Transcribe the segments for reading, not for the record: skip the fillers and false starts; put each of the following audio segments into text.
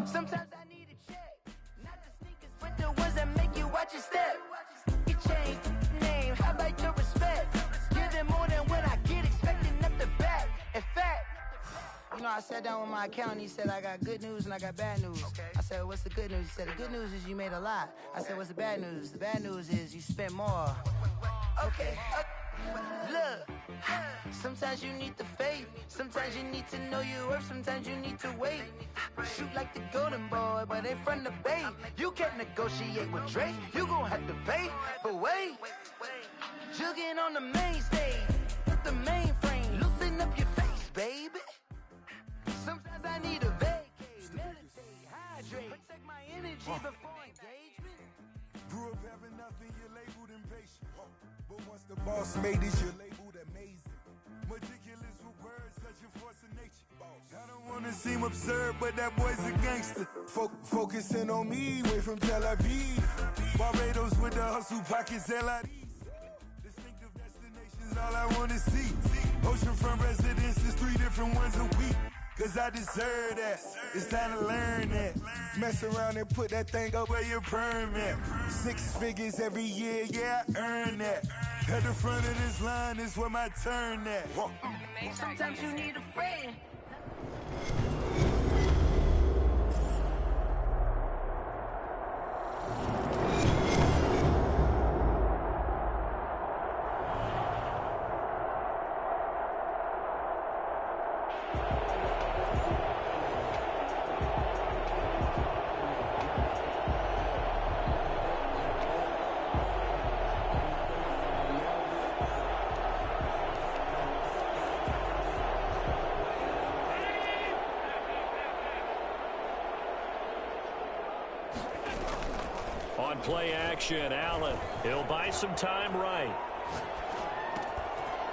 Sometimes I need a check. Not the sneakers, but the ones that make you watch your step. You change name, how about your respect? Give them more than what I get, expecting up the back. In fact, you know, I sat down with my accountant. He said, I got good news and I got bad news. Okay. I said, what's the good news? He said, the good news is you made a lot. I said, what's the bad news? The bad news is you spent more. Okay. Look, sometimes you need the faith. Sometimes you need to know your worth. Sometimes you need to wait. Shoot like the golden boy, but ain't from the bay. You can't negotiate with Drake. You gon' have to pay. But wait, jugging on the main stage. Put the mainframe, loosen up your face, baby. Sometimes I need a vacate, meditate, hydrate, protect my energy before engagement. Grew up having nothing, you're labeled impatient. But once the boss made it, you're labeled amazing. Meticulous with words, such a force of nature. I don't wanna seem absurd, but that boy's a gangster. Focusing on me, way from Tel Aviv. Barbados with the hustle pockets, LIDs. Distinctive destinations, all I wanna see. Oceanfront residences, 3 different ones a week. Cause I deserve that, it's time to learn that. Mess around and put that thing up where your permit. 6 figures every year, yeah, I earn that. At the front of this line is where my turn at. Sometimes you need a friend. On play action, Allen. He'll buy some time right.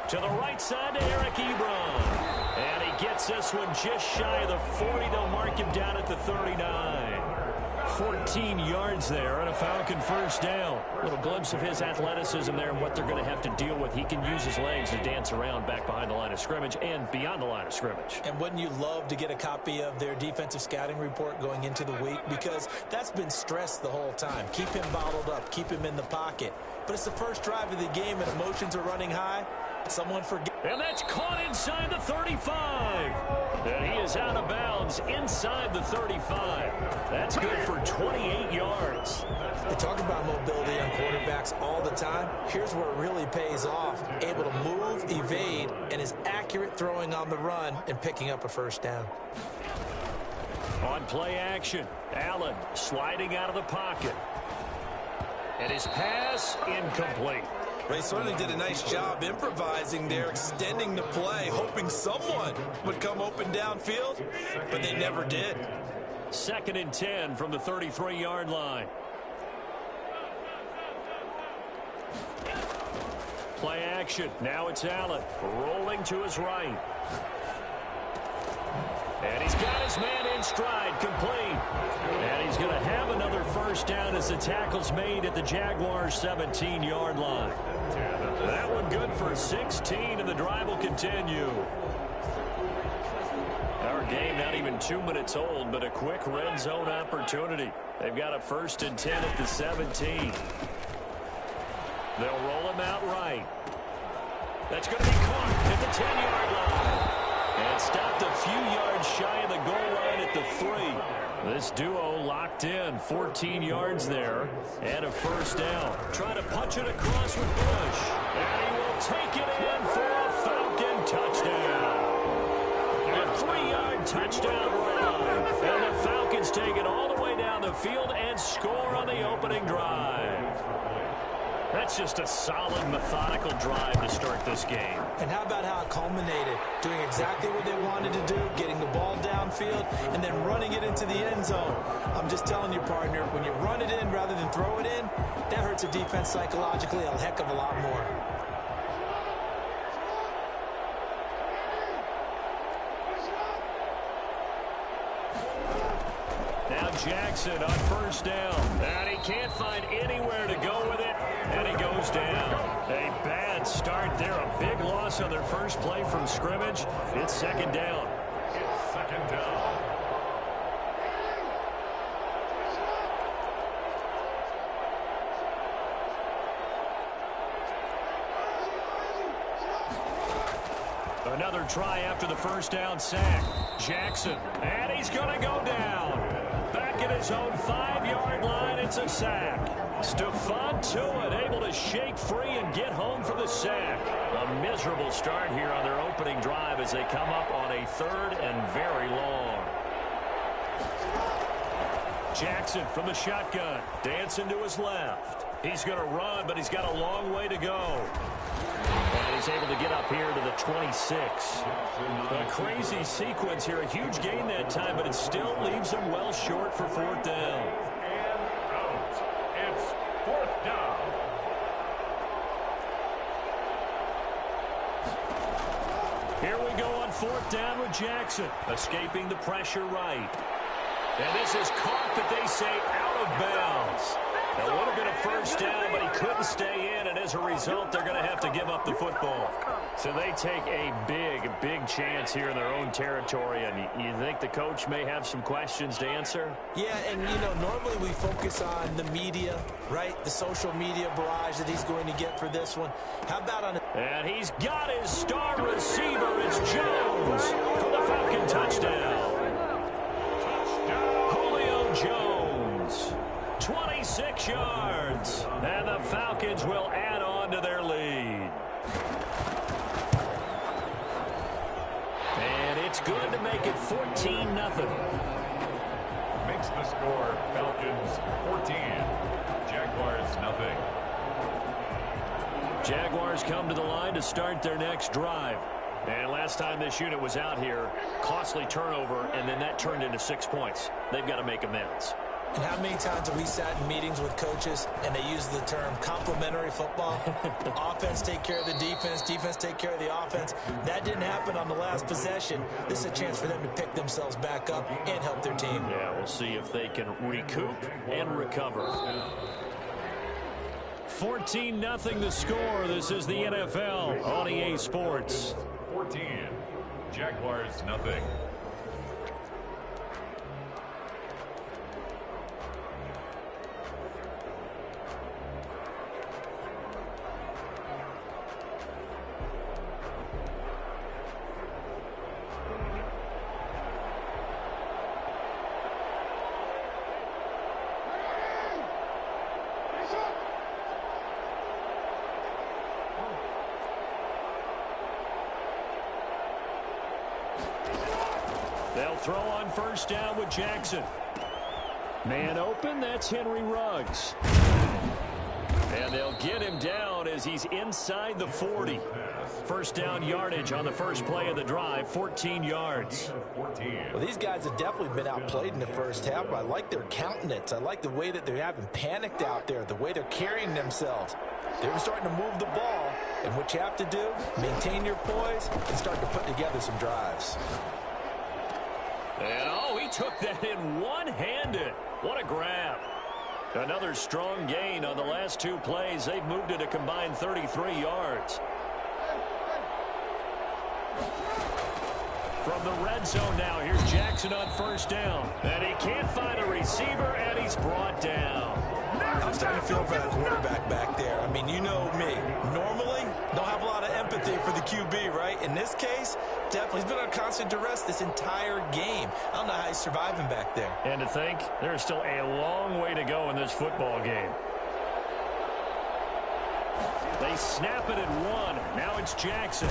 To the right side to Eric Ebron. And he gets this one just shy of the 40. They'll mark him down at the 39. 14 yards there and a Falcon first down. A little glimpse of his athleticism there and what they're going to have to deal with. He can use his legs to dance around back behind the line of scrimmage and beyond the line of scrimmage. And wouldn't you love to get a copy of their defensive scouting report going into the week? Because that's been stressed the whole time. Keep him bottled up. Keep him in the pocket. But it's the first drive of the game and emotions are running high. Someone forget. And that's caught inside the 35. And he is out of bounds inside the 35. That's good for 28 yards. They talk about mobility on quarterbacks all the time. Here's where it really pays off. Able to move, evade, and is accurate throwing on the run and picking up a first down. On play action, Allen sliding out of the pocket. And his pass incomplete. They certainly did a nice job improvising there, extending the play, hoping someone would come open downfield, but they never did. 2nd and 10 from the 33-yard line. Play action. Now it's Allen rolling to his right. And he's got his man in stride, complete. And he's going to have another first down as the tackle's made at the Jaguars' 17-yard line. That one good for 16, and the drive will continue. Our game not even 2 minutes old, but a quick red zone opportunity. They've got a 1st and 10 at the 17. They'll roll him out right. That's going to be caught at the 10-yard line. And stopped a few yards shy of the goal line at the 3. This duo locked in, 14 yards there, and a first down. Trying to punch it across with Bush. And he will take it in for a Falcon touchdown. A 3-yard touchdown run. And the Falcons take it all the way down the field and score on the opening drive. That's just a solid, methodical drive to start this game. And how about how it culminated? Doing exactly what they wanted to do, getting the ball downfield, and then running it into the end zone. I'm just telling you, partner, when you run it in rather than throw it in, that hurts a defense psychologically a heck of a lot more. Now Jackson on first down. And he can't find anywhere to go with it. And he goes down. A bad start there. A big loss on their first play from scrimmage. It's 2nd down. It's 2nd down. Another try after the first down sack. Jackson, and he's going to go down. Back at his own 5-yard line, it's a sack. Stephon Tuitt able to shake free and get home for the sack. A miserable start here on their opening drive as they come up on a 3rd and very long. Jackson from the shotgun, dancing to his left. He's going to run, but he's got a long way to go. And he's able to get up here to the 26. A crazy sequence here, a huge gain that time, but it still leaves him well short for 4th down. And out. It's 4th down. Here we go on 4th down with Jackson, escaping the pressure right. And this is caught, but they say out of bounds. That would have been a first down, but he couldn't stay in, and as a result, they're going to have to give up the football. So they take a big chance here in their own territory, and you think the coach may have some questions to answer? Yeah, and, you know, normally we focus on the media, right? The social media barrage that he's going to get for this one. How about on... And he's got his star receiver. It's Jones for the Falcon touchdown. Julio Jones. 26 yards, and the Falcons will add on to their lead. And it's good to make it 14-0. Makes the score Falcons 14, Jaguars nothing. Jaguars come to the line to start their next drive. And last time this unit was out here, costly turnover, and then that turned into 6 points. They've got to make amends. And how many times have we sat in meetings with coaches and they use the term complementary football? Offense take care of the defense, defense take care of the offense. That didn't happen on the last possession. This is a chance for them to pick themselves back up and help their team. Yeah, we'll see if they can recoup and recover. 14-0 the score. This is the NFL on EA Sports. 14, Jaguars nothing. They'll throw on first down with Jackson. Man open, that's Henry Ruggs. And they'll get him down as he's inside the 40. First down yardage on the first play of the drive, 14 yards. Well, these guys have definitely been outplayed in the first half, but I like their countenance. I like the way that they haven't panicked out there, the way they're carrying themselves. They're starting to move the ball, and what you have to do, maintain your poise and start to put together some drives. And, oh, he took that in one-handed. What a grab. Another strong gain on the last 2 plays. They've moved it a combined 33 yards. From the red zone now, here's Jackson on first down. And he can't find a receiver, and he's brought down. I'm starting to feel for that quarterback back there. I mean, you know me. Normally, don't have a lot of empathy for the QB, right? In this case, definitely, he's been on constant duress this entire game. I don't know how he's surviving back there. And to think, there's still a long way to go in this football game. They snap it at 1. Now it's Jackson.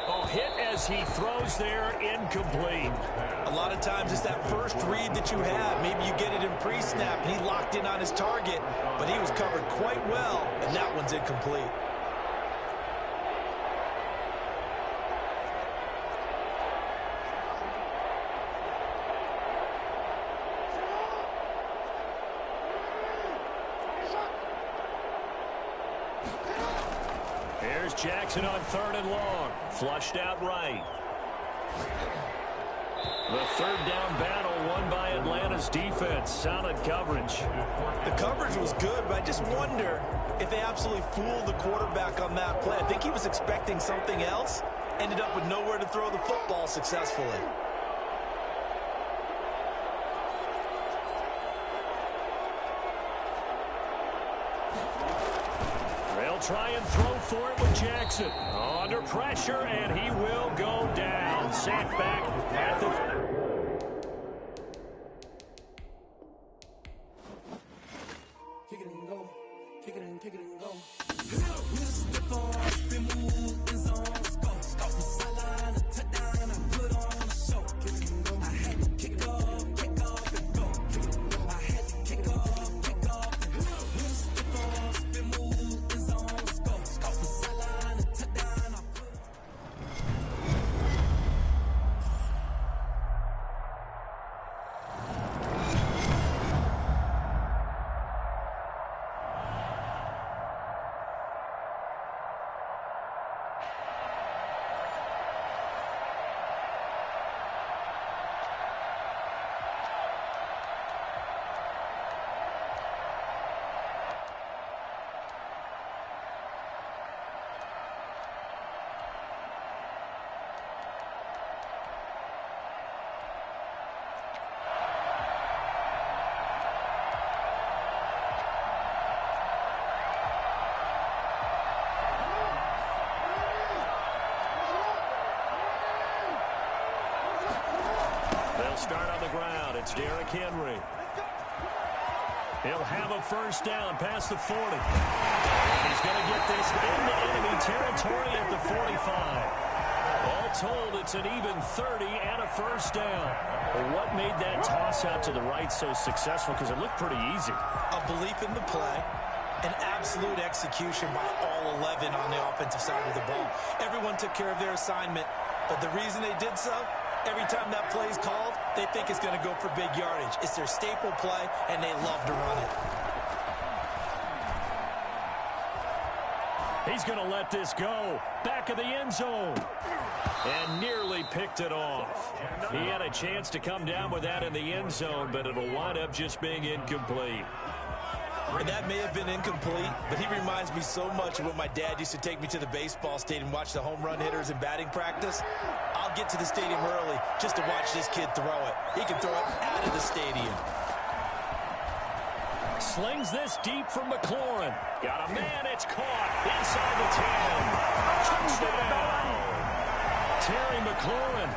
Oh, hit as he throws there, incomplete. A lot of times it's that first read that you have. Maybe you get it in pre-snap, and he locked in on his target, but he was covered quite well, and that one's incomplete. Here's Jackson on 3rd and long. Flushed out right. The 3rd down battle won by Atlanta's defense. Solid coverage. The coverage was good, but I just wonder if they absolutely fooled the quarterback on that play. I think he was expecting something else. Ended up with nowhere to throw the football successfully. They'll try and throw for it with Jackson under pressure, and he will go down. Sacked back at the... Kick it and go. Kick it and kick it and go. Start on the ground. It's Derrick Henry. He'll have a first down past the 40. He's going to get this into enemy territory at the 45. All told, it's an even 30 and a first down. But what made that toss out to the right so successful? Because it looked pretty easy. A belief in the play, an absolute execution by all 11 on the offensive side of the ball. Everyone took care of their assignment, but the reason they did so, every time that play is called, they think it's going to go for big yardage. It's their staple play, and they love to run it. He's going to let this go. Back of the end zone. And nearly picked it off. He had a chance to come down with that in the end zone, but it'll wind up just being incomplete. And that may have been incomplete, but he reminds me so much of when my dad used to take me to the baseball stadium and watch the home run hitters in batting practice. I'll get to the stadium early just to watch this kid throw it. He can throw it out of the stadium. Slings this deep from McLaurin. Got a man, it's caught inside the 10. Touchdown! Terry McLaurin,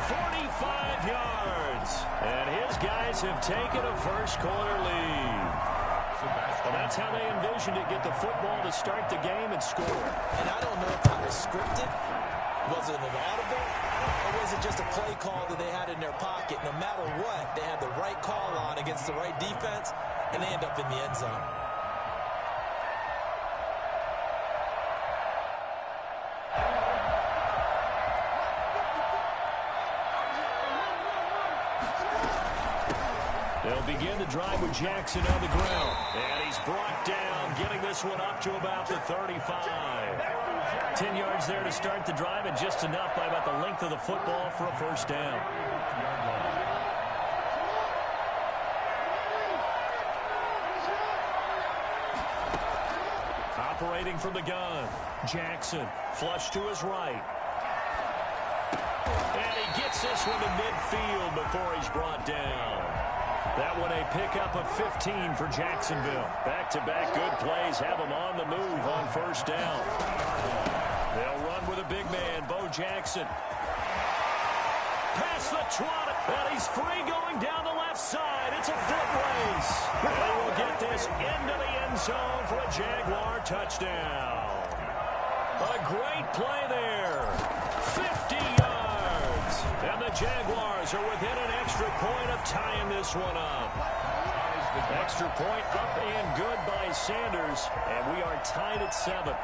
45 yards. And his guys have taken a first quarter lead. Well, that's how they envisioned it, get the football to start the game and score. And I don't know if that was scripted. Was it an audible? Or was it just a play call that they had in their pocket? No matter what, they had the right call on against the right defense, and they end up in the end zone. They'll begin the drive with Jackson on the ground. And he's brought down, getting this one up to about the 35. 10 yards there to start the drive, and just enough by about the length of the football for a first down. Operating from the gun, Jackson, flush to his right. And he gets this one to midfield before he's brought down. That one a pickup of 15 for Jacksonville. Back-to-back good plays have them on the move on first down. They'll run with a big man, Bo Jackson. Past the 20, and he's free going down the left side. It's a foot race. And he will get this into the end zone for a Jaguar touchdown. A great play there. 50 yards. And the Jaguars are within an extra point of tying this one up. Extra point up and good by Sanders. And we are tied at 7.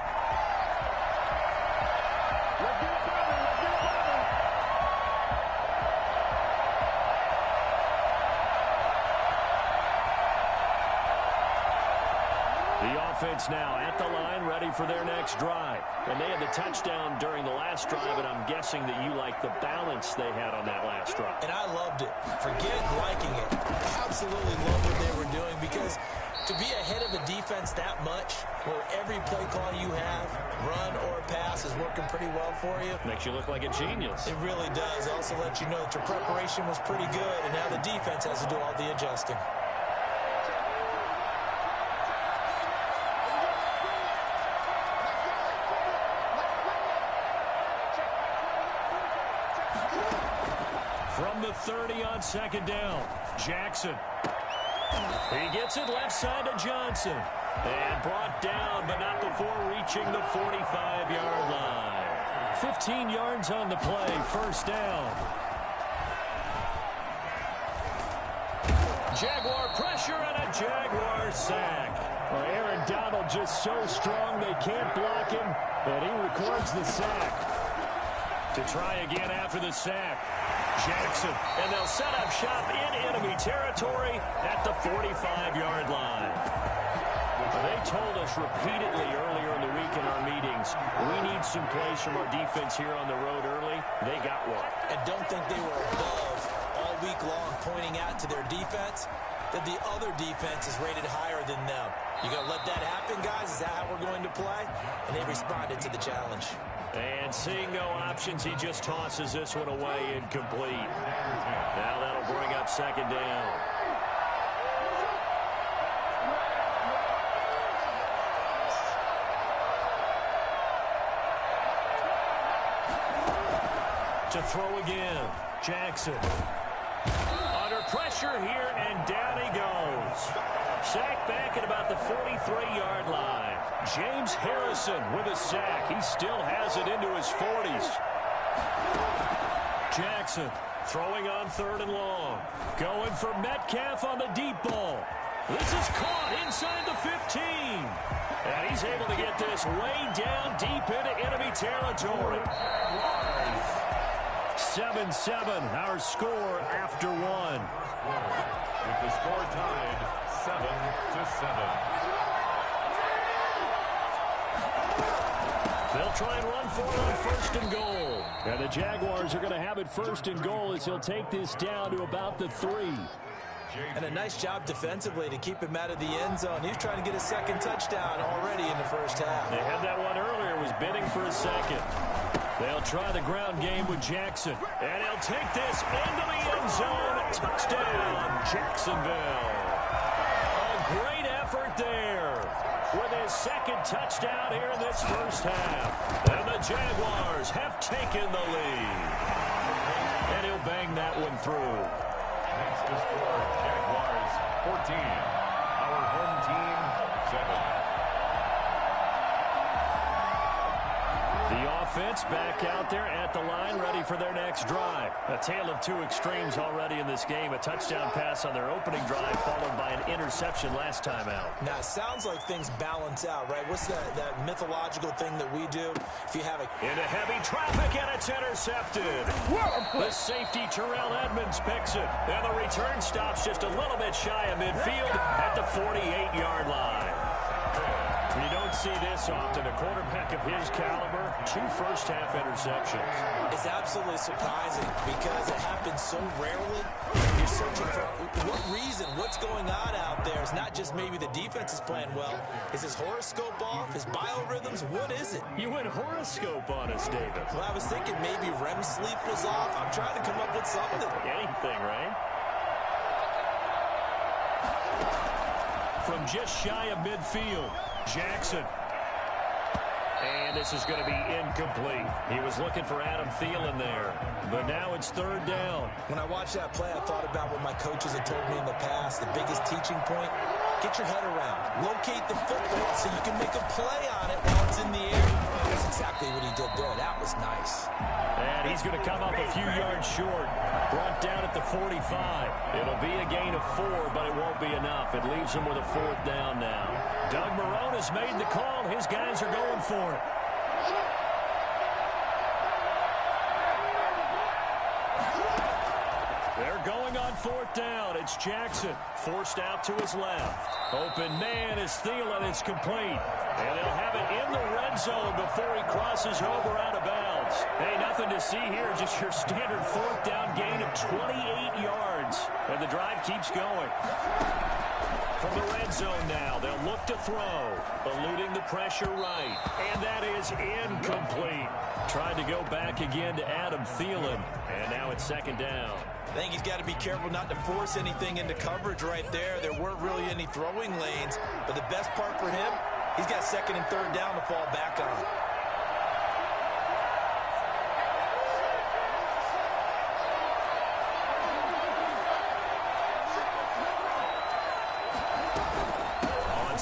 The offense now at the line, ready for their next drive. And they had the touchdown during the last drive, and I'm guessing that you like the balance they had on that last drive. And I loved it. Forget liking it. Absolutely loved what they were doing, because to be ahead of a defense that much, where every play call you have, run or pass, is working pretty well for you. Makes you look like a genius. It really does. Also lets you know that your preparation was pretty good, and now the defense has to do all the adjusting. From the 30 on second down, Jackson. He gets it left side to Johnson. And brought down, but not before reaching the 45-yard line. 15 yards on the play, first down. Jaguar pressure and a Jaguar sack. Well, Aaron Donald just so strong they can't block him, but he records the sack. To try again after the sack, Jackson, and they'll set up shop in enemy territory at the 45-yard line. They told us repeatedly earlier in the week in our meetings, we need some plays from our defense here on the road early. They got one. And don't think they were above all week long pointing out to their defense that the other defense is rated higher than them. You going to let that happen, guys? Is that how we're going to play? And they responded to the challenge. And seeing no options, he just tosses this one away incomplete. Now that'll bring up second down. To throw again, Jackson. Under pressure here, and down he goes. Sack back at about the 43-yard line. James Harrison with a sack. He still has it into his 40s. Jackson throwing on third and long. Going for Metcalf on the deep ball. This is caught inside the 15. And he's able to get this way down deep into enemy territory. 7-7, our score after one. With the score tied 7-7. They'll try and run for it on first and goal. And the Jaguars are going to have it first and goal as he'll take this down to about the 3. And a nice job defensively to keep him out of the end zone. He's trying to get a second touchdown already in the first half. They had that one earlier, was bidding for a second. They'll try the ground game with Jackson. And he'll take this into the end zone. Touchdown, Jacksonville. A great effort there with his second touchdown here in this first half. And the Jaguars have taken the lead. And he'll bang that one through. Next to score, Jaguars 14. Our home team 7. The offense back out there at the line, ready for their next drive. A tale of two extremes already in this game. A touchdown pass on their opening drive, followed by an interception last time out. Now, it sounds like things balance out, right? What's that mythological thing that we do? If you have a... Into heavy traffic, and it's intercepted. The safety, Terrell Edmonds, picks it. And the return stops just a little bit shy of midfield at the 48-yard line. You don't see this often. A quarterback of his caliber, 2 first-half interceptions. It's absolutely surprising because it happens so rarely. You're searching for what reason, what's going on out there. It's not just maybe the defense is playing well. Is his horoscope off? His biorhythms? What is it? You went horoscope on us, David. Well, I was thinking maybe REM sleep was off. I'm trying to come up with something. Anything, right? From just shy of midfield, Jackson. And this is going to be incomplete. He was looking for Adam Thielen there. But now it's third down. When I watched that play, I thought about what my coaches had told me in the past. The biggest teaching point, get your head around. Locate the football so you can make a play on it while it's in the air. That's exactly what he did there. That was nice. And he's going to come up a few yards short. Brought down at the 45. It'll be a gain of 4, but it won't be enough. It leaves him with a 4th down now. Doug Marrone has made the call. His guys are going for it. They're going on 4th down. It's Jackson forced out to his left. Open man is Thielen. It's complete. And they'll have it in the red zone before he crosses over out of bounds. Hey, nothing to see here. Just your standard 4th down gain of 28 yards. And the drive keeps going. From the red zone now, they'll look to throw. Eluding the pressure right. And that is incomplete. Tried to go back again to Adam Thielen. And now it's 2nd down. I think he's got to be careful not to force anything into coverage right there. There weren't really any throwing lanes. But the best part for him, he's got 2nd and 3rd down to fall back on.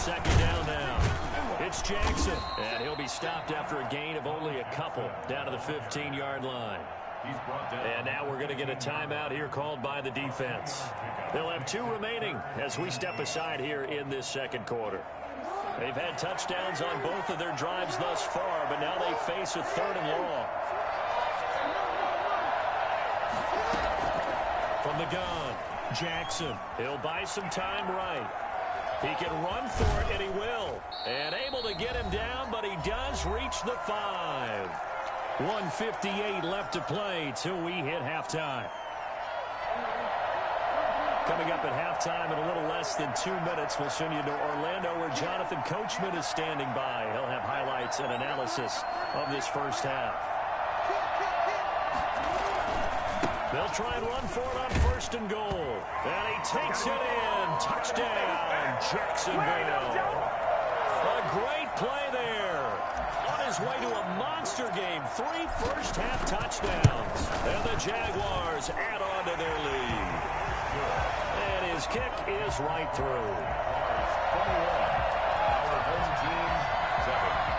second down now. It's Jackson, and he'll be stopped after a gain of only a couple down to the 15-yard line. And now we're going to get a timeout here called by the defense. They'll have 2 remaining as we step aside here in this second quarter. They've had touchdowns on both of their drives thus far, but now they face a 3rd and long. From the gun, Jackson. He'll buy some time right. He can run for it, and he will. And able to get him down, but he does reach the 5. 1:58 left to play till we hit halftime. Coming up at halftime in a little less than 2 minutes, we'll send you to Orlando where Jonathan Coachman is standing by. He'll have highlights and analysis of this first half. They'll try and run for it on 1st and goal. And he takes it in. Touchdown, Jacksonville. A great play there. On his way to a monster game. 3 first-half touchdowns. And the Jaguars add on to their lead. And his kick is right through. 21. Our home team, 7.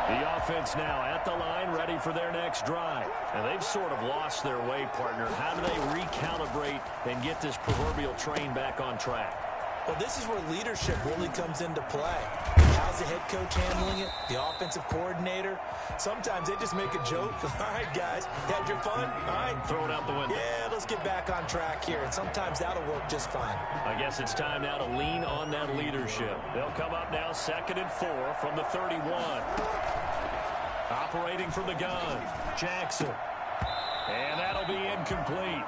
The offense now at the line, ready for their next drive. And they've sort of lost their way, partner. How do they recalibrate and get this proverbial train back on track? Well, this is where leadership really comes into play. How's the head coach handling it? The offensive coordinator? Sometimes they just make a joke. All right, guys, had your fun? All right. Throw it out the window. Yeah, let's get back on track here. And sometimes that'll work just fine. I guess it's time now to lean on that leadership. They'll come up now 2nd and 4 from the 31. Operating from the gun, Jackson. And that'll be incomplete.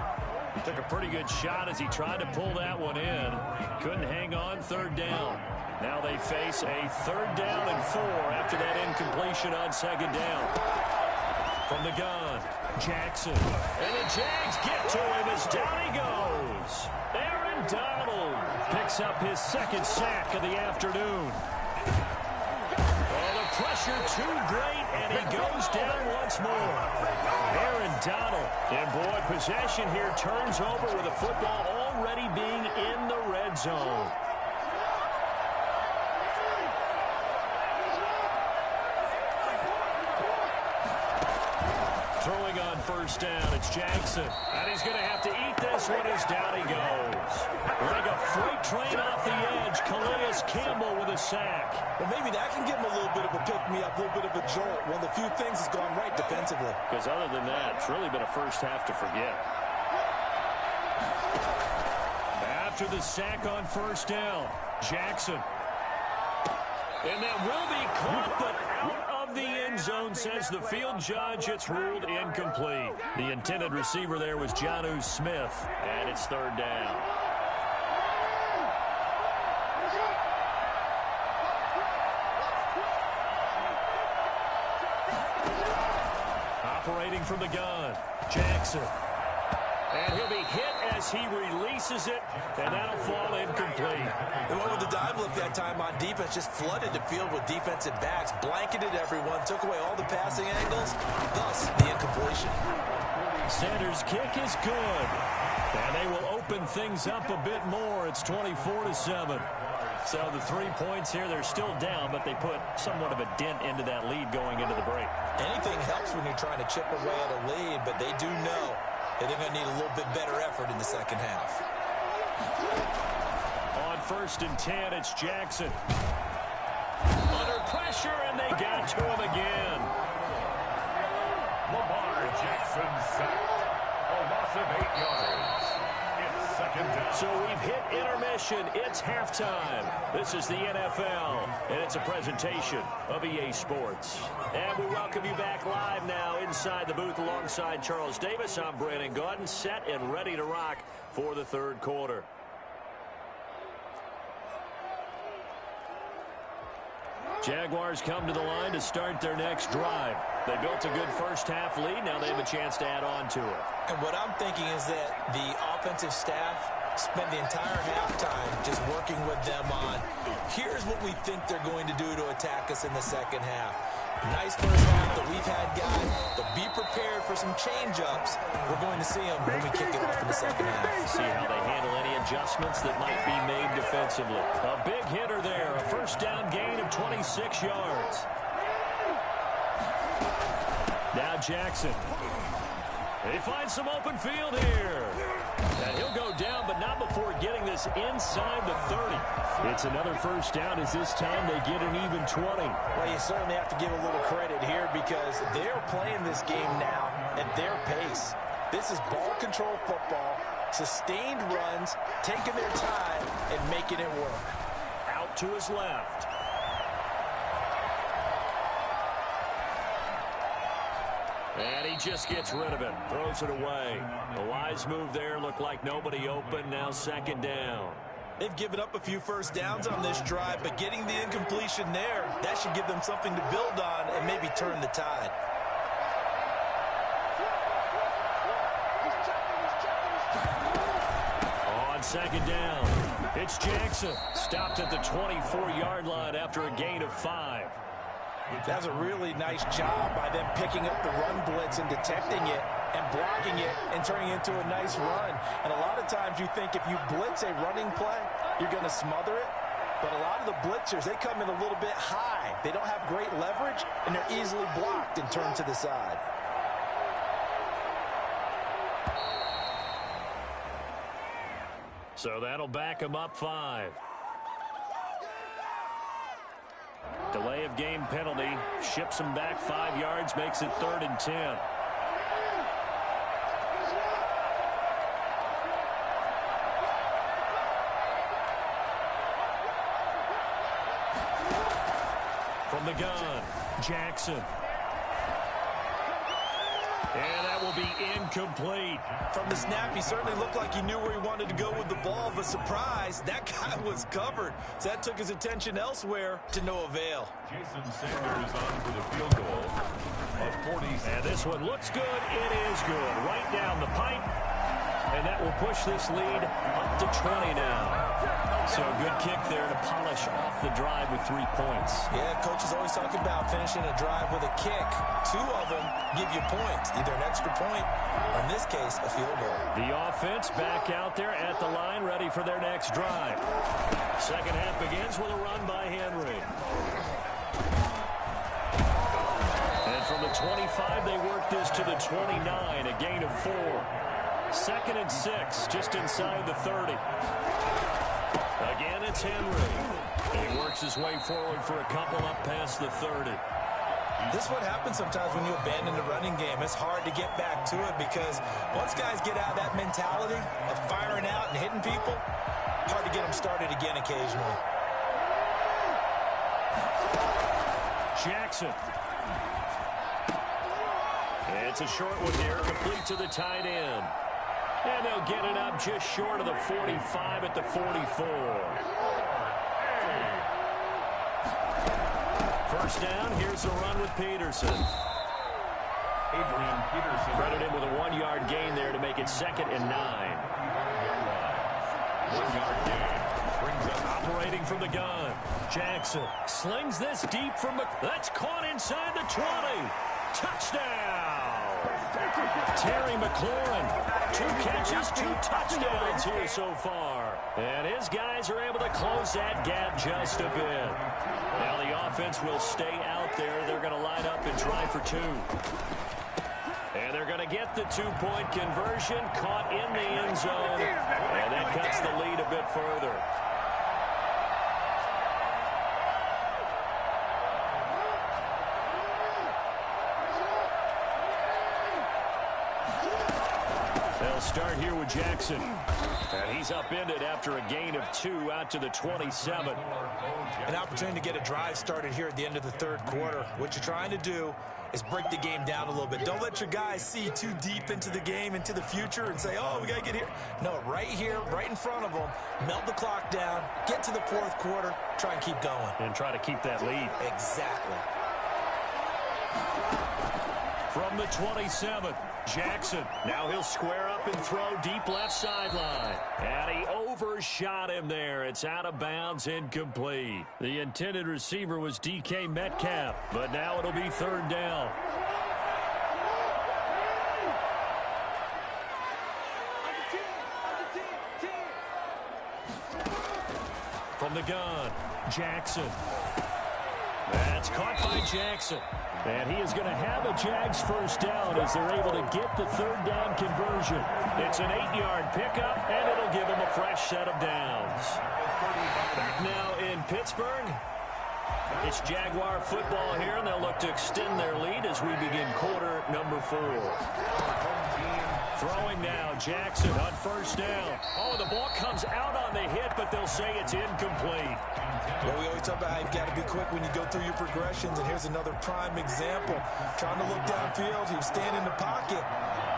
Took a pretty good shot as he tried to pull that one in. Couldn't hang on, 3rd down. Now they face a 3rd down and 4 after that incompletion on 2nd down. From the gun, Jackson. And the Jags get to him as down he goes. Aaron Donald picks up his 2nd sack of the afternoon. Pressure too great, and he goes down once more. Aaron Donald, and boy, possession here turns over with the football already being in the red zone. Throwing on 1st down, it's Jackson. And he's going to have to eat this one as down he goes. Like a freight train off the edge, Calais Campbell with a sack. Well, maybe that can give him a little bit of a pick-me-up, a little bit of a jolt. One of the few things has gone right defensively. Because other than that, it's really been a first half to forget. After the sack on 1st down, Jackson. And that will be caught, but out of the end zone, says the field judge. It's ruled incomplete. The intended receiver there was Jonnu Smith, and it's 3rd down. Operating from the gun, Jackson. And he'll be hit as he releases it, and that'll fall incomplete. The one with the dive look that time on defense just flooded the field with defensive backs, blanketed everyone, took away all the passing angles, thus the incompletion. Sanders' kick is good, and they will open things up a bit more. It's 24-7. So the 3 points here, they're still down, but they put somewhat of a dent into that lead going into the break. Anything helps when you're trying to chip away at a lead, but they do know that they're going to need a little bit better effort in the second half. On 1st and 10, it's Jackson. Under pressure, and they got to him again. Lamar Jackson sack. A loss of 8 yards. It's 2nd down. So we've hit intermission. It's halftime. This is the NFL, and it's a presentation of EA Sports. And we welcome you back live now inside the booth alongside Charles Davis. I'm Brandon Gaudin, set and ready to rock for the 3rd quarter. Jaguars come to the line to start their next drive. They built a good first half lead. Now they have a chance to add on to it. And what I'm thinking is that the offensive staff spent the entire halftime just working with them on, here's what we think they're going to do to attack us in the second half. Nice first half that we've had, guys. But be prepared for some change-ups. We're going to see them when we kick it off in the second half. See how they handle any adjustments that might be made defensively. A big hitter there. A first down gain of 26 yards. Now Jackson. He finds some open field here. And he'll go down, but not before getting this inside the 30. It's another first down as this time they get an even 20. Well, you certainly have to give a little credit here because they're playing this game now at their pace. This is ball control football, sustained runs, taking their time, and making it work. Out to his left. And he just gets rid of it. Throws it away. A wise move there. Looked like nobody open. Now second down. They've given up a few first downs on this drive, but getting the incompletion there, that should give them something to build on and maybe turn the tide. On second down, it's Jackson. Stopped at the 24-yard line after a gain of 5. That was a really nice job by them picking up the run blitz and detecting it and blocking it and turning it into a nice run. And a lot of times you think if you blitz a running play, you're going to smother it. But a lot of the blitzers, they come in a little bit high. They don't have great leverage, and they're easily blocked and turned to the side. So that'll back him up 5. Delay of game penalty. Ships him back 5 yards. Makes it 3rd and 10. From the gun, Jackson. And that will be incomplete. From the snap, he certainly looked like he knew where he wanted to go with the ball, but surprise, that guy was covered. So that took his attention elsewhere to no avail. Jason Sanders on for the field goal of 40. And this one looks good. It is good. Right down the pipe. And that will push this lead up to 20 now. So a good kick there to polish off the drive with 3 points. Yeah, coach is always talking about finishing a drive with a kick. 2 of them give you points, either an extra point, or in this case, a field goal. The offense back out there at the line, ready for their next drive. Second half begins with a run by Henry. And from the 25, they work this to the 29, a gain of 4. 2nd and 6, just inside the 30. Again, it's Henry. He works his way forward for a couple up past the 30. This is what happens sometimes when you abandon the running game. It's hard to get back to it because once guys get out of that mentality of firing out and hitting people, hard to get them started again occasionally. Jackson. It's a short one here, complete to the tight end. And they'll get it up just short of the 45 at the 44. First down, here's the run with Peterson. Adrian Peterson. Credit him with a 1-yard gain there to make it 2nd and 9. 1-yard gain. Brings up operating from the gun. Jackson slings this deep from the... That's caught inside the 20. Touchdown! Terry McLaurin, 2 catches, 2 touchdowns here so far. And his guys are able to close that gap just a bit. Now the offense will stay out there. They're going to line up and try for 2. And they're going to get the 2-point conversion, caught in the end zone. And that cuts the lead a bit further. They'll start here with Jackson. And he's upended after a gain of 2 out to the 27. An opportunity to get a drive started here at the end of the 3rd quarter. What you're trying to do is break the game down a little bit. Don't let your guys see too deep into the game, into the future, and say, oh, we got to get here. No, right here, right in front of them, melt the clock down, get to the 4th quarter, try and keep going. And try to keep that lead. Exactly. From the 27, Jackson, now he'll square up and throw deep left sideline. And he overshot him there. It's out of bounds, incomplete. The intended receiver was DK Metcalf, but now it'll be third down. From the gun, Jackson. That's caught by Jackson. And he is going to have a Jags first down as they're able to get the third down conversion. It's an 8-yard pickup, and it'll give him a fresh set of downs. Back now in Pittsburgh. It's Jaguar football here, and they'll look to extend their lead as we begin quarter number 4. Throwing now, Jackson on first down. Oh, the ball comes out on the hit, but they'll say it's incomplete. Well, we always talk about how you've got to be quick when you go through your progressions, and here's another prime example. Trying to look downfield, he was standing in the pocket,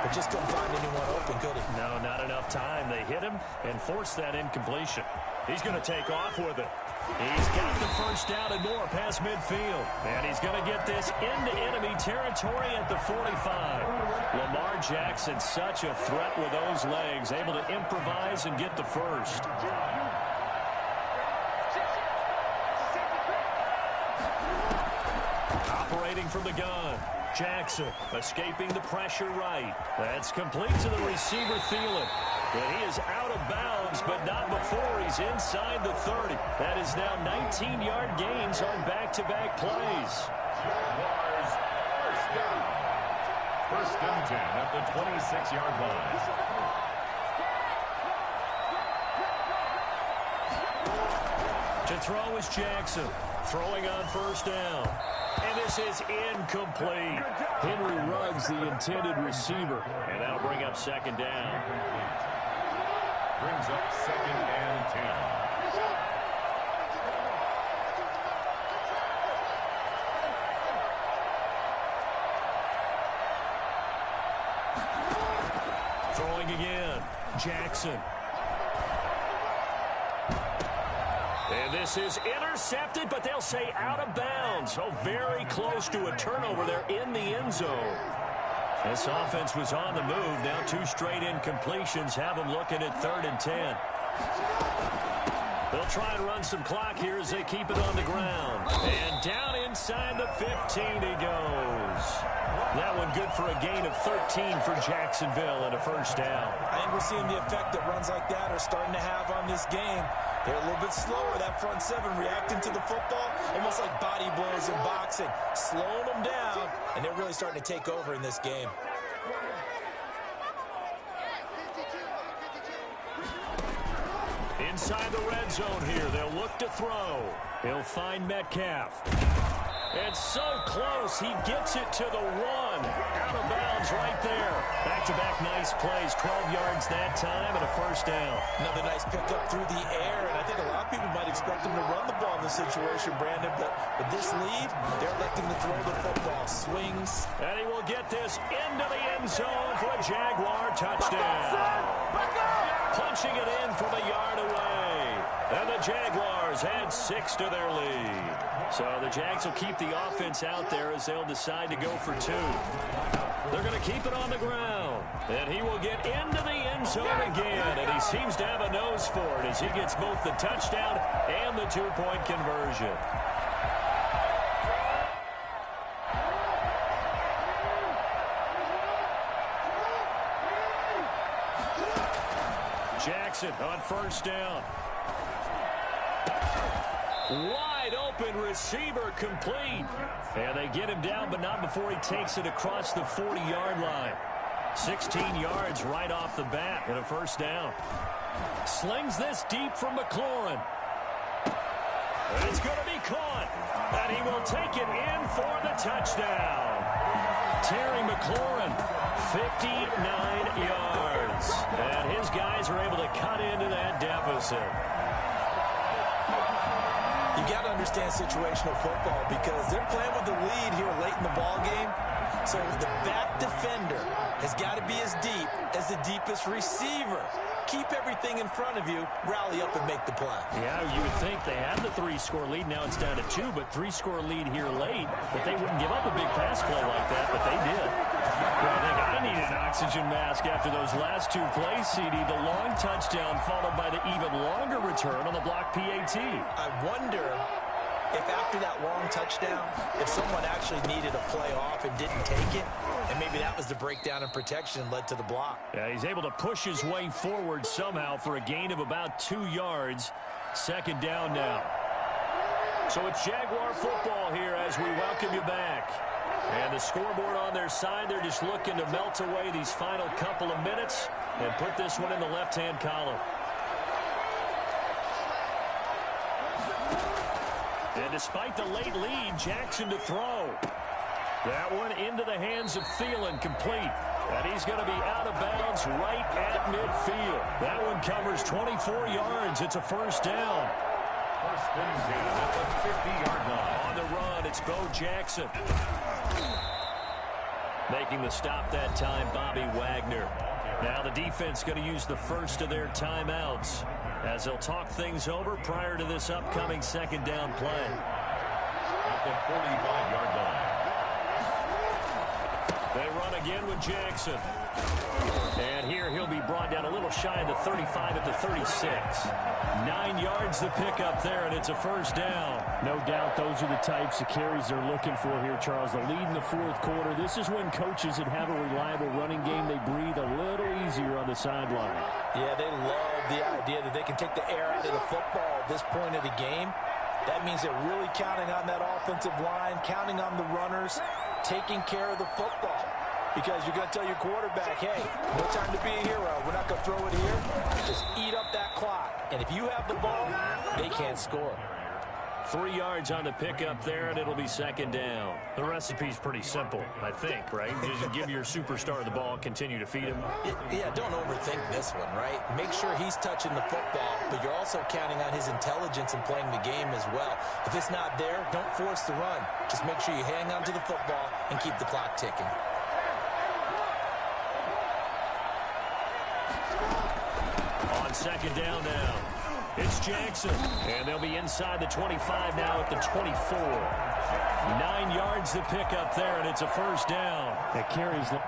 but just couldn't find anyone open, could he? No, not enough time. They hit him and forced that incompletion. He's going to take off with it. He's got the first down and more past midfield. And he's going to get this into enemy territory at the 45. Lamar Jackson, such a threat with those legs, able to improvise and get the first. Operating from the gun. Jackson escaping the pressure right. That's complete to the receiver, Thielen. But he is out of bounds, but not before he's inside the 30. That is now 19-yard gains on back-to-back plays. Jaguars first down. First and 10 at the 26-yard line. To throw is Jackson. Throwing on first down. And this is incomplete. Henry Ruggs, the intended receiver. And that'll bring up second down. Brings up second and 10. Throwing again. Jackson. And this is intercepted, but they'll say out of bounds. Oh, very close to a turnover there in the end zone. This offense was on the move. Now 2 straight incompletions have them looking at 3rd and 10. They'll try and run some clock here as they keep it on the ground. And down inside the 15 he goes. That one good for a gain of 13 for Jacksonville and a first down. I think we're seeing the effect that runs like that are starting to have on this game. They're a little bit slower, that front 7 reacting to the football, almost like body blows in boxing, slowing them down, and they're really starting to take over in this game. Inside the red zone here, they'll look to throw. He'll find Metcalf. And so close, he gets it to the 1. Out of bounds right there. Back-to-back nice plays, 12 yards that time and a first down. Another nice pickup through the air, and I think a lot of people might expect him to run the ball in this situation, Brandon, but with this lead, they're electing to throw the football. Swings. And he will get this into the end zone for a Jaguar touchdown. Punching it in from a yard away. And the Jaguars add 6 to their lead. So the Jags will keep the offense out there as they'll decide to go for 2. They're going to keep it on the ground. And he will get into the end zone again. And he seems to have a nose for it as he gets both the touchdown and the 2-point conversion. Jackson on first down. Wide open receiver complete. And they get him down, but not before he takes it across the 40-yard line. 16 yards right off the bat and a first down. Slings this deep from McLaurin. And it's going to be caught. And he will take it in for the touchdown. Terry McLaurin, 59 yards. And his guys are able to cut into that deficit. You got to understand situational football because they're playing with the lead here late in the ball game. So the back defender has got to be as deep as the deepest receiver. keep everything in front of you, rally up and make the play. Yeah, you would think they had the 3-score lead. Now it's down to 2, but 3-score lead here late. But they wouldn't give up a big pass play like that, but they did. Well, I think I need an oxygen mask after those last 2 plays, CD. The long touchdown followed by the even longer return on the block PAT. I wonder if after that long touchdown, if someone actually needed a play off and didn't take it, and maybe that was the breakdown in protection and led to the block. Yeah, he's able to push his way forward somehow for a gain of about 2 yards. Second down now. So it's Jaguar football here as we welcome you back. And the scoreboard on their side, they're just looking to melt away these final couple of minutes and put this one in the left-hand column. And despite the late lead, Jackson to throw. That one into the hands of Thielen, complete. And he's going to be out of bounds right at midfield. That one covers 24 yards. It's a first down. First and 10 at the 50-yard line. On the run, it's Bo Jackson. Making the stop that time, Bobby Wagner. Now the defense going to use the first of their timeouts as they'll talk things over prior to this upcoming second down play. At the 45-yard line. They run again with Jackson. And here he'll be brought down a little shy of the 35 at the 36. 9 yards to pick up there, and it's a first down. No doubt those are the types of carries they're looking for here, Charles. The lead in the fourth quarter. This is when coaches that have a reliable running game, they breathe a little easier on the sideline. Yeah, they love the idea that they can take the air out of the football at this point of the game. That means they're really counting on that offensive line, counting on the runners, taking care of the football. Because you're going to tell your quarterback, hey, no time to be a hero. We're not going to throw it here. Just eat up that clock. And if you have the ball, they can't score. 3 yards on the pickup there, and it'll be second down. The recipe's pretty simple, I think, right? Just give your superstar the ball, continue to feed him. Yeah, don't overthink this one, right? Make sure he's touching the football, but you're also counting on his intelligence in playing the game as well. If it's not there, don't force the run. Just make sure you hang on to the football and keep the clock ticking. On second down now, it's Jackson. And they'll be inside the 25 now at the 24. 9 yards to pick up there, and it's a first down. That carries the...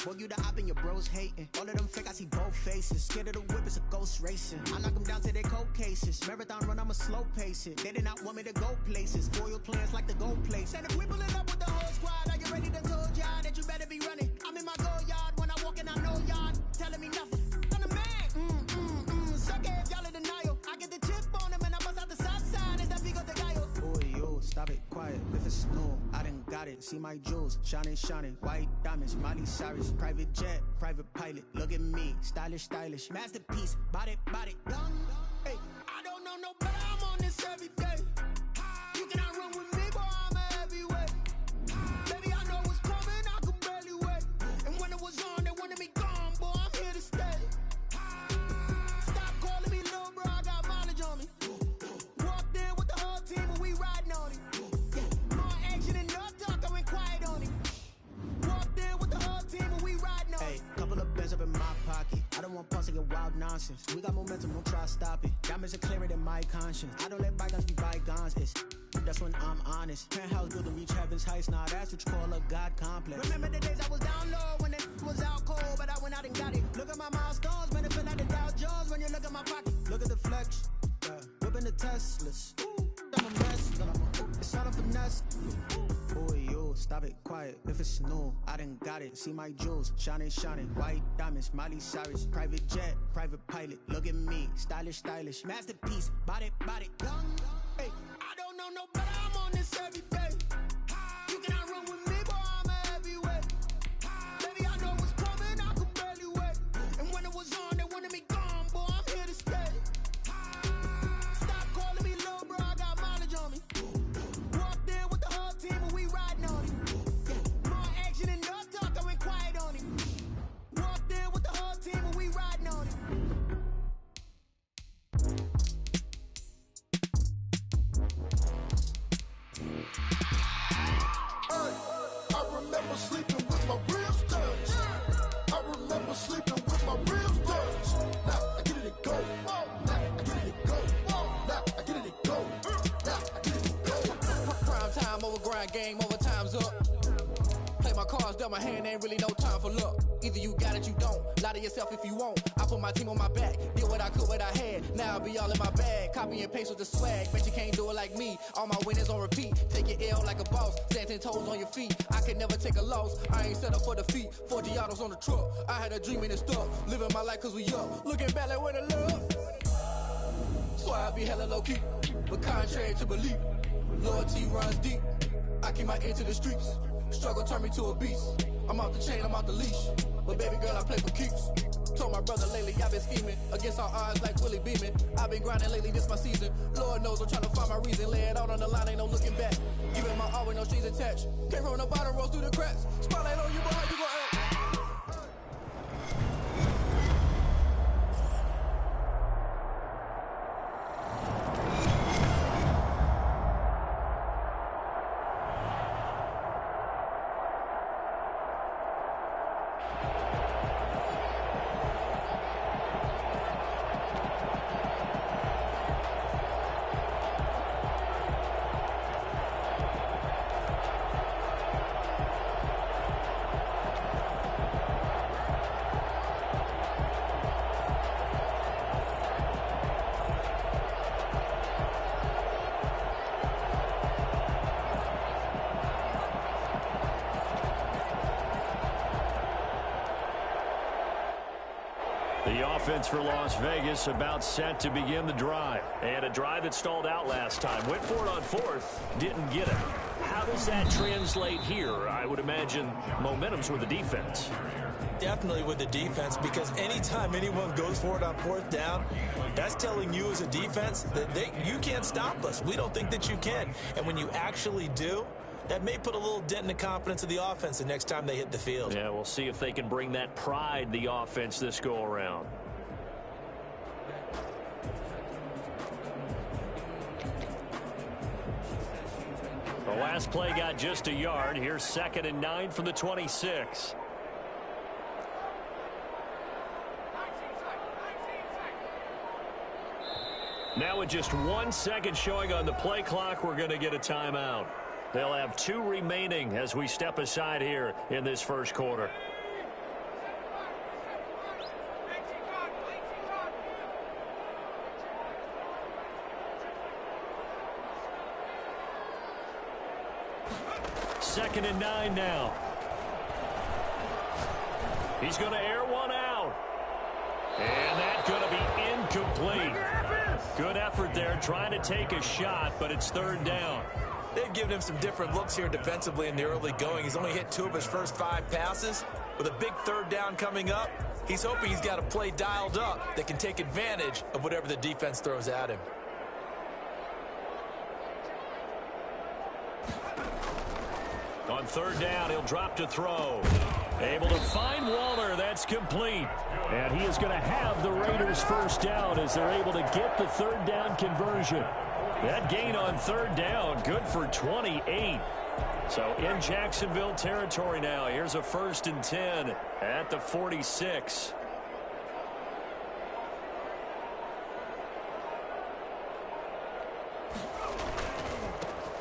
Boy, you the op and your bros hating. All of them fake, I see both faces. Scared of the whip, it's a ghost racing. I knock them down to their cold cases. Marathon run, I'ma slow pace it. They did not want me to go places. Foil plans like the gold place. And if we pulling up with the whole squad, are you ready to told y'all that you better be running? I'm in my go yard when I walk in, I know y'all telling me nothing. I'm the man. Suck it if y'all in denial. I get the chip on them and I bust out the south side. Is that big of the guy? Boy, yo, stop it, quiet. If it's snow, I done got it. See my jewels, shining, shining. White diamonds, Miley Cyrus. Private jet, private pilot. Look at me, stylish, stylish. Masterpiece, body, body. Hey, I don't know no better. I'm on this every day. You cannot run with me, boy. I'm a heavyweight. Baby, I know what's coming. I could barely wait. And when it was on, they wanted me gone, boy. I'm here to stay. Stop calling me little bro. I got mileage on me. Walked in with the whole team and we riding on it. Yeah, more action and no talk. I went quiet on it. Walked in with the whole team and we riding on it. Hey, couple of bands up in my pocket. I don't want pulse and wild nonsense. We got momentum, don't try to stop it. Diamonds are clearer than my conscience. I don't let bygones be bygones. That's when I'm honest. Penthouse building reach heaven's heights. Nah, that's what you call a God complex. Remember the days I was down low when it was out cold, but I went out and got it. Look at my milestones, man, it feel like the Dow Jones when you look at my pocket. Look at the flex, whipping the Teslas. I'm a mess, it's all a finesse. Boy, yo, stop. stop it, quiet. If it's new, I done got it. See my jewels, shining, shining. White diamonds, Miley Cyrus. Private jet, private pilot. Look at me, stylish, stylish. Masterpiece, body, body. Hey, I don't know no better. I'm on this every day. You cannot run with me, boy. I'm a heavyweight. Baby, I know what's coming. I could barely wait. And when it was on, they wanted me gone, boy. I'm here to stay. Stop calling me little bro. I got mileage on me. Walked in with the whole team and we riding on him. More action and no talk. I went quiet on him. Walked in with the whole team and we riding on him. I remember sleeping with my ribs touched. I remember sleeping with my ribs touched. Now I get it and go. Now I get it and go. Now I get it and go. Now I get it and go. Prime time over grind game, over time's up. Play my cards, dealt my hand, ain't really no time for luck. Either you got it, you don't. Lie to yourself if you won't. I put my team on my back, did what I could, what I had. Now I'll be all in my bag, copy and paste with the swag. Bet you can't do it like me. All my winners on repeat. Take your L like a boss, stand 10 toes on your feet. I can never take a loss. I ain't set up for defeat. 4 Giottos on the truck. I had a dream and it stuck. Living my life cause we up. Looking back like where the love. So I be hella low key, but contrary to belief, loyalty runs deep. I keep my ear to the streets. Struggle turned me to a beast. I'm off the chain, I'm off the leash. But baby girl, I play for keeps. Told my brother lately, I've been scheming against all odds like Willie Beeman. I've been grinding lately, this my season. Lord knows I'm trying to find my reason. Lay it out on the line, ain't no looking back. Giving my all with no strings attached. Came from the bottom, rose through the cracks. Spotlight on you, but how you gon' act? The offense for Las Vegas about set to begin the drive. And a drive that stalled out last time. Went for it on fourth, didn't get it. How does that translate here? I would imagine momentum's with the defense. Definitely with the defense, because anytime anyone goes for it on fourth down, that's telling you as a defense that you can't stop us. We don't think that you can. And when you actually do, that may put a little dent in the confidence of the offense the next time they hit the field. Yeah, we'll see if they can bring that pride, the offense, this go-around. The last play got just a yard. Here's 2nd and 9 from the 26. Now with just 1 second showing on the play clock, we're going to get a timeout. They'll have 2 remaining as we step aside here in this first quarter. Second and 9 now. He's going to air one out. And that's going to be incomplete. Good effort there, trying to take a shot, but it's 3rd down. They've given him some different looks here defensively in the early going. He's only hit 2 of his first 5 passes. With a big 3rd down coming up, he's hoping he's got a play dialed up that can take advantage of whatever the defense throws at him. On 3rd down, he'll drop to throw. Able to find Waller. That's complete. And he is going to have the Raiders' first down as they're able to get the 3rd down conversion. That gain on 3rd down, good for 28. So in Jacksonville territory now. Here's a 1st and 10 at the 46.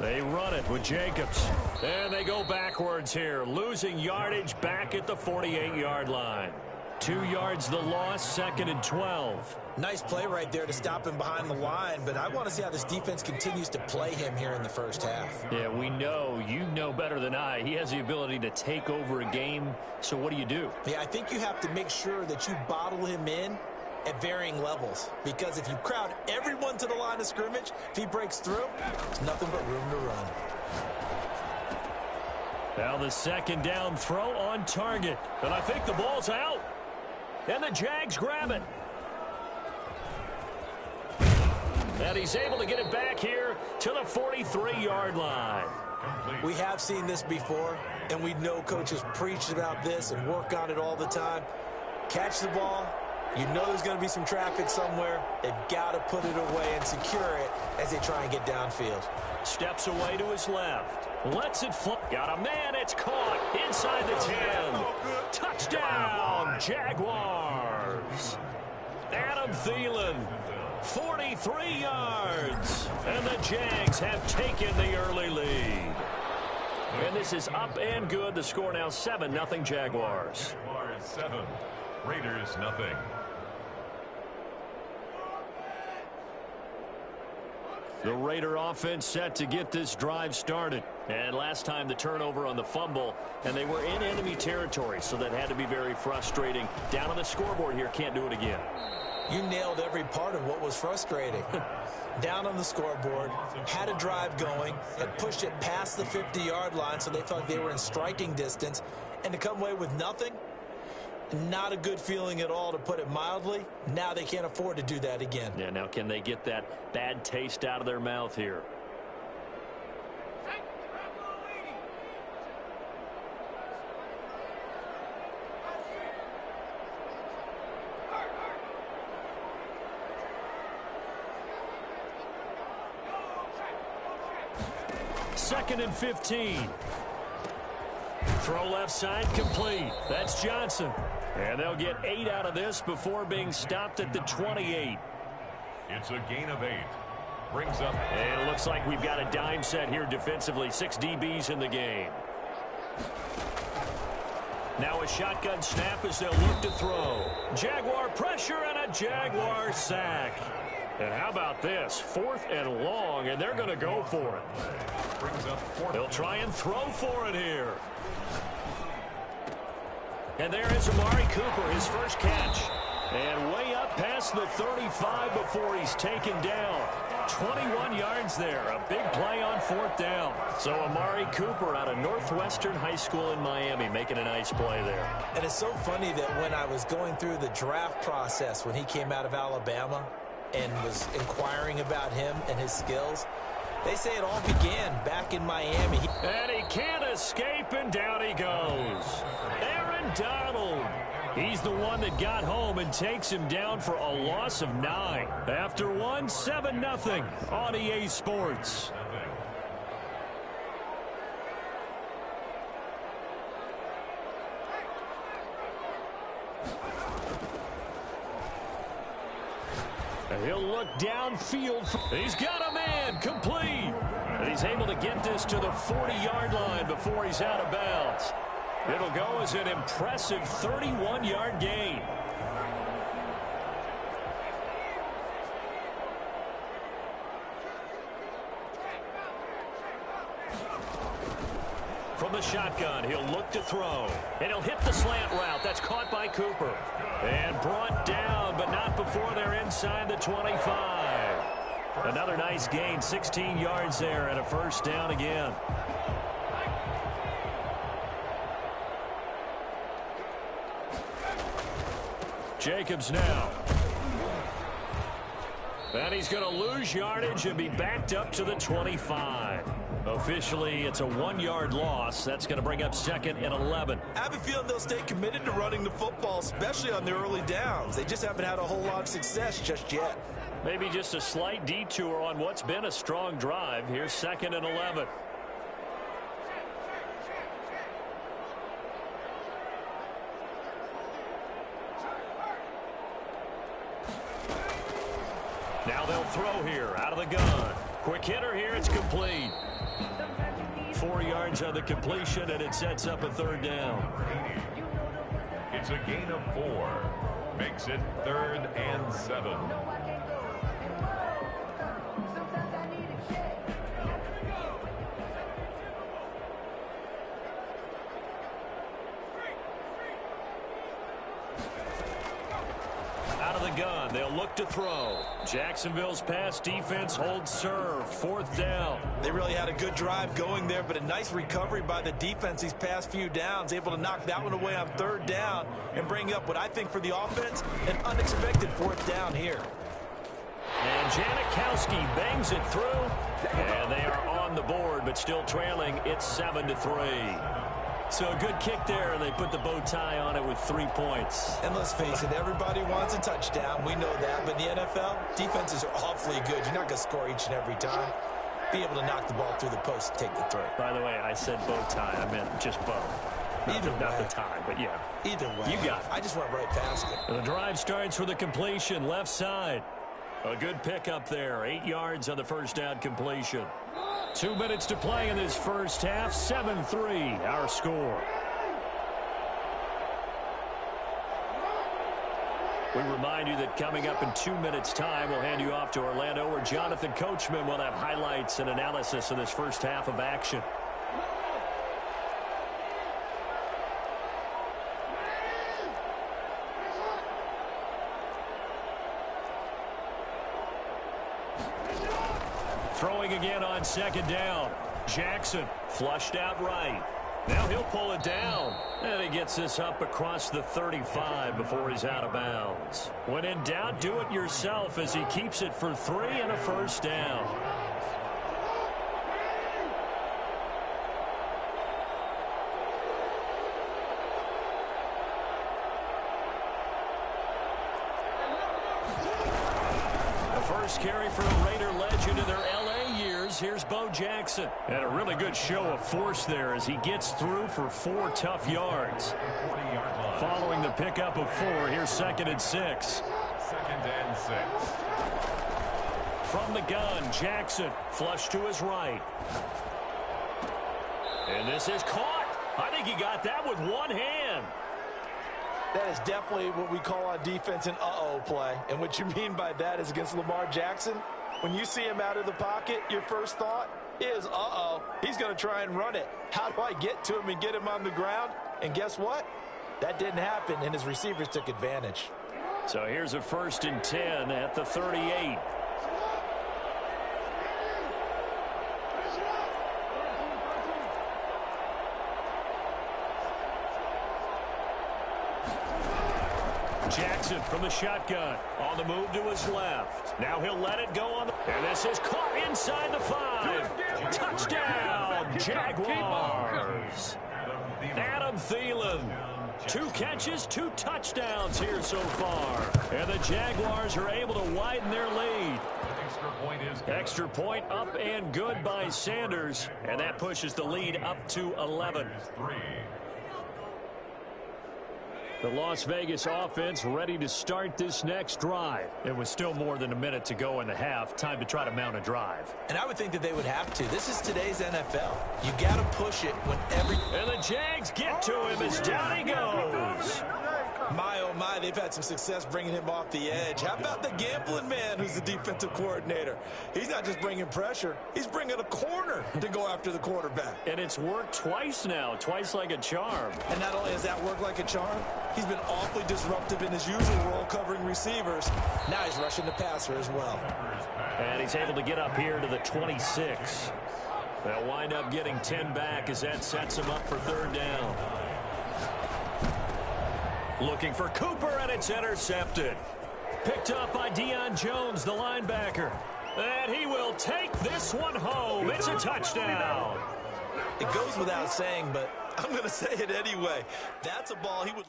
They run it with Jacobs. And they go backwards here, losing yardage back at the 48-yard line. 2 yards the loss, 2nd and 12. Nice play right there to stop him behind the line, but I want to see how this defense continues to play him here in the first half. Yeah, we know, you know better than I, he has the ability to take over a game, so what do you do? Yeah, I think you have to make sure that you bottle him in at varying levels, because if you crowd everyone to the line of scrimmage, if he breaks through, there's nothing but room to run. Now the 2nd down throw on target, and I think the ball's out, and the Jags grab it. And he's able to get it back here to the 43-yard line. We have seen this before, and we know coaches preach about this and work on it all the time. Catch the ball. You know there's going to be some traffic somewhere. They've got to put it away and secure it as they try and get downfield. Steps away to his left. Lets it fly. Got a man. It's caught inside the 10. Touchdown, Jaguars. Adam Thielen. 43 yards, and the Jags have taken the early lead. And this is up and good. The score now 7-0 Jaguars. Jaguars 7, Raiders 0. The Raider offense set to get this drive started. And last time the turnover on the fumble, and they were in enemy territory, so that had to be very frustrating. Down on the scoreboard here, can't do it again. You nailed every part of what was frustrating. Down on the scoreboard, had a drive going, had pushed it past the 50-yard line so they felt like they were in striking distance, and to come away with nothing, not a good feeling at all, to put it mildly. Now they can't afford to do that again. Yeah, now can they get that bad taste out of their mouth here? Second and 15. Throw left side complete. That's Johnson. And they'll get 8 out of this before being stopped at the 28. It's a gain of 8. Brings up. And it looks like we've got a dime set here defensively. 6 DBs in the game. Now a shotgun snap as they'll look to throw. Jaguar pressure and a Jaguar sack. And how about this? 4th and long, and they're going to go for it. Brings up 4th. They'll try and throw for it here. And there is Amari Cooper, his first catch. And way up past the 35 before he's taken down. 21 yards there. A big play on 4th down. So Amari Cooper out of Northwestern High School in Miami making a nice play there. And it's so funny that when I was going through the draft process when he came out of Alabama and was inquiring about him and his skills, they say it all began back in Miami. And he can't escape, and down he goes. Aaron Donald. He's the one that got home and takes him down for a loss of 9. After one, 7-0 on EA Sports. He'll look downfield. He's got a man complete. And he's able to get this to the 40-yard line before he's out of bounds. It'll go as an impressive 31-yard gain. From the shotgun, he'll look to throw. And he'll hit the slant route. That's caught by Cooper. And brought down, but not before they're inside the 25. Another nice gain, 16 yards there, and a first down again. Jacobs now. And he's going to lose yardage and be backed up to the 25. Officially, it's a 1-yard loss. That's going to bring up 2nd and 11. I have a feeling they'll stay committed to running the football, especially on their early downs. They just haven't had a whole lot of success just yet. Maybe just a slight detour on what's been a strong drive. Here's 2nd and 11. Now they'll throw here out of the gun. Quick hitter here. It's complete. 4 yards on the completion, and it sets up a 3rd down. It's a gain of 4. Makes it 3rd and 7. Out of the gun, they'll look to throw. Jacksonville's pass defense holds serve. 4th down. They really had a good drive going there, but a nice recovery by the defense these past few downs, able to knock that one away on 3rd down and bring up what I think for the offense, an unexpected 4th down here. And Janikowski bangs it through, and they are on the board, but still trailing. It's 7-3. So a good kick there, and they put the bow tie on it with 3 points. And let's face it, everybody wants a touchdown. We know that. But in the NFL, defenses are awfully good. You're not going to score each and every time. Be able to knock the ball through the post and take the throw. By the way, I said bow tie. I meant just bow. Not the tie, but yeah. Either way. You got it. I just went right past it. The drive starts with a completion, left side. A good pickup there. 8 yards on the first down completion. 2 minutes to play in this first half. 7-3, our score. We remind you that coming up in 2 minutes' time, we'll hand you off to Orlando, where Jonathan Coachman will have highlights and analysis of this first half of action. Throwing again on 2nd down. Jackson flushed out right. Now he'll pull it down. And he gets this up across the 35 before he's out of bounds. When in doubt, do it yourself as he keeps it for 3 and a first down. First carry for a Raider legend in their L.A. years. Here's Bo Jackson. And a really good show of force there as he gets through for 4 tough yards. Following the pickup of 4, here's 2nd and 6. 2nd and 6. From the gun, Jackson flush to his right. And this is caught. I think he got that with one hand. That is definitely what we call on defense an uh-oh play. And what you mean by that is against Lamar Jackson, when you see him out of the pocket, your first thought is, uh-oh, he's going to try and run it. How do I get to him and get him on the ground? And guess what? That didn't happen, and his receivers took advantage. So here's a 1st and 10 at the 38. Jackson from the shotgun. On the move to his left. Now he'll let it go on. And this is caught inside the 5. Touchdown, Jaguars. Adam Thielen. 2 catches, 2 touchdowns here so far. And the Jaguars are able to widen their lead. Extra point up and good by Sanders. And that pushes the lead up to 11. The Las Vegas offense ready to start this next drive. It was still more than a minute to go in the half. Time to try to mount a drive. And I would think that they would have to. This is today's NFL. You got to push it when every... And the Jags get to him as down he goes. My, oh my, they've had some success bringing him off the edge. How about the gambling man who's the defensive coordinator? He's not just bringing pressure. He's bringing a corner to go after the quarterback. And it's worked twice now, twice like a charm. And not only has that worked like a charm, he's been awfully disruptive in his usual role covering receivers. Now he's rushing the passer as well. And he's able to get up here to the 26. They'll wind up getting 10 back as that sets him up for 3rd down. Looking for Cooper, and it's intercepted. Picked up by Deion Jones, the linebacker. And he will take this one home. It's a touchdown. It goes without saying, but I'm going to say it anyway. That's a ball he would...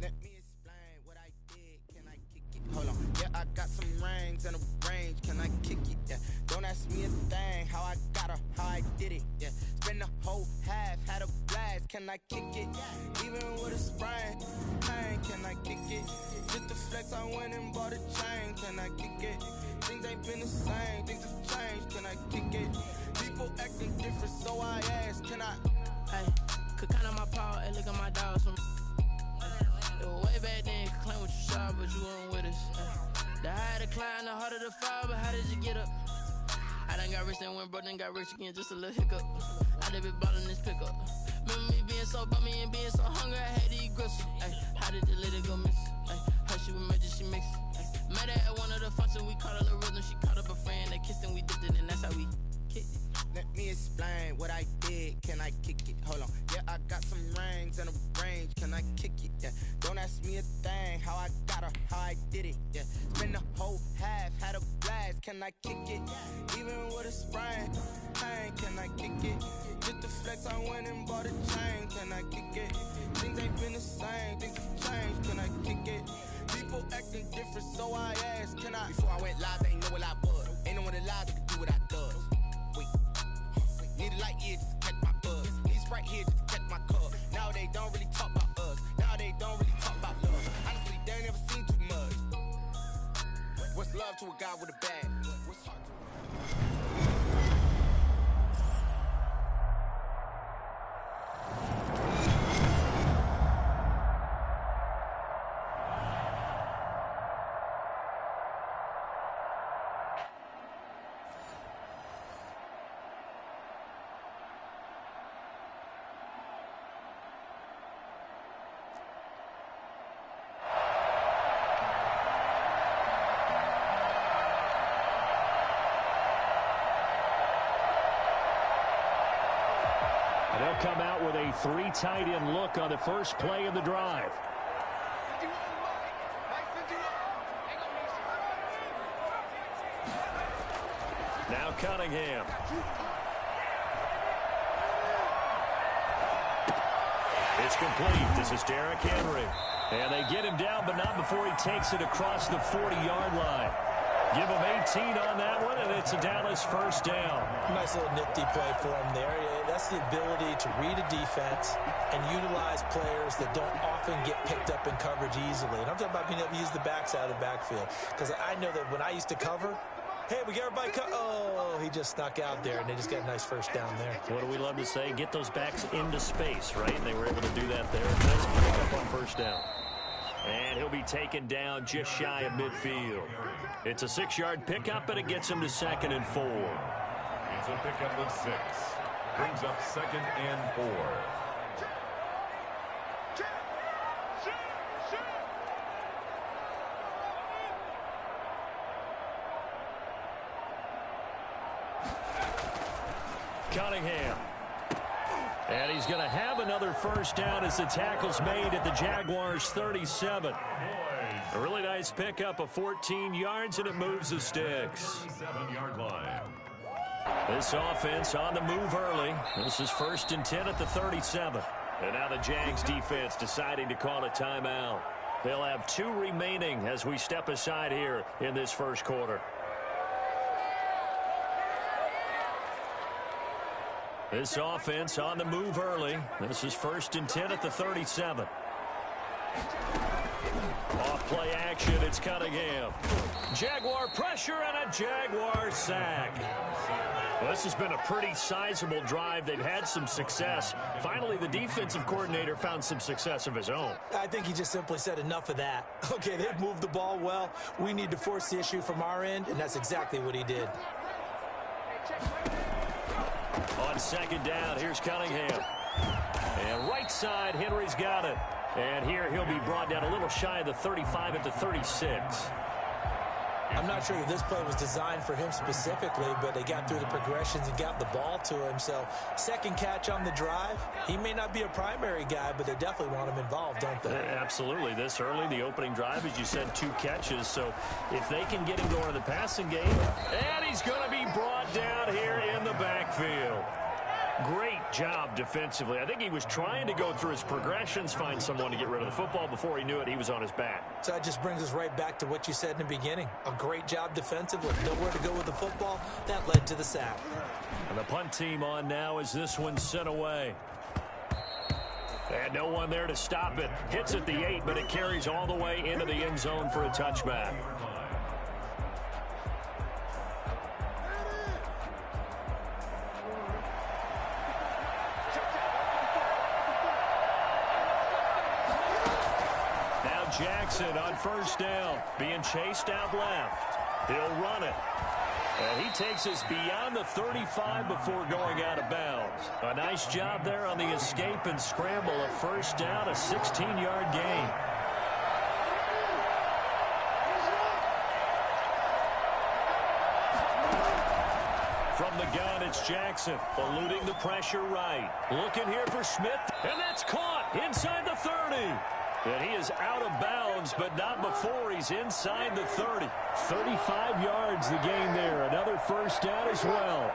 Let me explain what I did. Can I kick it? Hold on. Yeah, I got some rings and a range. Can I kick it? Yeah. Don't ask me a thing. How I got her, how I did it. Yeah. Spend the whole half, had a blast. Can I kick it? Even with a sprain. Pain, can I kick it? Just the flex, I went and bought a chain. Can I kick it? Things ain't been the same, things have changed, can I kick it? People acting different, so I ask, can I? Hey, could count on my power, hey, look at my dogs from it was way back then, could claim what you saw, but you weren't with us. The higher the climb, the harder the fall, but how did you get up? I done got rich and went broke, then got rich again, just a little hiccup. I done been ballin' this pickup. Remember me being so bummy and being so hungry, I had to eat gristle. Ay, how did the lady go miss? Ay, how she was magic, she mixed. Met her at one of the functions, we caught a little rhythm, she caught up a friend, they kissed and we dipped it, and that's how we kicked it. Let me explain what I did, can I kick it? Hold on, yeah, I got some rings and a range, can I kick it? Yeah, don't ask me a thing, how I got her, how I did it. Yeah, spend the whole half, had a blast, can I kick it? Even with a sprain, pain, can I kick it? Just the flex, I went and bought a chain, can I kick it? Things ain't been the same, things have changed, can I kick it? People acting different, so I asked, can I? Before I went live, they ain't know what I was. Ain't no one alive that could do what I does. Wait, need a light here just to catch my buzz. Need Sprite here just to catch my cup. Now they don't really talk about us. Now they don't really talk about love. Honestly, they ain't never seen too much. What's love to a guy with a bag? What's heart to a... They'll come out with a 3 tight end look on the first play of the drive. Now Cunningham. It's complete. This is Derrick Henry. And they get him down, but not before he takes it across the 40-yard line. Give him 18 on that one, and it's a Dallas first down. Nice little nifty play for him there. That's the ability to read a defense and utilize players that don't often get picked up in coverage easily. And I'm talking about being able to use the backs out of the backfield. Because I know that when I used to cover, hey, we get everybody oh, he just snuck out there, and they just got a nice first down there. What do we love to say? Get those backs into space, right? And they were able to do that there. Nice pick up on first down. And he'll be taken down just shy of midfield. It's a 6-yard pickup, and it gets him to 2nd and 4. It's a pickup of 6. Brings up 2nd and 4. Cunningham. And he's going to have another first down as the tackle's made at the Jaguars' 37. A really nice pickup of 14 yards, and it moves the sticks. 7-yard line. This offense on the move early. This is 1st and 10 at the 37. And now the Jags defense deciding to call a timeout. They'll have 2 remaining as we step aside here in this first quarter. This offense on the move early. This is 1st and 10 at the 37. Off play action, it's Cunningham. Jaguar pressure and a Jaguar sack. Well, this has been a pretty sizable drive. They've had some success. Finally, the defensive coordinator found some success of his own. I think he just simply said enough of that. Okay, they've moved the ball well. We need to force the issue from our end, and that's exactly what he did. On 2nd down, here's Cunningham. And right side, Henry's got it. And here he'll be brought down a little shy of the 35 at the 36. I'm not sure that this play was designed for him specifically, but they got through the progressions and got the ball to him. So 2nd catch on the drive. He may not be a primary guy, but they definitely want him involved, don't they? Absolutely. This early, the opening drive, as you said, 2 catches. So if they can get him going in the passing game, and he's going to be brought down here in the backfield. Great job defensively. I think he was trying to go through his progressions, find someone to get rid of the football. Before he knew it, he was on his back. So that just brings us right back to what you said in the beginning. A great job defensively. Nowhere to go with the football. That led to the sack. And the punt team on now as this one's sent away. And no one there to stop it. Hits at the 8, but it carries all the way into the end zone for a touchback. Jackson on first down, being chased out left. He'll run it. And he takes us beyond the 35 before going out of bounds. A nice job there on the escape and scramble. A first down, a 16-yard gain. From the gun, it's Jackson, eluding the pressure right. Looking here for Smith, and that's caught inside the 30. And he is out of bounds, but not before he's inside the 30. 35 yards the gain there. Another first down as well.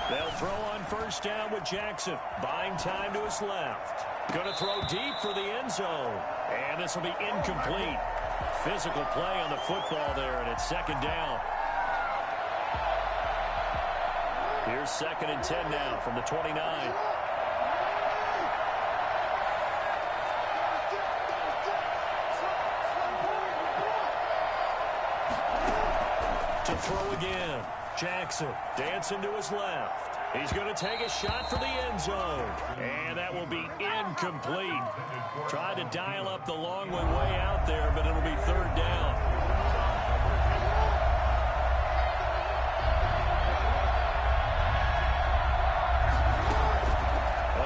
They'll throw on first down with Jackson. Buying time to his left. Going to throw deep for the end zone. And this will be incomplete. Physical play on the football there, and it's second down. Here's 2nd and 10 now from the 29. To throw again. Jackson dancing to his left. He's going to take a shot for the end zone. And that will be incomplete. Tried to dial up the long one way out there, but it'll be third down.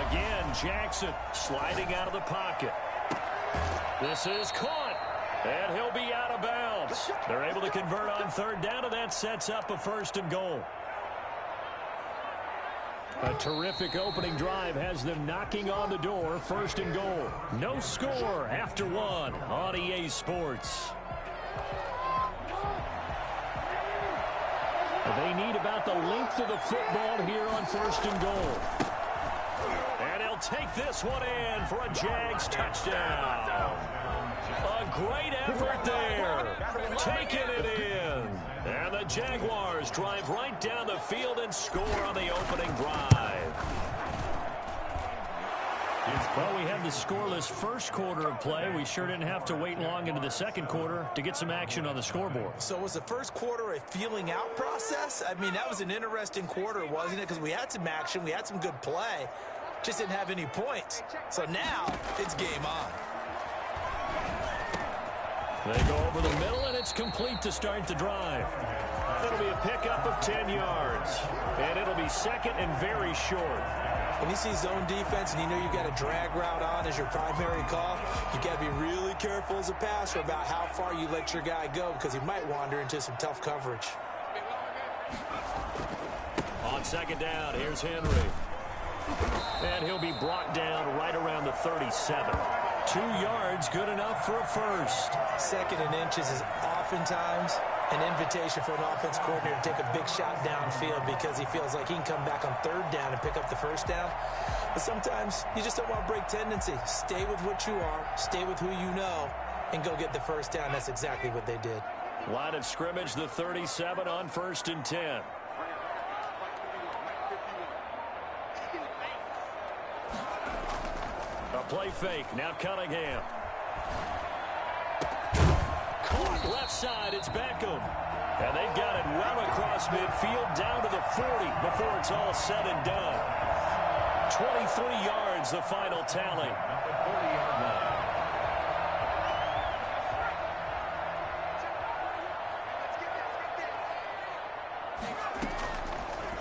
Again, Jackson sliding out of the pocket. This is caught. And he'll be out of bounds. They're able to convert on third down, and that sets up a first and goal. A terrific opening drive has them knocking on the door. First and goal. No score after one on EA Sports. They need about the length of the football here on first and goal. And he'll take this one in for a Jags touchdown. A great effort there. Taking it in. And the Jaguars drive right down the field and score on the opening drive. Well, we had the scoreless first quarter of play. We sure didn't have to wait long into the second quarter to get some action on the scoreboard. So was the first quarter a feeling out process? I mean, that was an interesting quarter, wasn't it? Because we had some action, we had some good play, just didn't have any points. So now it's game on. They go over the middle, and it's complete to start the drive. It'll be a pickup of 10 yards, and it'll be second and very short. When you see zone defense and you know you got a drag route on as your primary call, you got to be really careful as a passer about how far you let your guy go because he might wander into some tough coverage. On second down, here's Henry. And he'll be brought down right around the 37. 2 yards, good enough for a first. 2nd and inches is oftentimes an invitation for an offense coordinator to take a big shot downfield because he feels like he can come back on third down and pick up the first down. But sometimes you just don't want to break tendency. Stay with what you are, stay with who you know, and go get the first down. That's exactly what they did. Line of scrimmage, the 37 on 1st and 10. A play fake, now Cunningham. Caught left side, it's Beckham. And they've got it well across midfield, down to the 40 before it's all said and done. 23 yards, the final tally.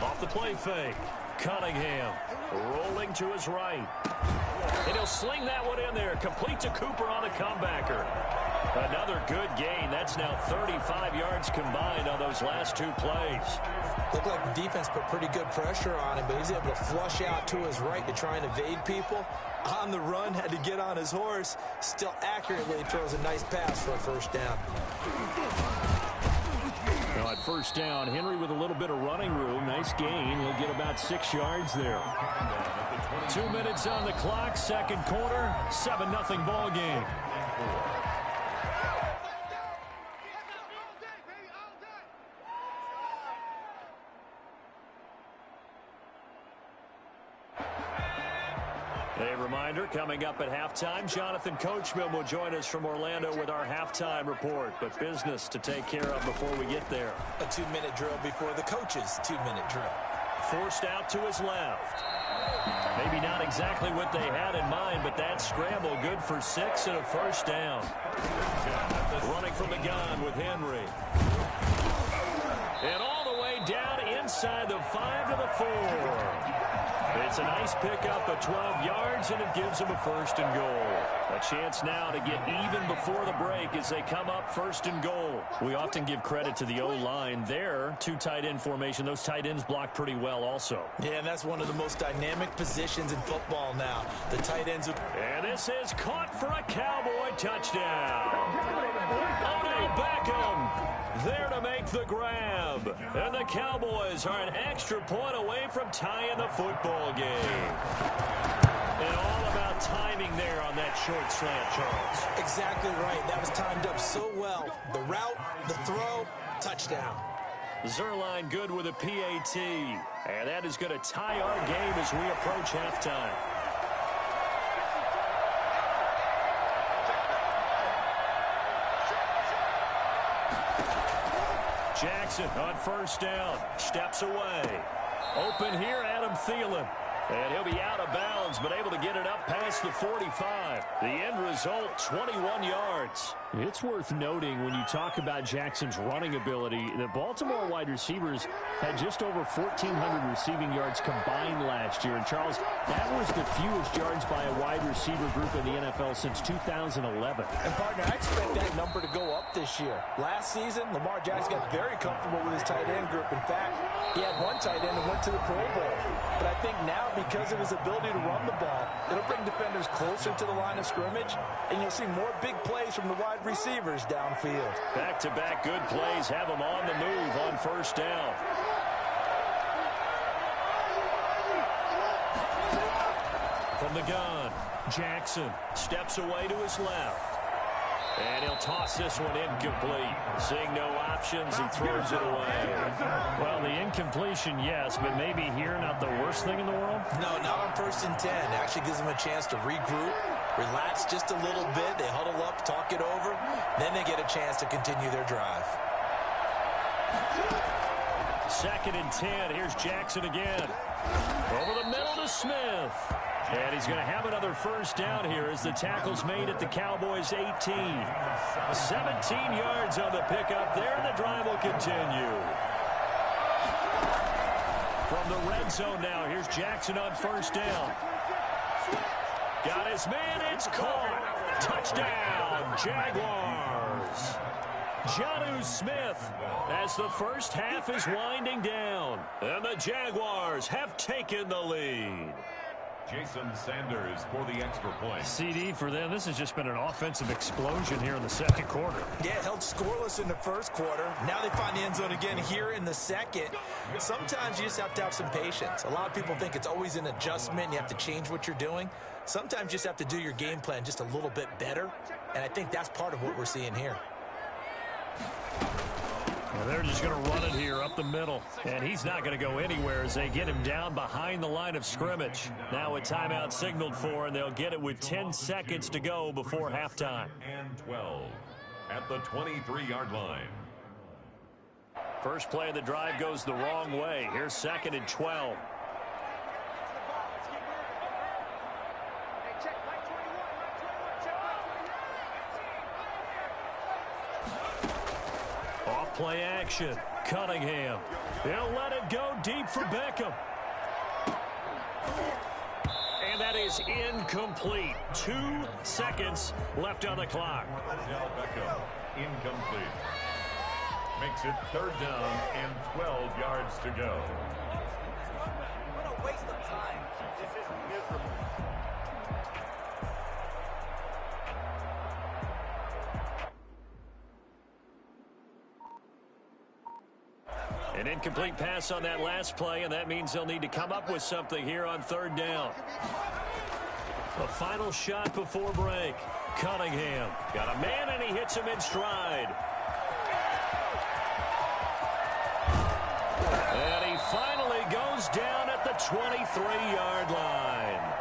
Off the play fake, Cunningham rolling to his right. And he'll sling that one in there, complete to Cooper on the comebacker. Another good gain. That's now 35 yards combined on those last 2 plays. Looked like the defense put pretty good pressure on him, but he's able to flush out to his right to try and evade people. On the run, had to get on his horse. Still accurately throws a nice pass for a first down. Now at first down, Henry with a little bit of running room. Nice gain. He'll get about 6 yards there. 2 minutes on the clock, second quarter, 7-0 ball game. A reminder, coming up at halftime, Jonathan Coachman will join us from Orlando with our halftime report, but business to take care of before we get there. A 2-minute drill before the coach's 2-minute drill. Forced out to his left. Maybe not exactly what they had in mind, but that scramble good for 6 and a first down. Running from the gun with Henry. And all the way down inside the 5 to the 4. It's a nice pickup of 12 yards, and it gives them a first and goal. A chance now to get even before the break as they come up first and goal. We often give credit to the O-line there. 2 tight end formation. Those tight ends block pretty well also. Yeah, and that's one of the most dynamic positions in football now. The tight ends. And this is caught for a Cowboy touchdown. Odell Beckham there to make the grab. And the Cowboys are an extra point away from tying the football game. And all about timing there on that short slant, Charles. Exactly right. That was timed up so well. The route, the throw, touchdown. Zerline good with a PAT. And that is going to tie our game as we approach halftime. Jackson on first down. Steps away. Open here, Adam Thielen. And he'll be out of bounds, but able to get it up past the 45. The end result, 21 yards. It's worth noting when you talk about Jackson's running ability, the Baltimore wide receivers had just over 1,400 receiving yards combined last year. And, Charles, that was the fewest yards by a wide receiver group in the NFL since 2011. And, partner, I expect that number to go up this year. Last season, Lamar Jackson got very comfortable with his tight end group. In fact, he had one tight end that went to the Pro Bowl. But I think now, because of his ability to run the ball, it'll bring defenders closer to the line of scrimmage, and you'll see more big plays from the wide receivers downfield. Back-to-back good plays have them on the move on first down. From the gun, Jackson steps away to his left. And he'll toss this one incomplete. Seeing no options, he throws it away. Well, the incompletion, yes, but maybe here not the worst thing in the world? No, not on 1st and 10. It actually gives them a chance to regroup, relax just a little bit. They huddle up, talk it over. Then they get a chance to continue their drive. 2nd and 10. Here's Jackson again. Over the middle to Smith. And he's going to have another first down here as the tackle's made at the Cowboys' 18. 17 yards on the pickup there, and the drive will continue. From the red zone now, here's Jackson on first down. Got his man, it's caught. Touchdown, Jaguars. Jonnu Smith as the first half is winding down. And the Jaguars have taken the lead. Jason Sanders for the extra point. CD for them. This has just been an offensive explosion here in the second quarter. Yeah, held scoreless in the first quarter. Now they find the end zone again here in the second. Sometimes you just have to have some patience. A lot of people think it's always an adjustment. You have to change what you're doing. Sometimes you just have to do your game plan just a little bit better. And I think that's part of what we're seeing here. Well, they're just going to run it here up the middle. And he's not going to go anywhere as they get him down behind the line of scrimmage. Now a timeout signaled for, and they'll get it with 10 seconds to go before halftime. And 12 at the 23-yard line. First play of the drive goes the wrong way. Here's 2nd and 12. Play action. Cunningham. He'll let it go deep for Beckham. And that is incomplete. 2 seconds left on the clock. Odell Beckham, incomplete. Makes it 3rd down and 12 yards to go. What a waste of time. This is miserable. An incomplete pass on that last play, and that means they'll need to come up with something here on 3rd down. A final shot before break. Cunningham got a man, and he hits him in stride. And he finally goes down at the 23-yard line.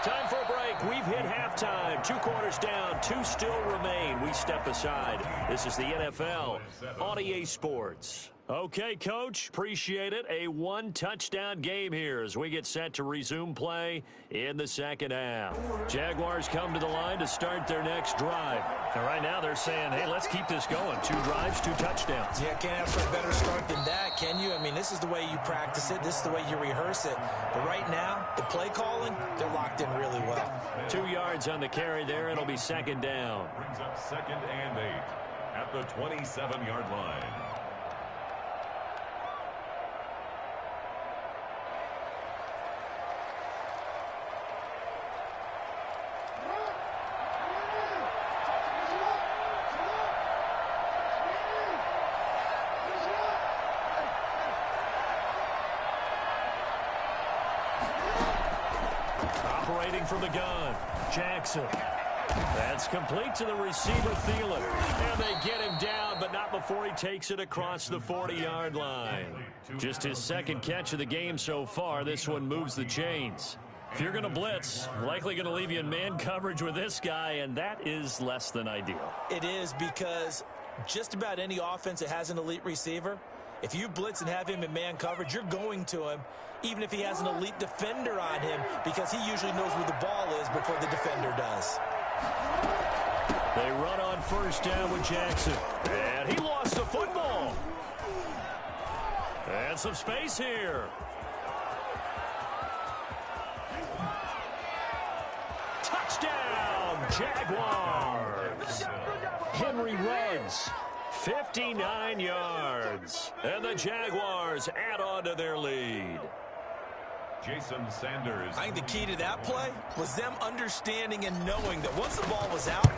Time for a break. We've hit halftime. 2 quarters down. 2 still remain. We step aside. This is the NFL on EA Sports. Okay, Coach, appreciate it. A one-touchdown game here as we get set to resume play in the second half. Jaguars come to the line to start their next drive. And right now they're saying, hey, let's keep this going. 2 drives, 2 touchdowns. Yeah, can't ask for a better start than that, can you? I mean, this is the way you practice it. This is the way you rehearse it. But right now, the play calling, they're locked in really well. 2 yards on the carry there. It'll be second down. Brings up 2nd and 8 at the 27-yard line. Operating from the gun, Jackson. That's complete to the receiver, Thielen. And they get him down, but not before he takes it across the 40-yard line. Just his second catch of the game so far. This one moves the chains. If you're going to blitz, likely going to leave you in man coverage with this guy, and that is less than ideal. It is, because just about any offense that has an elite receiver, if you blitz and have him in man coverage, you're going to him, even if he has an elite defender on him, because he usually knows where the ball is before the defender does. They run on first down with Jackson. And he lost the football. And some space here. Touchdown, Jaguars. Henry runs 59 yards. And the Jaguars add on to their lead. Jason Sanders. I think the key to that play was them understanding and knowing that once the ball was out,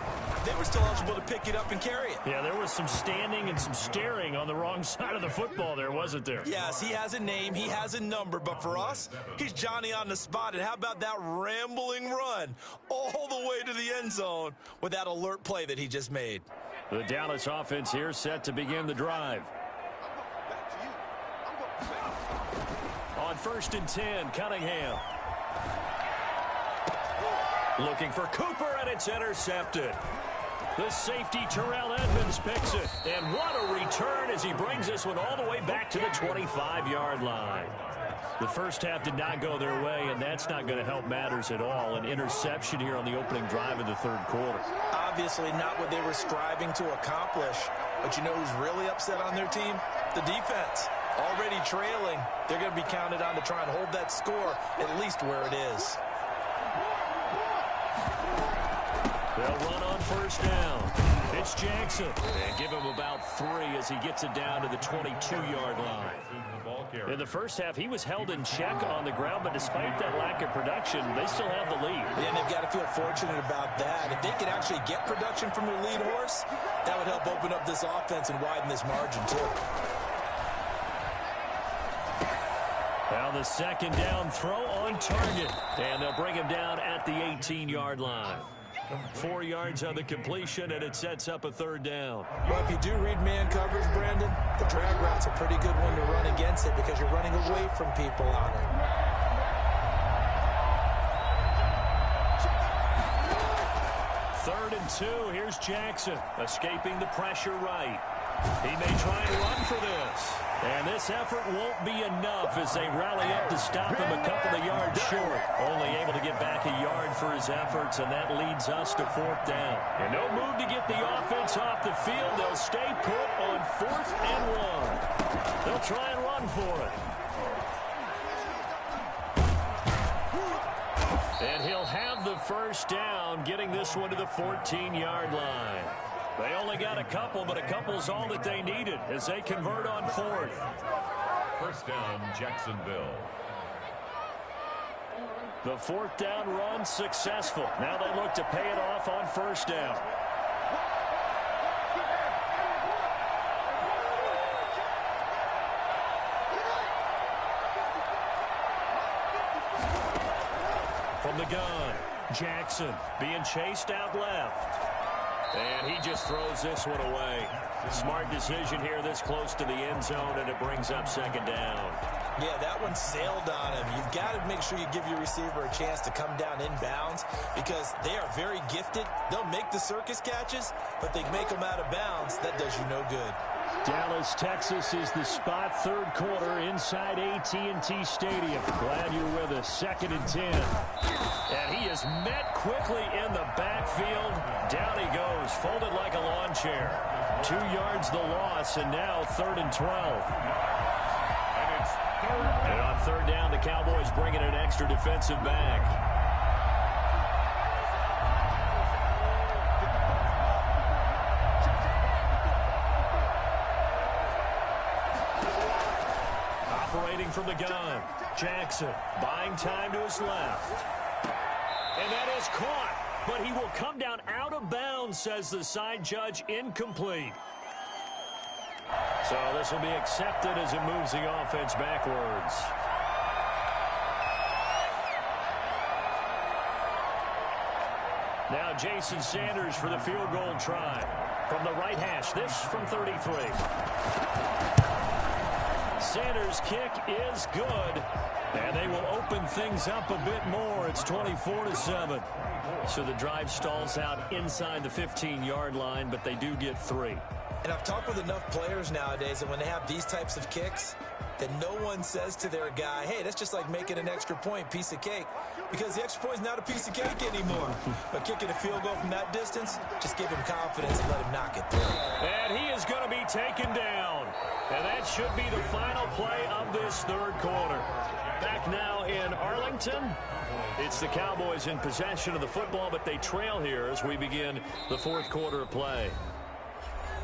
they were still eligible to pick it up and carry it. Yeah, there was some standing and some staring on the wrong side of the football there, wasn't there? Yes, he has a name, he has a number, but for us, he's Johnny on the spot. And how about that rambling run all the way to the end zone with that alert play that he just made? The Dallas offense here set to begin the drive. On 1st and 10, Cunningham. Looking for Cooper, and it's intercepted. The safety, Terrell Edmonds, picks it. And what a return as he brings this one all the way back to the 25-yard line. The first half did not go their way, and that's not going to help matters at all. An interception here on the opening drive of the third quarter. Obviously not what they were striving to accomplish. But you know who's really upset on their team? The defense. Already trailing, they're going to be counted on to try and hold that score at least where it is. They'll run on first down. It's Jackson. And give him about 3 as he gets it down to the 22-yard line. In the first half, he was held in check on the ground, but despite that lack of production, they still have the lead. And they've got to feel fortunate about that. If they could actually get production from their lead horse, that would help open up this offense and widen this margin, too. Now the second down throw on target. And they'll bring him down at the 18-yard line. 4 yards on the completion, and it sets up a third down. Well, if you do read man coverage, Brandon, the drag route's a pretty good one to run against it because you're running away from people on it. Third and 2. Here's Jackson escaping the pressure right. He may try and run for this. And this effort won't be enough as they rally up to stop him a couple of yards short. Only able to get back a yard for his efforts, and that leads us to 4th down. And no move to get the offense off the field. They'll stay put on 4th and 1. They'll try and run for it. And he'll have the first down, getting this one to the 14-yard line. They only got a couple, but a couple's all that they needed as they convert on 4th. First down, Jacksonville. The 4th down run successful. Now they look to pay it off on first down. From the gun, Jackson being chased out left. And he just throws this one away. Smart decision here this close to the end zone, and it brings up second down. Yeah, that one sailed on him. You've got to make sure you give your receiver a chance to come down inbounds because they are very gifted. They'll make the circus catches, but they make them out of bounds. That does you no good. Dallas, Texas is the spot, third quarter inside AT&T Stadium. Glad you're with us. 2nd and 10. And he is met quickly in the backfield. Down he goes, folded like a lawn chair. 2 yards the loss, and now 3rd and 12. And on 3rd down, the Cowboys bring in an extra defensive back. Operating from the gun, Jackson buying time to his left. And that is caught, but he will come down out of bounds, says the side judge, incomplete. So this will be accepted as it moves the offense backwards. Now Jason Sanders for the field goal try. From the right hash, this from 33. Sanders' kick is good, and they will open things up a bit more. It's 24-7. So the drive stalls out inside the 15-yard line, but they do get 3. And I've talked with enough players nowadays that when they have these types of kicks, that no one says to their guy, hey, that's just like making an extra point, piece of cake. Because the extra point is not a piece of cake anymore. But kicking a field goal from that distance, just give him confidence and let him knock it through. And he is going to be taken down. And that should be the final play of this third quarter. Back now in Arlington. It's the Cowboys in possession of the football, but they trail here as we begin the fourth quarter of play.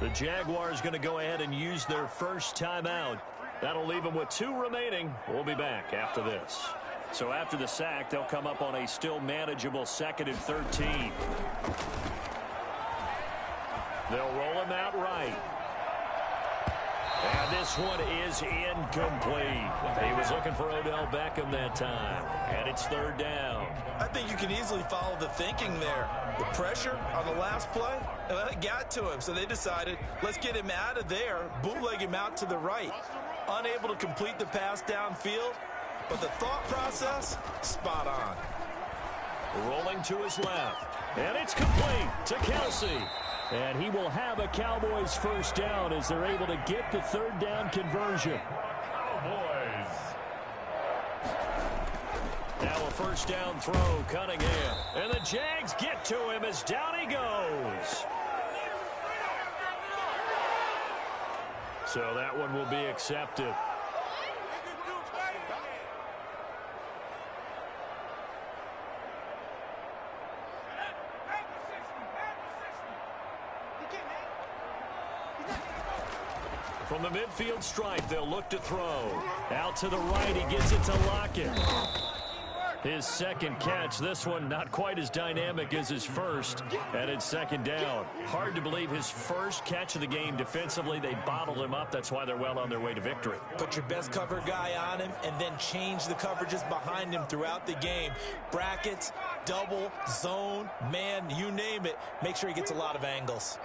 The Jaguars going to go ahead and use their first timeout. That'll leave them with 2 remaining. We'll be back after this. So after the sack, they'll come up on a still manageable 2nd and 13. They'll roll him out right. And this one is incomplete. He was looking for Odell Beckham that time. And it's 3rd down. I think you can easily follow the thinking there. The pressure on the last play, it got to him. So they decided, let's get him out of there, bootleg him out to the right. Unable to complete the pass downfield, but the thought process, spot on. Rolling to his left. And it's complete to Kelsey. And he will have a Cowboys first down as they're able to get the 3rd down conversion. Cowboys. Now a first down throw, Cunningham. And the Jags get to him as down he goes. So that one will be accepted. From the midfield stripe, they'll look to throw. Out to the right, he gets it to Lockett. His second catch, this one not quite as dynamic as his first, and it's 2nd down. Hard to believe his first catch of the game defensively. They bottled him up. That's why they're well on their way to victory. Put your best cover guy on him and then change the coverages behind him throughout the game. Brackets, double, zone, man, you name it. Make sure he gets a lot of angles.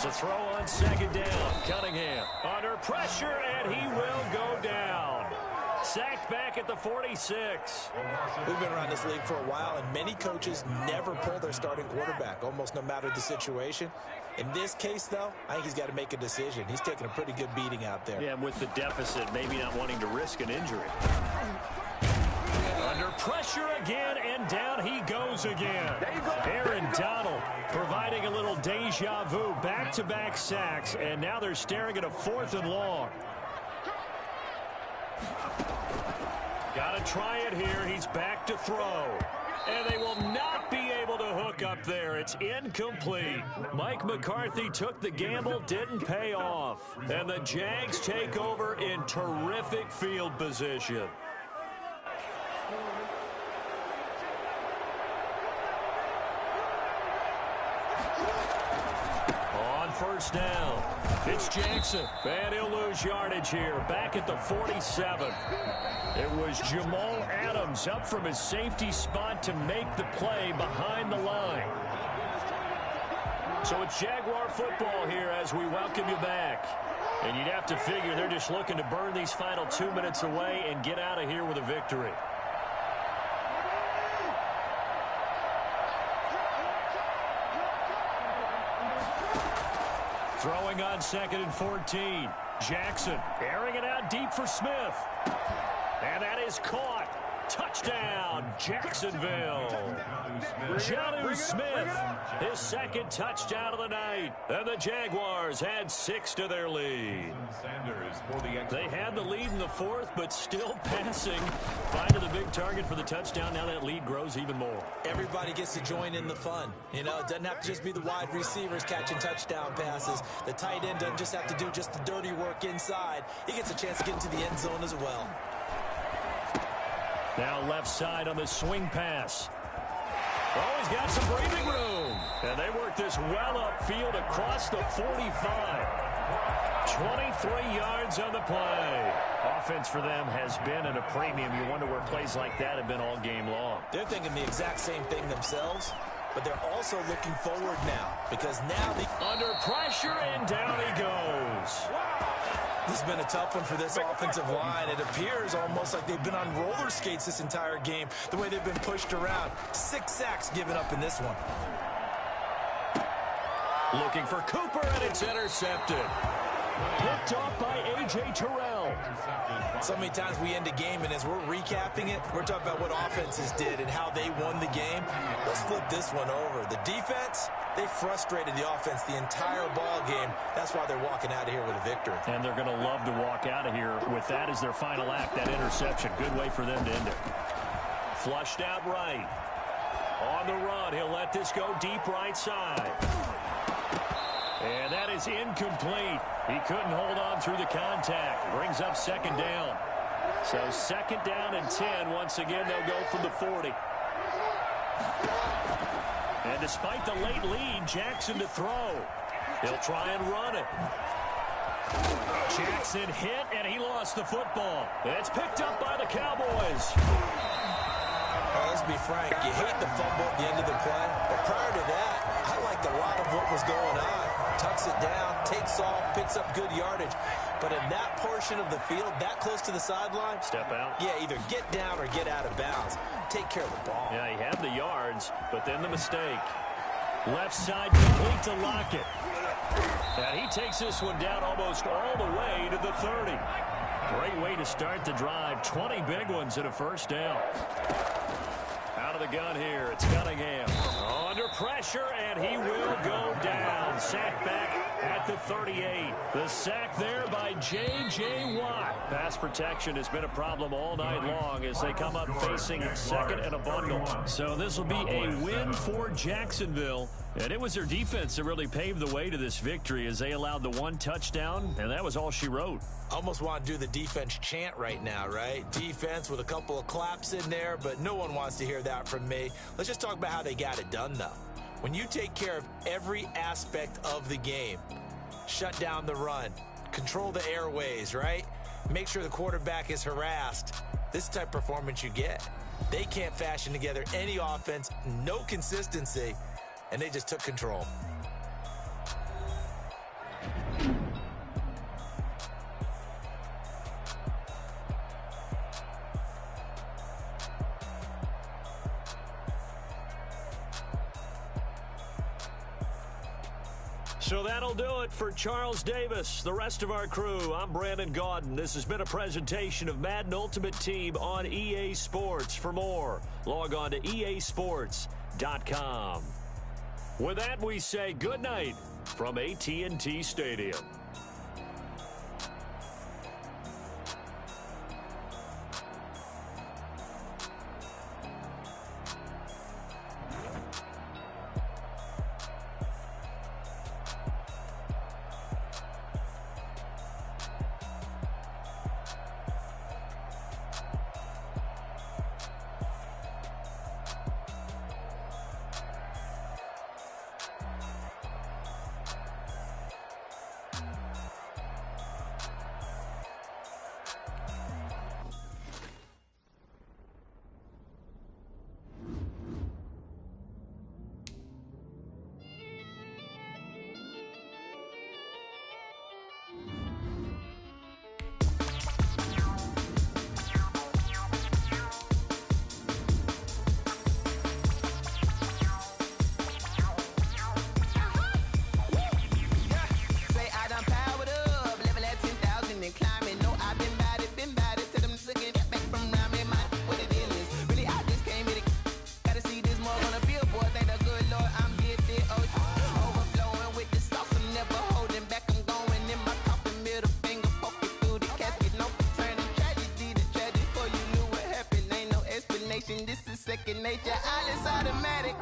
To throw on 2nd down. Cunningham under pressure, and he will go down. Sacked back at the 46. We've been around this league for a while, and many coaches never pull their starting quarterback, almost no matter the situation. In this case, though, I think he's got to make a decision. He's taking a pretty good beating out there. Yeah, and with the deficit, maybe not wanting to risk an injury. Under pressure again, and down he goes again. Aaron Donald providing a little deja vu, back-to-back sacks, and now they're staring at a 4th and long. Got to try it here. He's back to throw. And they will not be able to hook up there. It's incomplete. Mike McCarthy took the gamble, didn't pay off. And the Jags take over in terrific field position. First down. It's Jackson, and he'll lose yardage here. Back at the 47. It was Jamal Adams up from his safety spot to make the play behind the line. So it's Jaguar football here as we welcome you back. And you'd have to figure they're just looking to burn these final 2 minutes away and get out of here with a victory. running on 2nd and 14. Jackson airing it out deep for Smith. And that is caught. Touchdown, Jacksonville. Jonnu Smith, his 2nd touchdown of the night. And the Jaguars had 6 to their lead. They had the lead in the 4th, but still passing. Finding the big target for the touchdown. Now that lead grows even more. Everybody gets to join in the fun. You know, it doesn't have to just be the wide receivers catching touchdown passes. The tight end doesn't just have to do just the dirty work inside. He gets a chance to get into the end zone as well. Now left side on the swing pass. Oh, he's got some breathing room. And they work this well upfield across the 45. 23 yards on the play. Offense for them has been at a premium. You wonder where plays like that have been all game long. They're thinking the exact same thing themselves, but they're also looking forward now because now under pressure and down he goes. This has been a tough one for this offensive line. It appears almost like they've been on roller skates this entire game, the way they've been pushed around. 6 sacks given up in this one. Looking for Cooper, and it's intercepted. Picked off by A.J. Terrell. So many times we end a game, and as we're recapping it, we're talking about what offenses did and how they won the game. Let's flip this one over. The defense, they frustrated the offense the entire ball game. That's why they're walking out of here with a victory. And they're going to love to walk out of here with that as their final act, that interception. Good way for them to end it. Flushed out right. On the run, he'll let this go deep right side. And that is incomplete. He couldn't hold on through the contact. Brings up 2nd down. So 2nd down and 10. Once again, they'll go from the 40. And despite the late lead, Jackson to throw. He'll try and run it. Jackson hit, and he lost the football. It's picked up by the Cowboys. Let's be frank. You hate the fumble at the end of the play. But prior to that, I liked a lot of what was going on. Tucks it down, takes off, picks up good yardage. But in that portion of the field, that close to the sideline, step out. Yeah, either get down or get out of bounds. Take care of the ball. Yeah, he had the yards, but then the mistake. Left side complete to Lockett. And he takes this one down almost all the way to the 30. Great way to start the drive. 20 big ones and a 1st down. Out of the gun here, it's Cunningham. Under pressure, and he will go down. Sack back at the 38. The sack there by J.J. Watt. Pass protection has been a problem all night long as they come up facing 2nd and a bundle. So this will be a win for Jacksonville. And it was their defense that really paved the way to this victory as they allowed the 1 touchdown, and that was all she wrote. Almost want to do the defense chant right now, right? Defense with a couple of claps in there, but no one wants to hear that from me. Let's just talk about how they got it done, though. When you take care of every aspect of the game, shut down the run, control the airways, right? Make sure the quarterback is harassed. This is the type of performance you get. They can't fashion together any offense, no consistency, and they just took control. So that'll do it for Charles Davis, the rest of our crew. I'm Brandon Gaudin. This has been a presentation of Madden Ultimate Team on EA Sports. For more, log on to easports.com. With that, we say good night from AT&T Stadium. second nature. It's automatic.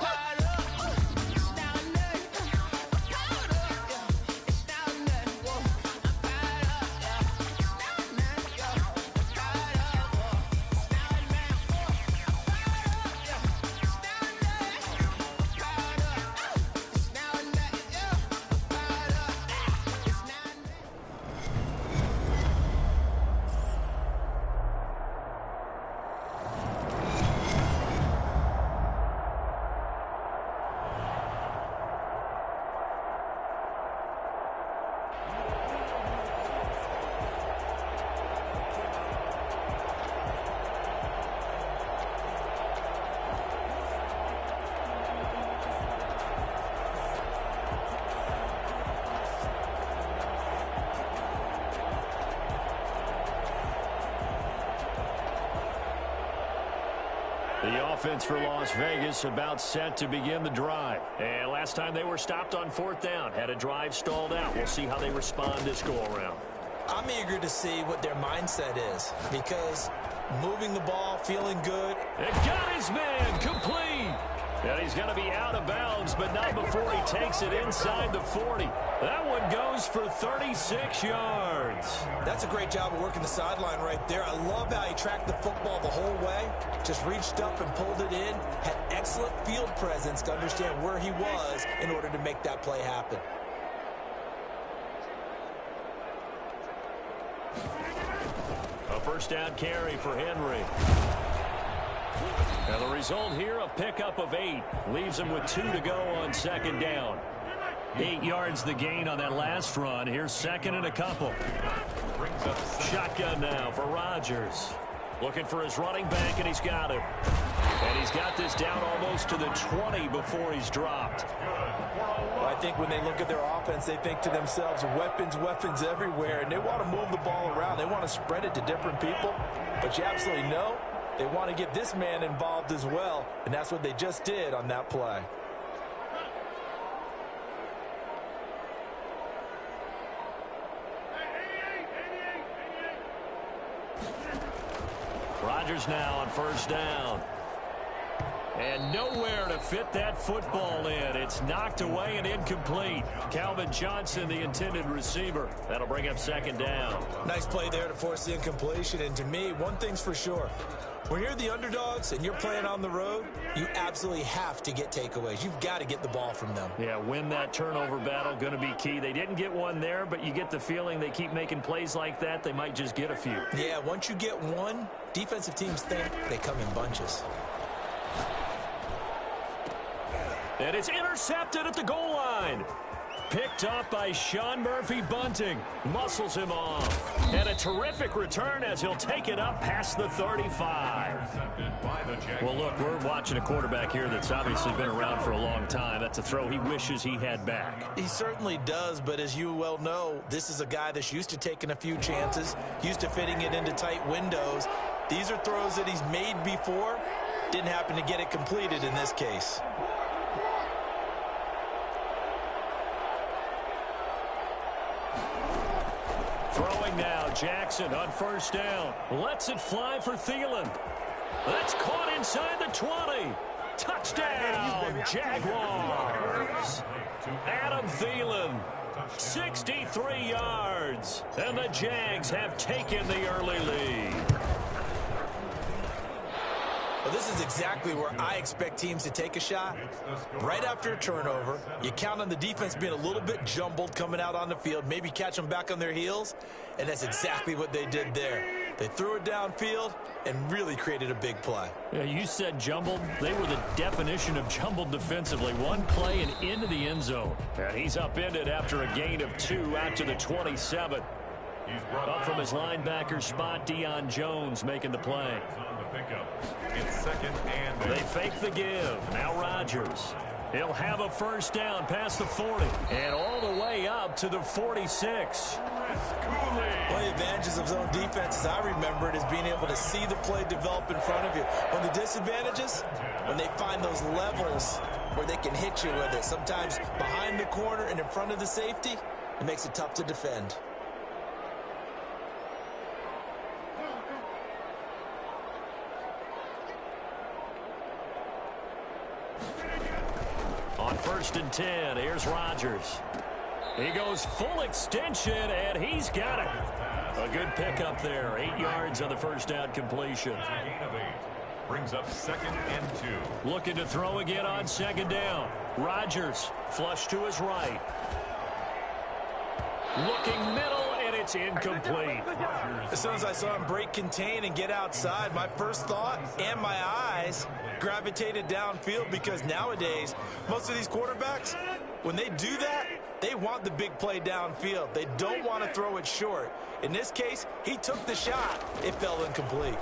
The offense for Las Vegas about set to begin the drive. And last time they were stopped on 4th down, had a drive stalled out. We'll see how they respond this go-around. I'm eager to see what their mindset is because moving the ball, feeling good. It got his man complete. And he's going to be out of bounds, but not before he takes it inside the 40. That one goes for 36 yards. That's a great job of working the sideline right there. I love how he tracked the football the whole way. Just reached up and pulled it in. Had excellent field presence to understand where he was in order to make that play happen. A first down carry for Henry. Now the result here, a pickup of 8. Leaves him with 2 to go on 2nd down. 8 yards the gain on that last run. Here's 2nd and a couple. Shotgun now for Rodgers. Looking for his running back, and he's got him. And he's got this down almost to the 20 before he's dropped. Well, I think when they look at their offense, they think to themselves, weapons, weapons everywhere. And they want to move the ball around. They want to spread it to different people. But you absolutely know they want to get this man involved as well, and that's what they just did on that play. Rodgers now on 1st down. And nowhere to fit that football in. It's knocked away and incomplete. Calvin Johnson, the intended receiver. That'll bring up 2nd down. Nice play there to force the incompletion. And to me, one thing's for sure. When you're the underdogs and you're playing on the road, you absolutely have to get takeaways. You've got to get the ball from them. Yeah, win that turnover battle, going to be key. They didn't get one there, but you get the feeling they keep making plays like that, they might just get a few. Yeah, once you get one, defensive teams think they come in bunches. And it's intercepted at the goal line. Picked up by Sean Murphy-Bunting. Muscles him off. And a terrific return as he'll take it up past the 35. Well, look, we're watching a quarterback here that's obviously been around for a long time. That's a throw he wishes he had back. He certainly does, but as you well know, this is a guy that's used to taking a few chances, used to fitting it into tight windows. These are throws that he's made before. Didn't happen to get it completed in this case. Throwing now, Jackson on 1st down. Lets it fly for Thielen. That's caught inside the 20. Touchdown, Jaguars. Adam Thielen, 63 yards. And the Jags have taken the early lead. Well, this is exactly where I expect teams to take a shot. Right after a turnover, you count on the defense being a little bit jumbled coming out on the field, maybe catch them back on their heels, and that's exactly what they did there. They threw it downfield and really created a big play. Yeah, you said jumbled. They were the definition of jumbled defensively. One play and into the end zone. And he's upended after a gain of 2 out to the 27. Up from his linebacker spot, Deion Jones making the play. It's 2nd and They fake the give. Now Rodgers. He'll have a 1st down past the 40 and all the way up to the 46. One of the advantages of zone defense, as I remember it, is being able to see the play develop in front of you. One of the disadvantages, when they find those levels where they can hit you with it, sometimes behind the corner and in front of the safety, it makes it tough to defend. 1st and 10. Here's Rodgers. He goes full extension, and he's got it. A good pickup there. 8 yards on the first down completion. Gain of 8. Brings up 2nd and 2. Looking to throw again on 2nd down. Rodgers flush to his right. Looking middle, and it's incomplete. As soon as I saw him break contain and get outside, my first thought and my eyes gravitated downfield, because nowadays, most of these quarterbacks, when they do that, they want the big play downfield. They don't want to throw it short. In this case, he took the shot. It fell incomplete.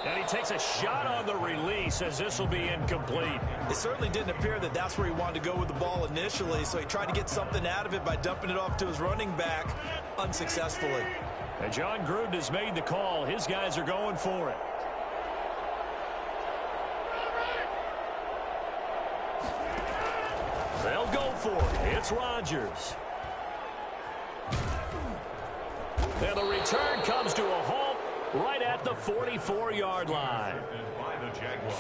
And he takes a shot on the release, as this will be incomplete. It certainly didn't appear that that's where he wanted to go with the ball initially, so he tried to get something out of it by dumping it off to his running back unsuccessfully. And John Gruden has made the call. His guys are going for it. They'll go for it. It's Rodgers. And the return comes to a halt right at the 44-yard line.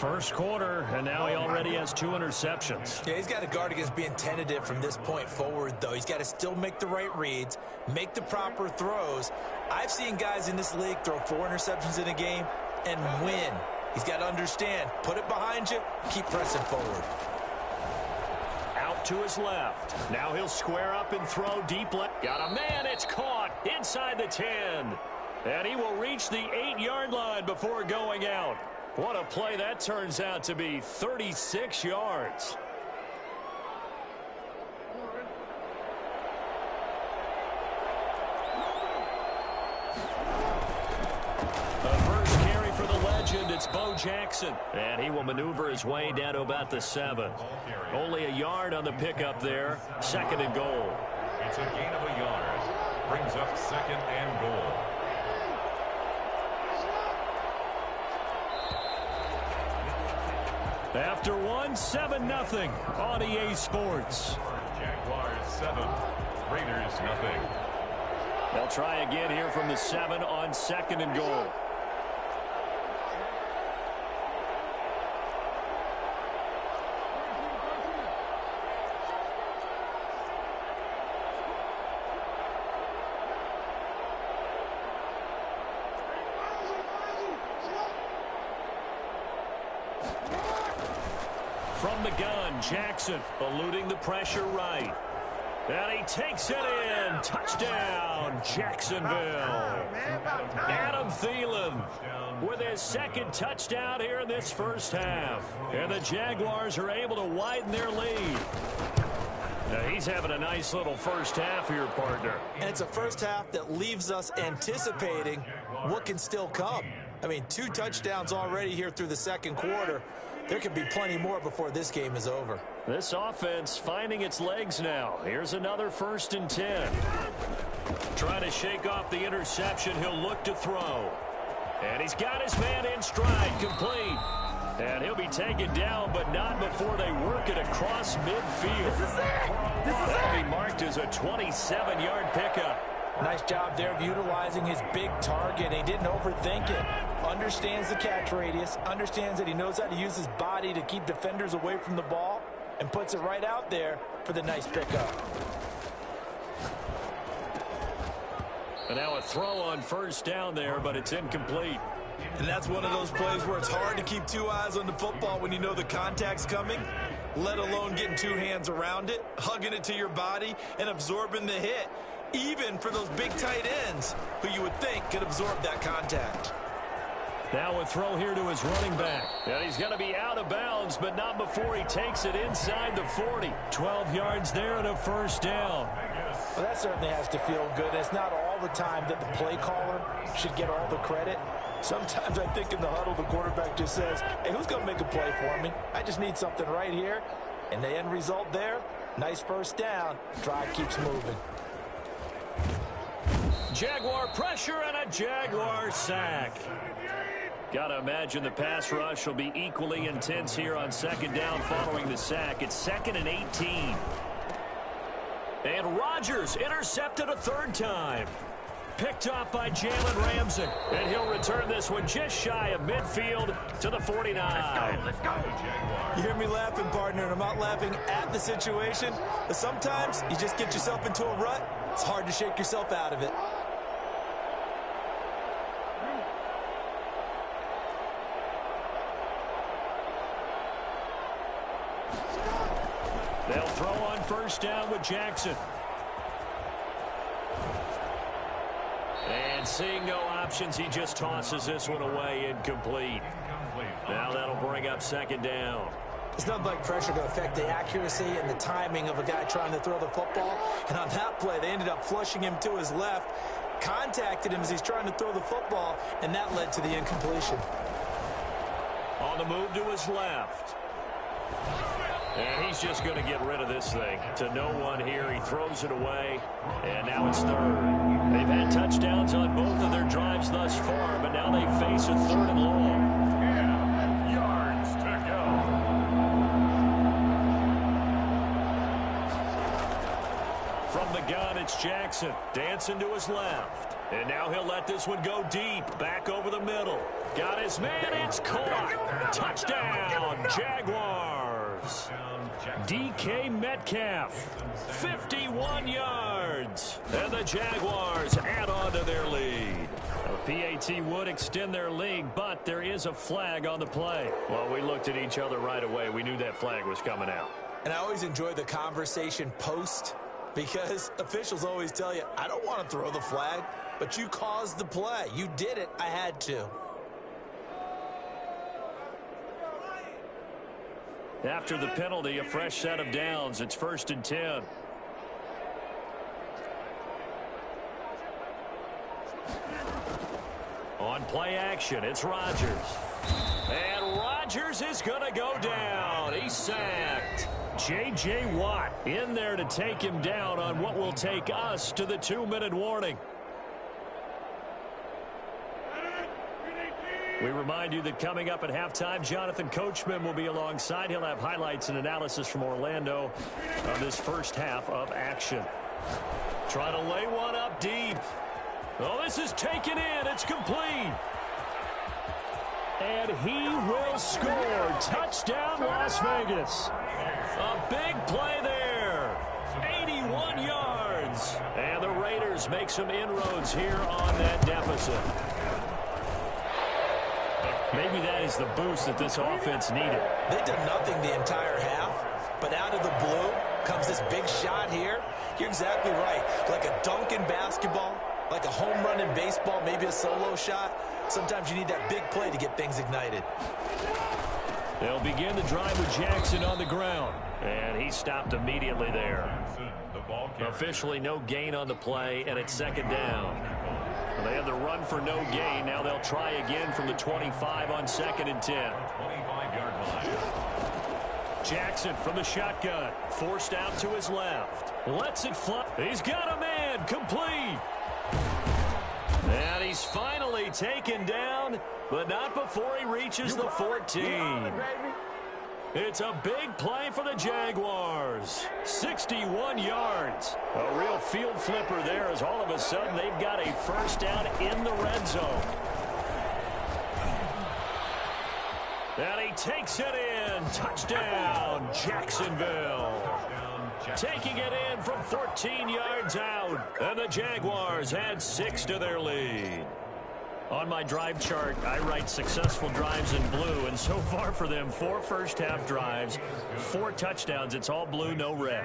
First quarter, and now he already has 2 interceptions. Yeah, he's got to guard against being tentative from this point forward, though. He's got to still make the right reads, make the proper throws. I've seen guys in this league throw 4 interceptions in a game and win. He's got to understand, put it behind you, keep pressing forward. Out to his left. Now he'll square up and throw deep left. Got a man. It's caught inside the 10. And he will reach the 8-yard line before going out. What a play that turns out to be. 36 yards. The first carry for the legend, it's Bo Jackson. And he will maneuver his way down to about the 7. Only a yard on the pickup there. 2nd and goal. It's a gain of a yard. Brings up 2nd and goal. After 1, 7-0 on EA Sports. Jaguars 7, Raiders nothing. They'll try again here from the 7 on 2nd and goal. From the gun, Jackson eluding the pressure right. And he takes it in. Touchdown, Jacksonville. Adam Thielen with his 2nd touchdown here in this first half. And the Jaguars are able to widen their lead. Now he's having a nice little first half here, partner. And it's a first half that leaves us anticipating what can still come. I mean, 2 touchdowns already here through the 2nd quarter. There could be plenty more before this game is over. This offense finding its legs now. Here's another 1st and 10. Trying to shake off the interception. He'll look to throw. And he's got his man in stride, complete. And he'll be taken down, but not before they work it across midfield. That'll be marked as a 27-yard pickup. Nice job there of utilizing his big target. He didn't overthink it. Understands the catch radius, understands that he knows how to use his body to keep defenders away from the ball, and puts it right out there for the nice pickup. And now a throw on 1st down there, but it's incomplete. And that's one of those plays where it's hard to keep 2 eyes on the football when you know the contact's coming, let alone getting 2 hands around it, hugging it to your body, and absorbing the hit, even for those big tight ends who you would think could absorb that contact. Now a throw here to his running back. And he's going to be out of bounds, but not before he takes it inside the 40. 12 yards there and a 1st down. Well, that certainly has to feel good. It's not all the time that the play caller should get all the credit. Sometimes I think in the huddle, the quarterback just says, hey, who's going to make a play for me? I just need something right here. And the end result there, nice 1st down. Drive keeps moving. Jaguar pressure and a Jaguar sack. Got to imagine the pass rush will be equally intense here on 2nd down following the sack. It's 2nd and 18. And Rodgers intercepted a 3rd time. picked off by Jalen Ramsey. And he'll return this one just shy of midfield to the 49. Let's go. You hear me laughing, partner, and I'm not laughing at the situation, but sometimes you just get yourself into a rut. It's hard to shake yourself out of it. They'll throw on first down with Jackson. And seeing no options, he just tosses this one away incomplete. Now that'll bring up second down. It's nothing like pressure to affect the accuracy and the timing of a guy trying to throw the football. And on that play, they ended up flushing him to his left, contacted him as he's trying to throw the football, and that led to the incompletion. On the move to his left. And he's just going to get rid of this thing. To no one here. He throws it away. And now it's third. They've had touchdowns on both of their drives thus far, but now they face a third and long. 10 yards to go. From the gun, it's Jackson. Dancing to his left. And now he'll let this one go deep. Back over the middle. Got his man. It's caught. Touchdown, Jaguars. DK Metcalf, 51 yards. And the Jaguars add on to their lead. The PAT would extend their lead, but there is a flag on the play. Well, we looked at each other right away. We knew that flag was coming out. And I always enjoy the conversation post, because officials always tell you, I don't want to throw the flag, but you caused the play. You did it. I had to. After the penalty, a fresh set of downs. It's 1st and 10. On play action, it's Rodgers. And Rodgers is going to go down. He's sacked. J.J. Watt in there to take him down on what will take us to the 2-minute warning. We remind you that coming up at halftime, Jonathan Coachman will be alongside. He'll have highlights and analysis from Orlando on this first half of action. Trying to lay one up deep. Oh, this is taken in. It's complete. And he will score. Touchdown, Las Vegas. A big play there. 81 yards. And the Raiders make some inroads here on that deficit. Maybe that is the boost that this offense needed. They did nothing the entire half, but out of the blue comes this big shot here. You're exactly right. Like a dunk in basketball, like a home run in baseball, maybe a solo shot. Sometimes you need that big play to get things ignited. They'll begin the drive with Jackson on the ground, and he stopped immediately there. Officially no gain on the play, and it's second down. They had the run for no gain. Now they'll try again from the 25 on 2nd and 10. 25-yard line. Jackson from the shotgun. Forced out to his left. Lets it fly. He's got a man. Complete. And he's finally taken down, but not before he reaches the 14. It's a big play for the Jaguars. 61 yards. A real field flipper there, as all of a sudden they've got a first down in the red zone. And he takes it in. Touchdown, Jacksonville. Taking it in from 14 yards out. And the Jaguars add 6 to their lead. On my drive chart, I write successful drives in blue, and so far for them, 4 first-half drives, 4 touchdowns. It's all blue, no red.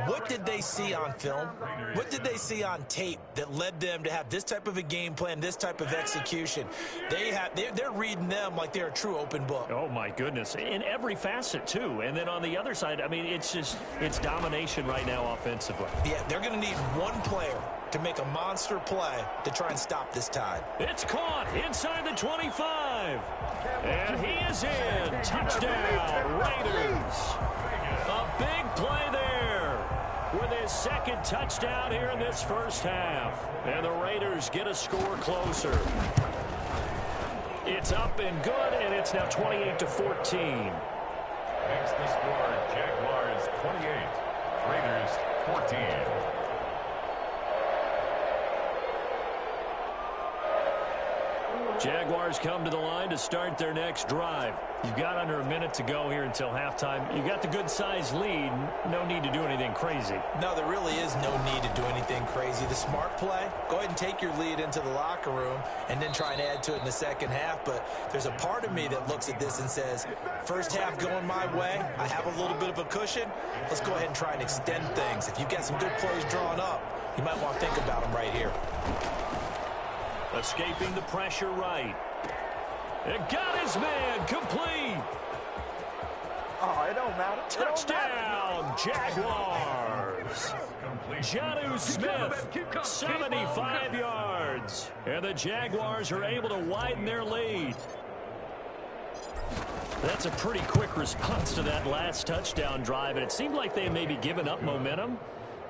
What did they see on film? What did they see on tape that led them to have this type of a game plan, this type of execution? They're reading them like they're a true open book. Oh, my goodness. In every facet, too. And then on the other side, I mean, it's domination right now offensively. Yeah, they're going to need one player to make a monster play to try and stop this tide. It's caught inside the 25. And he is in. Touchdown, Raiders. A big play there with his second touchdown here in this first half. And the Raiders get a score closer. It's up and good, and it's now 28-14. Makes the score Jaguars 28, Raiders 14. Jaguars come to the line to start their next drive. You've got under a minute to go here until halftime. You've got the good-sized lead. No need to do anything crazy. No, there really is no need to do anything crazy. The smart play, go ahead and take your lead into the locker room and then try and add to it in the second half. But there's a part of me that looks at this and says, first half going my way, I have a little bit of a cushion. Let's go ahead and try and extend things. If you've got some good plays drawn up, you might want to think about them right here. Escaping the pressure right. It got his man complete. Oh, it don't matter. Touchdown, Jaguars. Jonnu Smith, 75 yards. And the Jaguars are able to widen their lead. That's a pretty quick response to that last touchdown drive, and it seemed like they may be giving up momentum.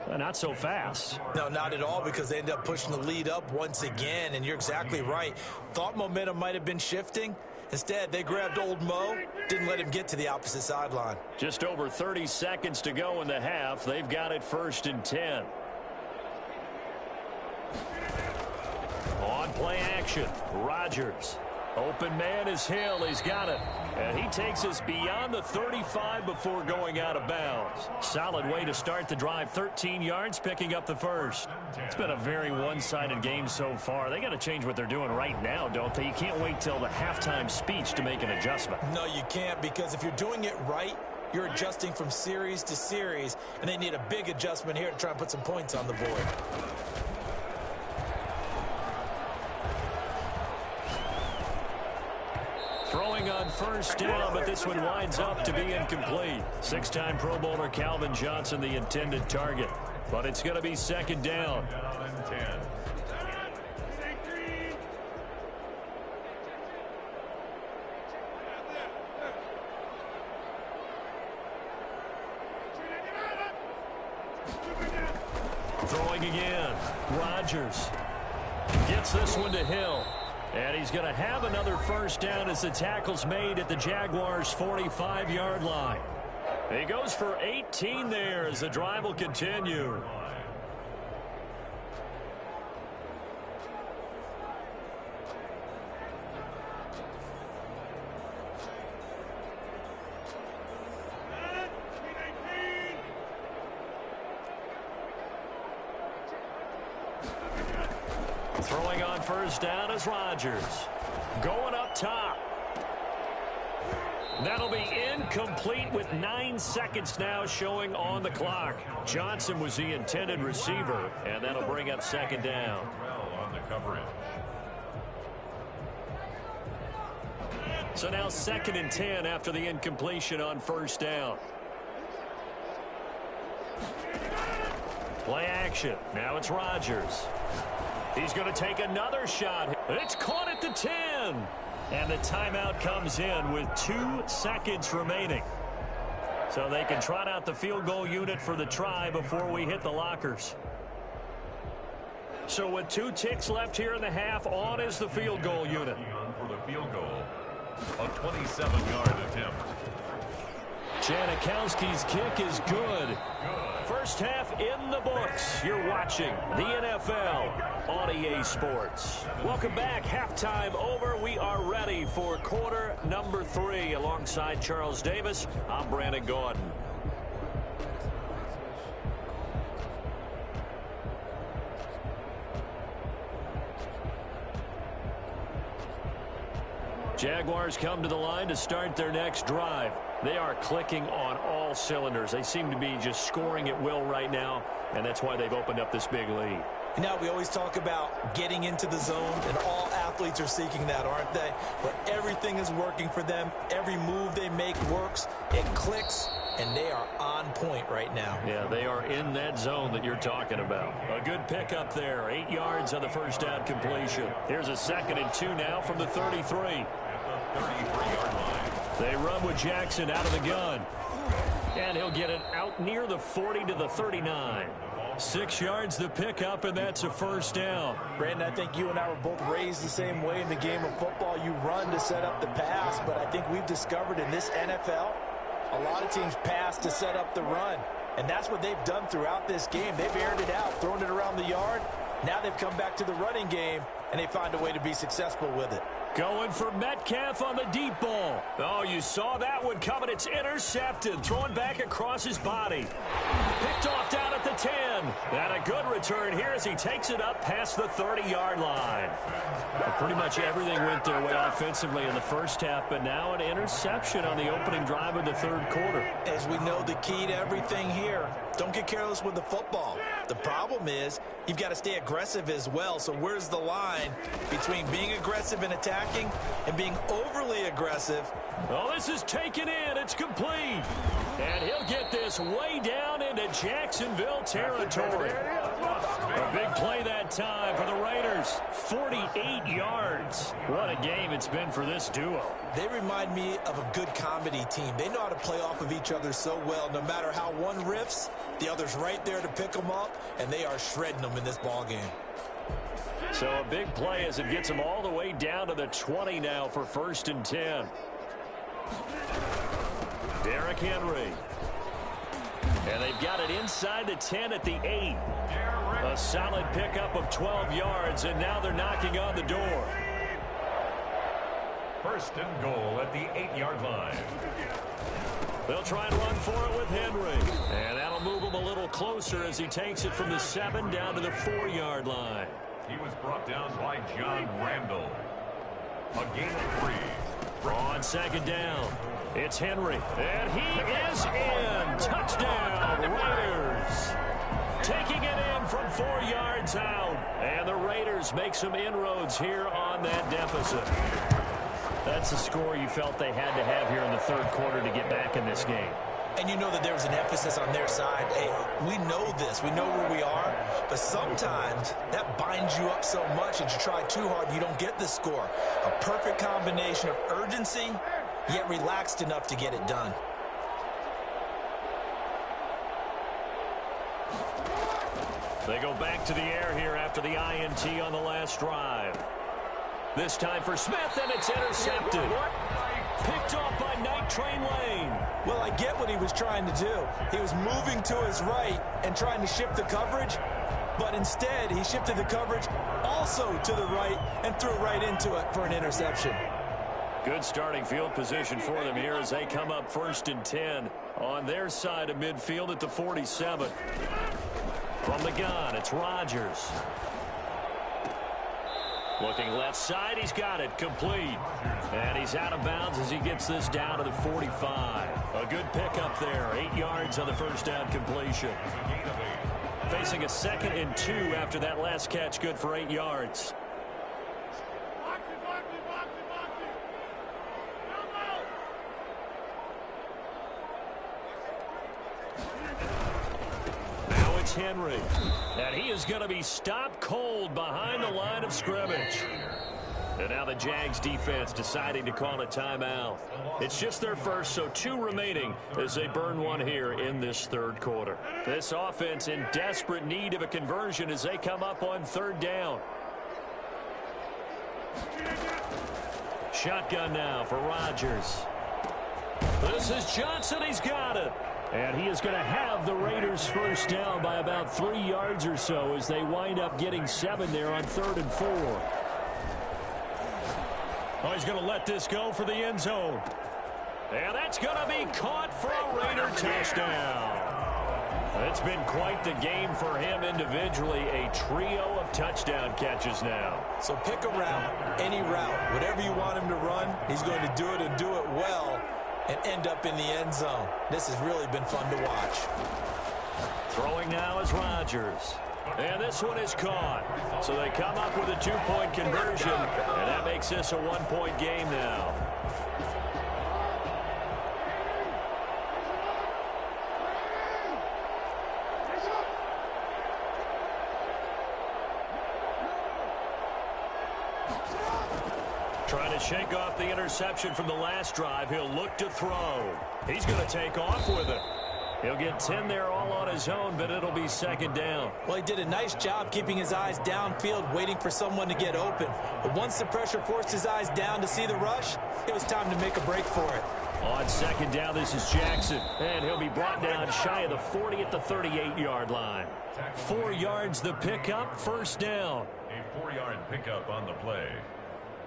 Not so fast. No, not at all, because they end up pushing the lead up once again, and you're exactly right. Thought momentum might have been shifting. Instead, they grabbed old Mo, didn't let him get to the opposite sideline. Just over 30 seconds to go in the half. They've got it 1st and 10. On play action, Rodgers. Open man is Hill. He's got it. And he takes us beyond the 35 before going out of bounds. Solid way to start the drive. 13 yards, picking up the first. It's been a very one-sided game so far. They got to change what they're doing right now, don't they? You can't wait till the halftime speech to make an adjustment. No, you can't, because if you're doing it right, you're adjusting from series to series, and they need a big adjustment here to try and put some points on the board. Throwing on first down, but this one winds up to be incomplete. 6-time Pro Bowler Calvin Johnson, the intended target. But it's going to be 2nd down. Throwing again. Rodgers gets this one to Hill. And he's going to have another first down as the tackle's made at the Jaguars' 45-yard line. He goes for 18 there as the drive will continue. Throwing on first down is Rodgers. Going up top. That'll be incomplete with 9 seconds now showing on the clock. Johnson was the intended receiver, and that'll bring up 2nd down. On the coverage. So now 2nd and 10 after the incompletion on first down. Play action. Now it's Rodgers. He's going to take another shot. It's caught at the 10. And the timeout comes in with 2 seconds remaining. So they can trot out the field goal unit for the try before we hit the lockers. So with 2 ticks left here in the half, on is the field goal unit. For the field goal, a 27-yard attempt. Janikowski's kick is good. First half in the books. You're watching the NFL on EA Sports. Welcome back. Halftime over. We are ready for quarter number 3. Alongside Charles Davis, I'm Brandon Gordon. Jaguars come to the line to start their next drive. They are clicking on all cylinders. They seem to be just scoring at will right now, and that's why they've opened up this big lead. Now, we always talk about getting into the zone, and all athletes are seeking that, aren't they? Where everything is working for them. Every move they make works. It clicks, and they are on point right now. Yeah, they are in that zone that you're talking about. A good pickup there. 8 yards on the first down completion. Here's a 2nd and 2 now from the 33. At the 33-yard line. They run with Jackson out of the gun. And he'll get it out near the 40 to the 39. 6 yards the pickup, and that's a first down. Brandon, I think you and I were both raised the same way in the game of football. You run to set up the pass, but I think we've discovered in this NFL, a lot of teams pass to set up the run. And that's what they've done throughout this game. They've aired it out, thrown it around the yard. Now they've come back to the running game, and they find a way to be successful with it. Going for Metcalf on the deep ball. Oh, you saw that one coming. It's intercepted. Thrown back across his body. Picked off down at the 10. And a good return here as he takes it up past the 30-yard line. Well, pretty much everything went their way offensively in the first half, but now an interception on the opening drive of the third quarter. As we know, the key to everything here, don't get careless with the football. The problem is you've got to stay aggressive as well. So where's the line between being aggressive and attacking and being overly aggressive? Oh, this is taken in. It's complete. And he'll get this way down into Jacksonville territory. A big play that time for the Raiders. 48 yards. What a game it's been for this duo. They remind me of a good comedy team. They know how to play off of each other so well. No matter how one riffs, the other's right there to pick them up, and they are shredding them in this ball game. So a big play as it gets them all the way down to the 20 now for 1st and 10. Derrick Henry. And they've got it inside the 10 at the 8. A solid pickup of 12 yards, and now they're knocking on the door. 1st and goal at the 8-yard line. They'll try and run for it with Henry. And that'll move him a little closer as he takes it from the 7 down to the 4-yard line. He was brought down by John Randall. A gain of 3. On 2nd down, it's Henry. And he is in. Touchdown, Raiders. Taking it in from 4 yards out. And the Raiders make some inroads here on that deficit. That's the score you felt they had to have here in the third quarter to get back in this game. And you know that there was an emphasis on their side. Hey, we know this. We know where we are. But sometimes that binds you up so much that you try too hard, you don't get the score. A perfect combination of urgency, yet relaxed enough to get it done. They go back to the air here after the INT on the last drive. This time for Smith, and it's intercepted. Picked off by Night Train Lane. Well, I get what he was trying to do. He was moving to his right and trying to shift the coverage, but instead he shifted the coverage also to the right and threw right into it for an interception. Good starting field position for them here as they come up 1st and 10 on their side of midfield at the 47. From the gun, it's Rodgers. Looking left side, he's got it complete. And he's out of bounds as he gets this down to the 45. A good pickup there, 8 yards on the first down completion. Facing a 2nd and 2 after that last catch, good for 8 yards. Now it's Henry. And he is going to be stopped cold behind the line of scrimmage. And now the Jags defense deciding to call a timeout. It's just their first, so 2 remaining as they burn one here in this third quarter. This offense in desperate need of a conversion as they come up on 3rd down. Shotgun now for Rodgers. This is Johnson. He's got it. And he is going to have the Raiders first down by about 3 yards or so as they wind up getting 7 there on 3rd and 4. Oh, he's going to let this go for the end zone. And that's going to be caught for a Raider touchdown. It's been quite the game for him individually. A trio of touchdown catches now. So pick a route, any route. Whatever you want him to run, he's going to do it and do it well and end up in the end zone. This has really been fun to watch. Throwing now is Rodgers. And this one is caught. So they come up with a 2-point conversion, and that makes this a 1-point game now. Trying to shake off the interception from the last drive. He'll look to throw. He's going to take off with it. He'll get 10 there all on his own, but it'll be 2nd down. Well, he did a nice job keeping his eyes downfield, waiting for someone to get open. But once the pressure forced his eyes down to see the rush, it was time to make a break for it. On 2nd down, this is Jackson. And he'll be brought down shy of the 40 at the 38-yard line. 4 yards the pickup, 1st down. 4-yard pickup on the play.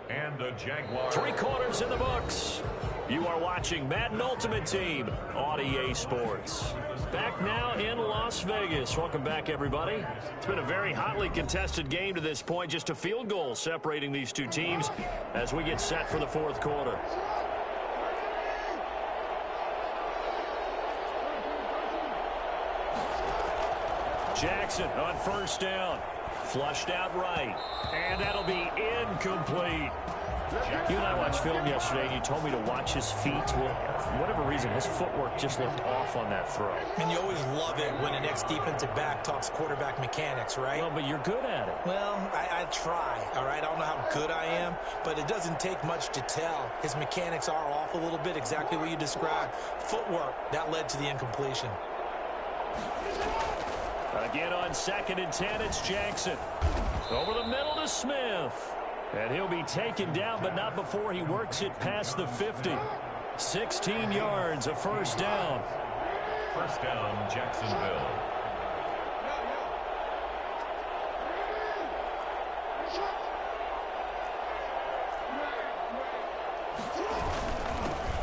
And the Jaguars. 3 quarters in the books. You are watching Madden Ultimate Team on EA Sports. Back now in Las Vegas. Welcome back, everybody. It's been a very hotly contested game to this point. Just a field goal separating these two teams as we get set for the fourth quarter. Jackson on first down. Flushed out right. And that'll be incomplete. You and I watched film yesterday, and you told me to watch his feet. Well, for whatever reason, his footwork just looked off on that throw. And you always love it when an ex-defensive back talks quarterback mechanics, right? Well, but you're good at it. Well, I try, all right? I don't know how good I am, but it doesn't take much to tell. His mechanics are off a little bit, exactly what you described. Footwork, that led to the incompletion. Again on 2nd and 10, it's Jackson. Over the middle to Smith. And he'll be taken down, but not before he works it past the 50. 16 yards, a first down. First down, Jacksonville.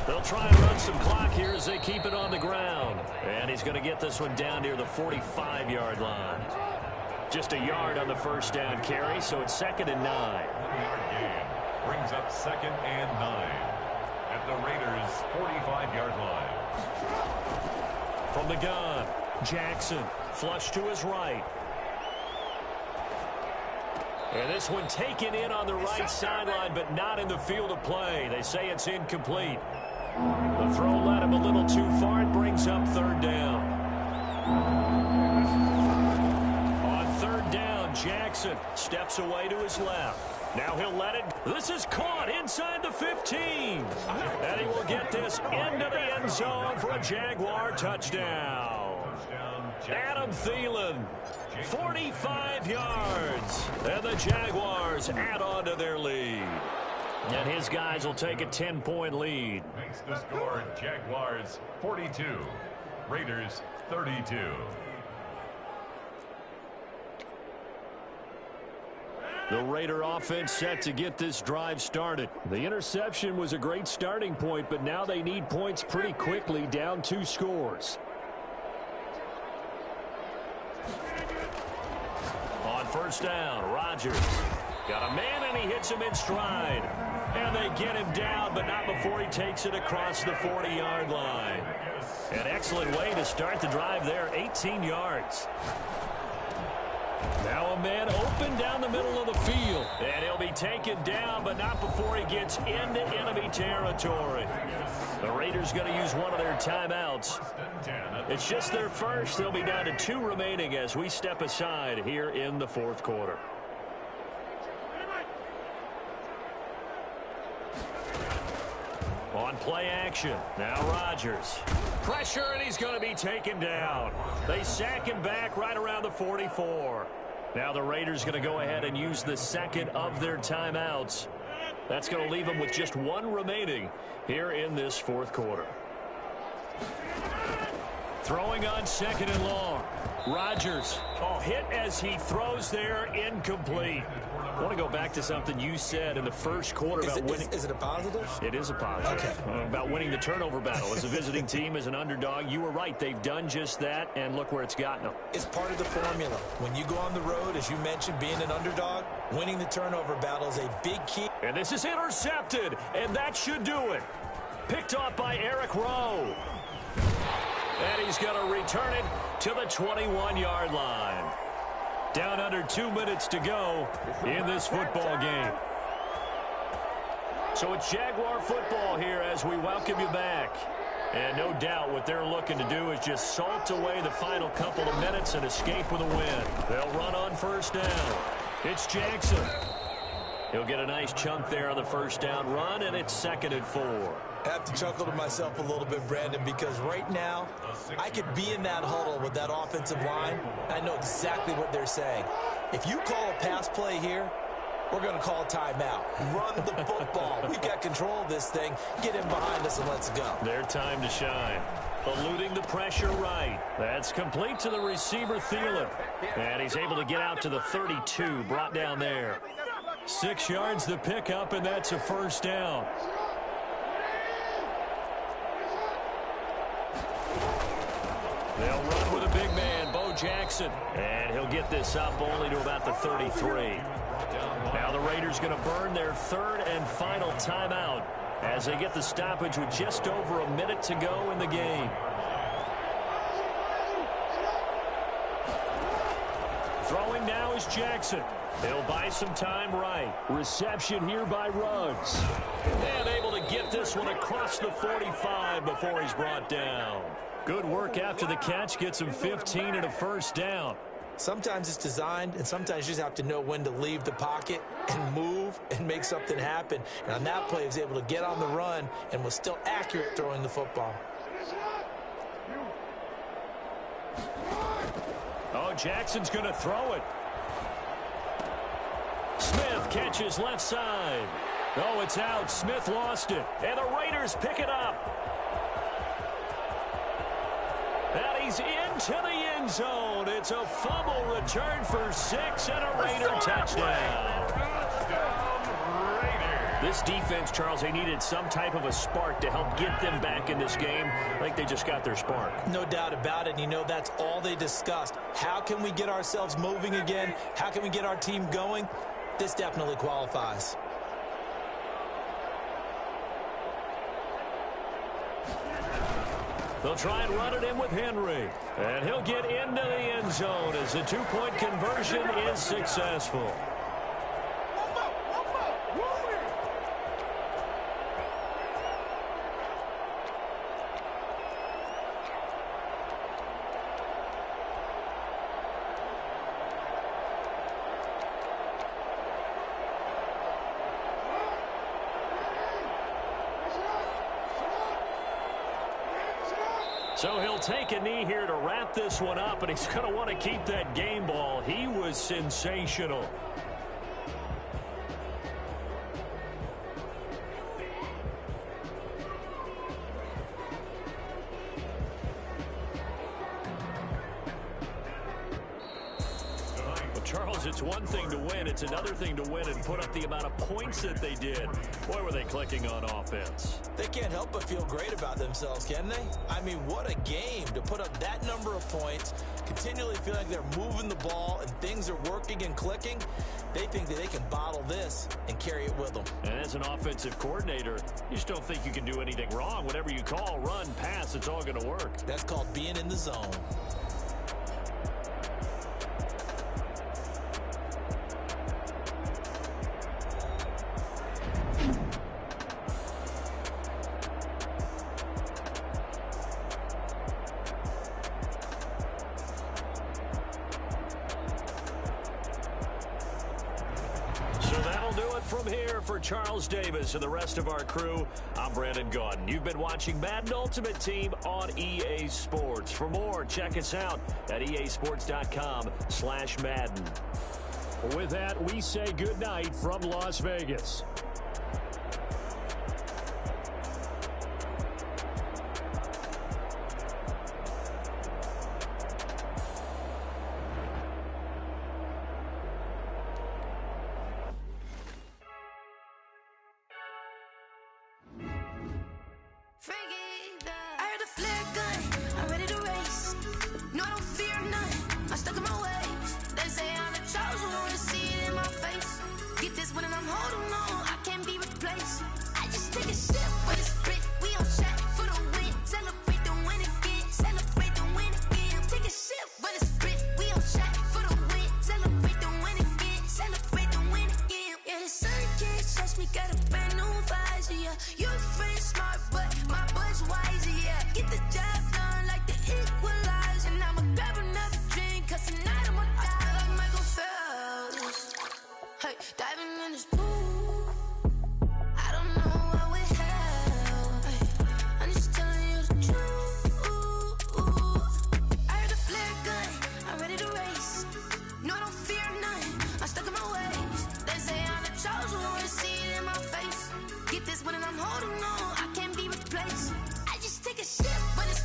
They'll try and run some clock here as they keep it on the ground. And he's going to get this one down near the 45-yard line. Just a yard on the first down carry, so it's 2nd and 9. 1-yard gain brings up 2nd and 9 at the Raiders' 45-yard line. From the gun, Jackson flush to his right. And this one taken in on the right sideline, but not in the field of play. They say it's incomplete. The throw led him a little too far. It brings up 3rd down. On 3rd down, Jackson steps away to his left. Now he'll let it. This is caught inside the 15. And he will get this into the end zone for a Jaguar touchdown. Adam Thielen, 45 yards. And the Jaguars add on to their lead. And his guys will take a 10-point lead. Makes the score Jaguars 42, Raiders 32. The Raider offense set to get this drive started. The interception was a great starting point, but now they need points pretty quickly, down 2 scores. On first down, Rodgers got a man, and he hits him in stride. And they get him down, but not before he takes it across the 40-yard line. An excellent way to start the drive there, 18 yards. Now a man open down the middle of the field. And he'll be taken down, but not before he gets into enemy territory. The Raiders going to use one of their timeouts. It's just their first. They'll be down to 2 remaining as we step aside here in the fourth quarter. On play action, now Rodgers. Pressure, and he's going to be taken down. They sack him back right around the 44. Now the Raiders going to go ahead and use the 2nd of their timeouts. That's going to leave them with just 1 remaining here in this fourth quarter. Throwing on 2nd and long. Rodgers, hit as he throws there, incomplete. I want to go back to something you said in the first quarter about winning. Is it a positive? It is a positive. Okay. About winning the turnover battle as a visiting team, as an underdog. You were right. They've done just that, and look where it's gotten them. It's part of the formula. When you go on the road, as you mentioned, being an underdog, winning the turnover battle is a big key. And this is intercepted, and that should do it. Picked off by Eric Rowe. And he's going to return it to the 21-yard line. Down under 2 minutes to go in this football game. So it's Jaguar football here as we welcome you back. And no doubt what they're looking to do is just salt away the final couple of minutes and escape with a win. They'll run on first down. It's Jackson. He'll get a nice chunk there on the first down run, and it's 2nd and 4. I have to chuckle to myself a little bit, Brandon, because right now I could be in that huddle with that offensive line. I know exactly what they're saying. If you call a pass play here, we're going to call a timeout. Run the football. We've got control of this thing. Get in behind us and let's go. Their time to shine. Eluding the pressure right. That's complete to the receiver, Thielen. And he's able to get out to the 32, brought down there. 6 yards the pickup, and that's a first down. They'll run with a big man, Bo Jackson. And he'll get this up only to about the 33. Now the Raiders going to burn their third and final timeout as they get the stoppage with just over a minute to go in the game. Throwing now is Jackson. He'll buy some time right. Reception here by Ruggs. And able to get this one across the 45 before he's brought down. Good work after the catch. Gets him 15 and a first down. Sometimes it's designed, and sometimes you just have to know when to leave the pocket and move and make something happen. And on that play, he was able to get on the run and was still accurate throwing the football. Oh, Jackson's going to throw it. Smith catches left side. Oh, it's out. Smith lost it. And the Raiders pick it up. And he's into the end zone. It's a fumble return for 6 and a Raider touchdown. This defense, Charles, they needed some type of a spark to help get them back in this game. I think they just got their spark. No doubt about it. And you know, that's all they discussed. How can we get ourselves moving again? How can we get our team going? This definitely qualifies. They'll try and run it in with Henry. And he'll get into the end zone as the two-point conversion is successful. So he'll take a knee here to wrap this one up, and he's going to want to keep that game ball. He was sensational. Charles, it's one thing to win. It's another thing to win and put up the amount of points that they did. Boy, were they clicking on offense. They can't help but feel great about themselves, can they? I mean, what a game to put up that number of points, continually feel like they're moving the ball and things are working and clicking. They think that they can bottle this and carry it with them. And as an offensive coordinator, you just don't think you can do anything wrong. Whatever you call, run, pass, it's all going to work. That's called being in the zone. From here for Charles Davis and the rest of our crew, I'm Brandon Gaudin. You've been watching Madden Ultimate Team on EA Sports. For more, check us out at easports.com/Madden. With that, we say goodnight from Las Vegas. Get this one and I'm holding on. I can't be replaced. I just take a sip, but it's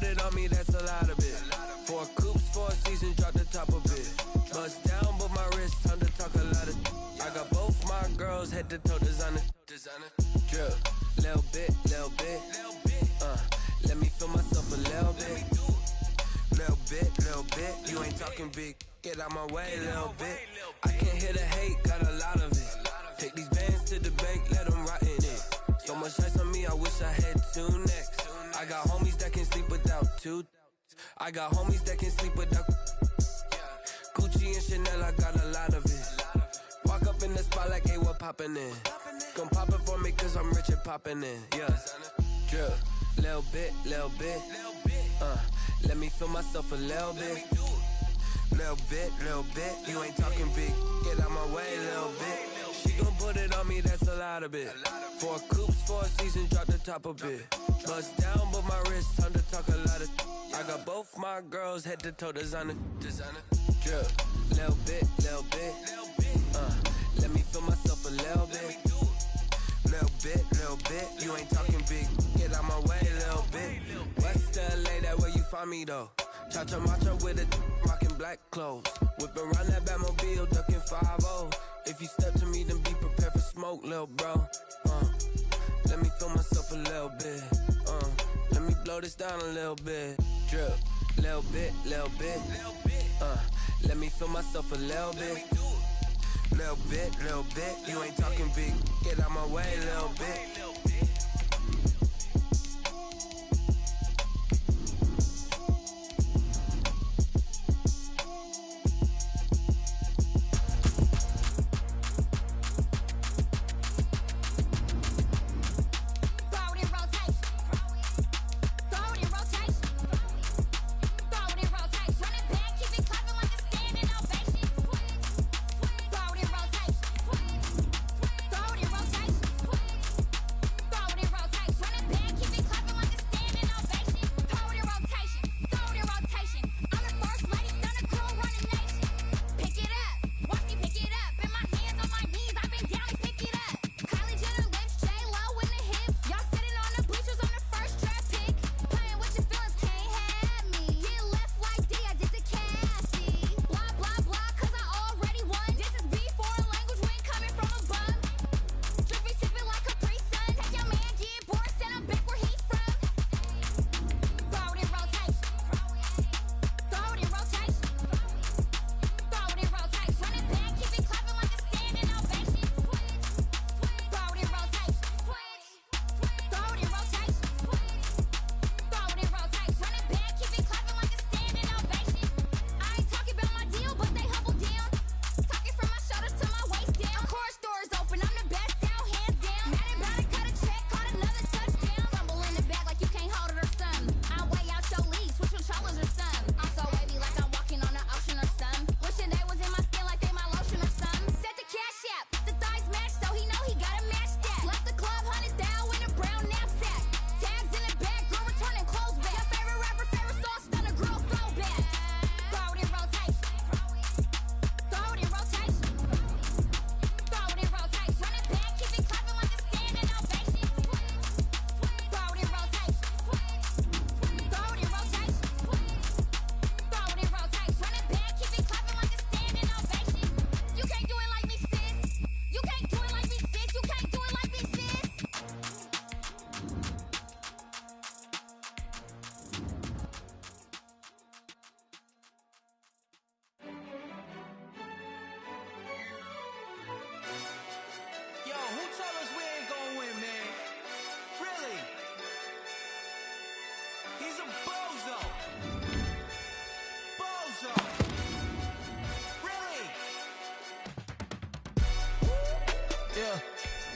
put it on me, that's a lot of it. 4 coops, 4 seasons, drop the top of it. Bust down, but my wrist, time to talk a lot of. I got both my girls, head to toe designer. Drip, little bit. Let me feel myself a little bit. Little bit. You ain't talking big. Get out my way, little bit. I can't hear the hate, got a lot of it. Take these bands to the bank, let them rot in it. So much ice on me, I wish I had 2 necks. I got homies that can sleep without 2. I got homies that can sleep without Gucci and Chanel, I got a lot of it. Walk up in the spot like, hey, what poppin' in? Come pop it for me, cause I'm rich and poppin' in. Yeah, drip, little bit. Let me feel myself a little bit. Little bit. You ain't talking big. Get out my way, little bit. She gon' put it on me, that's a lot of it. 4 coops, 4 seasons, drop the top a bit. Bust down, but my wrist, time to talk a lot of. I got both my girls, head to toe designer. Drip, little bit. Let me feel myself a little bit. Little bit. You ain't talking big. Get out my way, little bit. West LA, that where you find me though. Cha-cha matcha with a rockin' black clothes. Whip around that Batmobile, ducking 5-0. If you step to me, then be prepared for smoke, little bro. Let me feel myself a little bit. Let me blow this down a little bit. Drip, little bit. Let me feel myself a little bit. Little bit. You ain't talking big. Get out my way, little bit.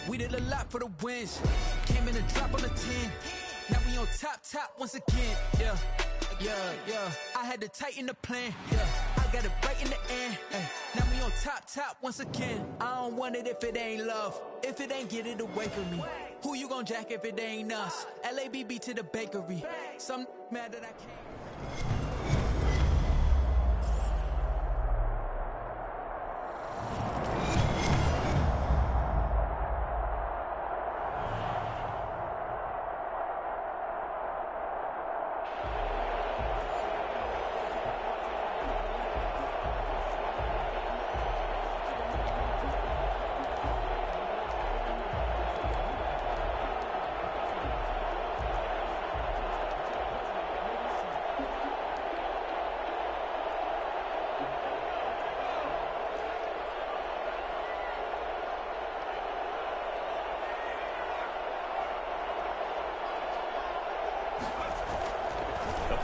We did a lot for the wins. Came in a drop on the 10. Now we on top once again. Yeah. I had to tighten the plan. Yeah, I got it right in the end. Now we on top once again. I don't want it if it ain't love. If it ain't, get it away from me. Who you gon' jack if it ain't us? LABB to the bakery. Some mad that I can't.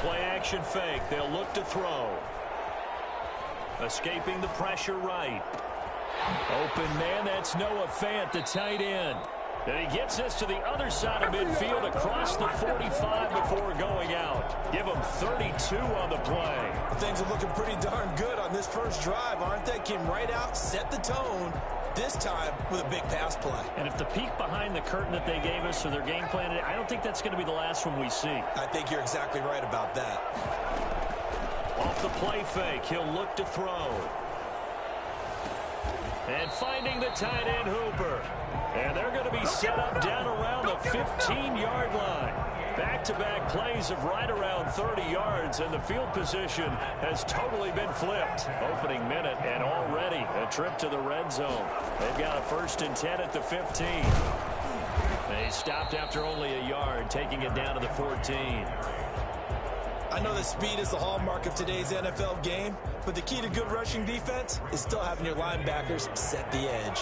Play-action fake. They'll look to throw. Escaping the pressure right. Open man, that's Noah Fant, the tight end. And he gets this to the other side of midfield across the 45 before going out. Give him 32 on the play. Things are looking pretty darn good on this first drive, aren't they? Came right out, set the tone, this time with a big pass play. And if the peek behind the curtain that they gave us or their game plan, I don't think that's going to be the last one we see. I think you're exactly right about that. Off the play fake, he'll look to throw. And finding the tight end Hooper. And they're going to be set up down around the 15-yard line. Back-to-back plays of right around 30 yards, and the field position has totally been flipped. Opening minute, and already a trip to the red zone. They've got a 1st and 10 at the 15. They stopped after only a yard, taking it down to the 14. I know that speed is the hallmark of today's NFL game, but the key to good rushing defense is still having your linebackers set the edge.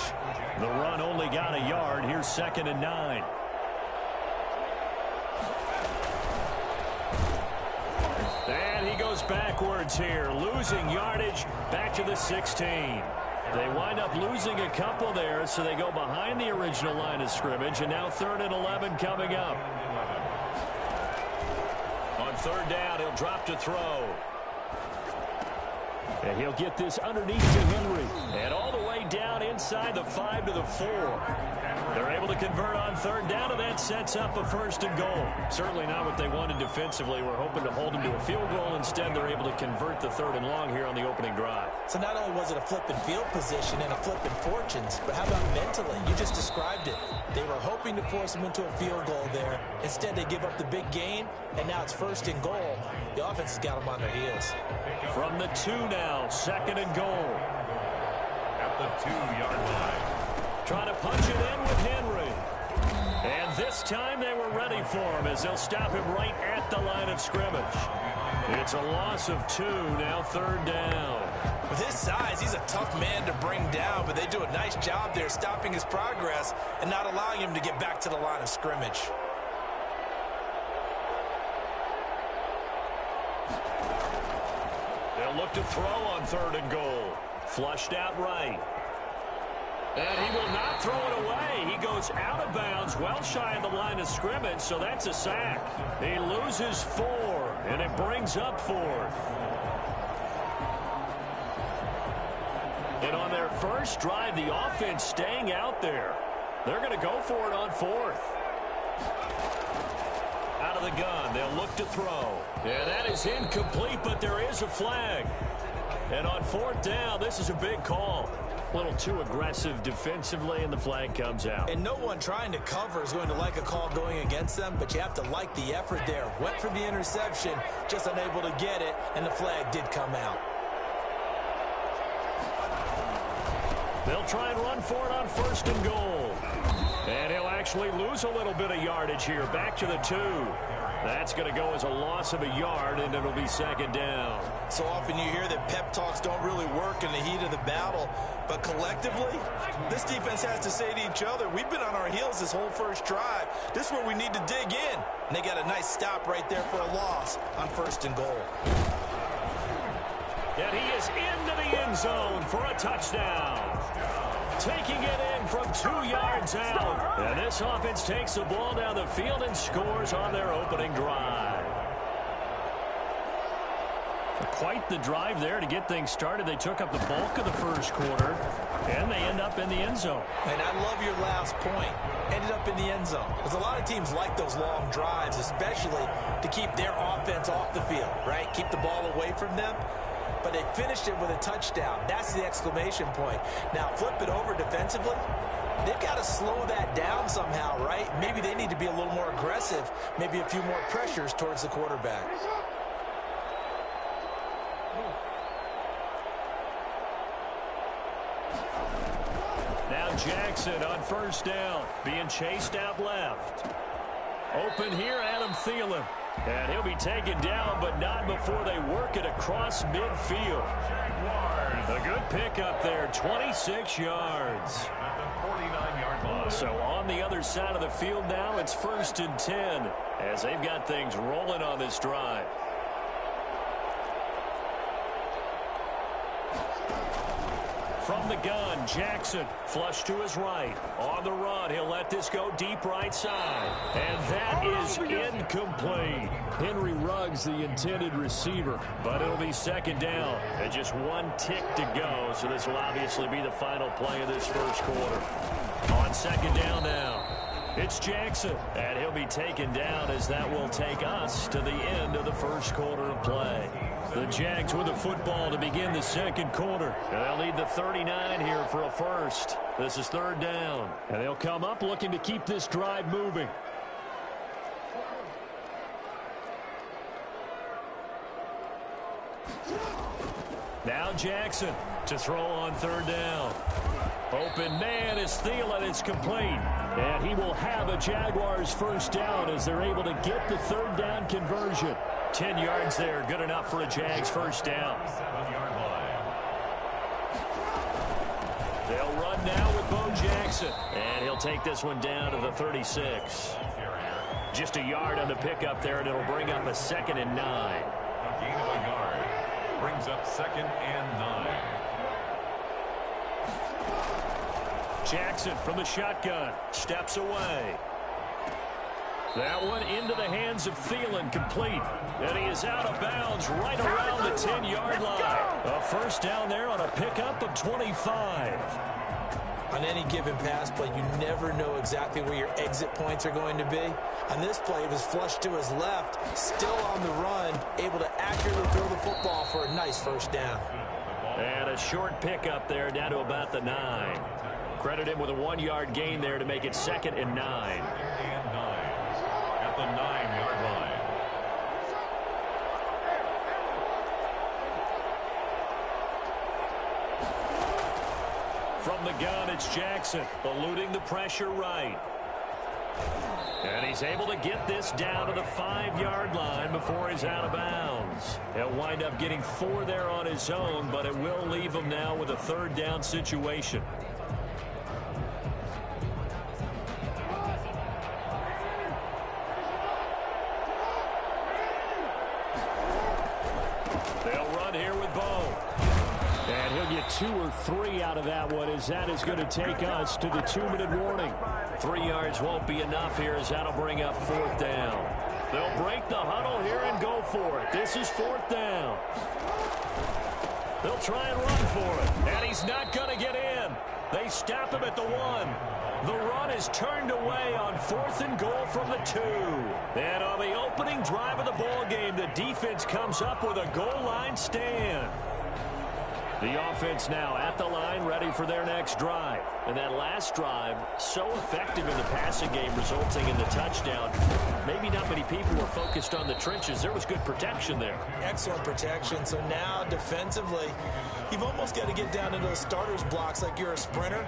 The run only got a yard. Here's 2nd and 9. And he goes backwards here, losing yardage back to the 16. They wind up losing a couple there, so they go behind the original line of scrimmage, and now 3rd and 11 coming up. On 3rd down, he'll drop to throw. And he'll get this underneath to Henry. And all the way down inside the 5 to the 4. They're able to convert on 3rd down, and that sets up a 1st and goal. Certainly not what they wanted defensively. We're hoping to hold them to a field goal. Instead, they're able to convert the 3rd and long here on the opening drive. So not only was it a flipping field position and a flipping fortunes, but how about mentally? You just described it. They were hoping to force them into a field goal there. Instead, they give up the big gain, and now it's 1st and goal. The offense has got them on their heels. From the 2 now, 2nd and goal. At the 2-yard line. Trying to punch it in with Henry. And this time they were ready for him as they'll stop him right at the line of scrimmage. It's a loss of 2, now 3rd down. With his size, he's a tough man to bring down, but they do a nice job there stopping his progress and not allowing him to get back to the line of scrimmage. They'll look to throw on 3rd and goal. Flushed out right. And he will not throw it away. He goes out of bounds, well shy of the line of scrimmage, so that's a sack. He loses 4, and it brings up 4th. And on their first drive, the offense staying out there. They're going to go for it on 4th. Out of the gun, they'll look to throw. Yeah, that is incomplete, but there is a flag. And on 4th down, this is a big call. A little too aggressive defensively, and the flag comes out. And no one trying to cover is going to like a call going against them, but you have to like the effort there. Went for the interception, just unable to get it, and the flag did come out. They'll try and run for it on 1st and goal. And he'll actually lose a little bit of yardage here, back to the 2. That's going to go as a loss of a yard, and it'll be 2nd down. So often you hear that pep talks don't really work in the heat of the battle, but collectively, this defense has to say to each other, we've been on our heels this whole first drive. This is where we need to dig in. And they got a nice stop right there for a loss on 1st and goal. And he is into the end zone for a touchdown. Taking it in from 2 yards out. And this offense takes the ball down the field and scores on their opening drive. Quite the drive there to get things started. They took up the bulk of the first quarter, and they end up in the end zone. And I love your last point. Ended up in the end zone. Because a lot of teams like those long drives, especially to keep their offense off the field, right? Keep the ball away from them. But they finished it with a touchdown. That's the exclamation point. Now, flip it over defensively. They've got to slow that down somehow, right? Maybe they need to be a little more aggressive. Maybe a few more pressures towards the quarterback. Now Jackson on 1st down, being chased out left. Open here, Adam Thielen. And he'll be taken down, but not before they work it across midfield. A good pickup there, 26 yards. So on the other side of the field now, it's 1st and 10 as they've got things rolling on this drive. From the gun, Jackson flush to his right. On the run, he'll let this go deep right side. And that is incomplete. Henry Ruggs, the intended receiver. But it'll be second down. And just one tick to go. So this will obviously be the final play of this first quarter. On second down now, it's Jackson. And he'll be taken down as that will take us to the end of the first quarter of play. The Jags with the football to begin the second quarter. And they'll need the 39 here for a first. This is third down. And they'll come up looking to keep this drive moving. Now Jackson to throw on third down. Open man is Thielen. It's complete. And he will have a Jaguars first down as they're able to get the third down conversion. 10 yards there, good enough for a Jags first down. 7-yard line. They'll run now with Bo Jackson. And he'll take this one down to the 36. Just a yard on the pickup there, and it'll bring up a 2nd and 9. A gain of a yard. Brings up 2nd and 9. Jackson from the shotgun. Steps away. That one into the hands of Thielen, complete. And he is out of bounds right around the 10-yard line. A first down there on a pickup of 25. On any given pass play, you never know exactly where your exit points are going to be. On this play, it was flushed to his left, still on the run, able to accurately throw the football for a nice first down. And a short pickup there down to about the 9. Credit him with a 1-yard gain there to make it 2nd and 9. And 9 at the 9-yard line. From the gun, it's Jackson, eluding the pressure right. And he's able to get this down to the 5-yard line before he's out of bounds. He'll wind up getting 4 there on his own, but it will leave him now with a third down situation. They'll run here with Bo. And he'll get 2 or 3 out of that one, as that is going to take us to the 2-minute warning. 3 yards won't be enough here, as that'll bring up 4th down. They'll break the huddle here and go for it. This is 4th down. They'll try and run for it. And he's not going to get in. They stop him at the 1. The run is turned away on 4th and goal from the 2. And on the opening drive of the ball game, the defense comes up with a goal line stand. The offense now at the line, ready for their next drive. And that last drive, so effective in the passing game, resulting in the touchdown. Maybe not many people were focused on the trenches. There was good protection there. Excellent protection. So now, defensively, you've almost got to get down into those starters blocks like you're a sprinter.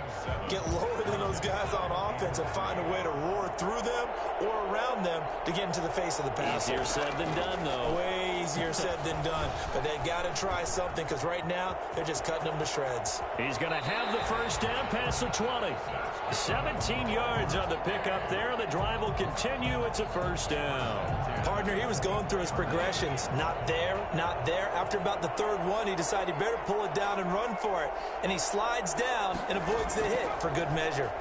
Get lower than those guys on offense and find a way to roar through them or around them to get into the face of the passer. Easier said than done, though. Way easier said than done. But they got to try something, because right now, they're just cutting them to shreds. He's going to have the first down past the 20. 17 yards on the pickup there. The drive will continue. It's a first down. Partner, he was going through his progressions. Not there, not there. After about the 3rd one, he decided he better pull it down and run for it. And he slides down and avoids the hit for good measure.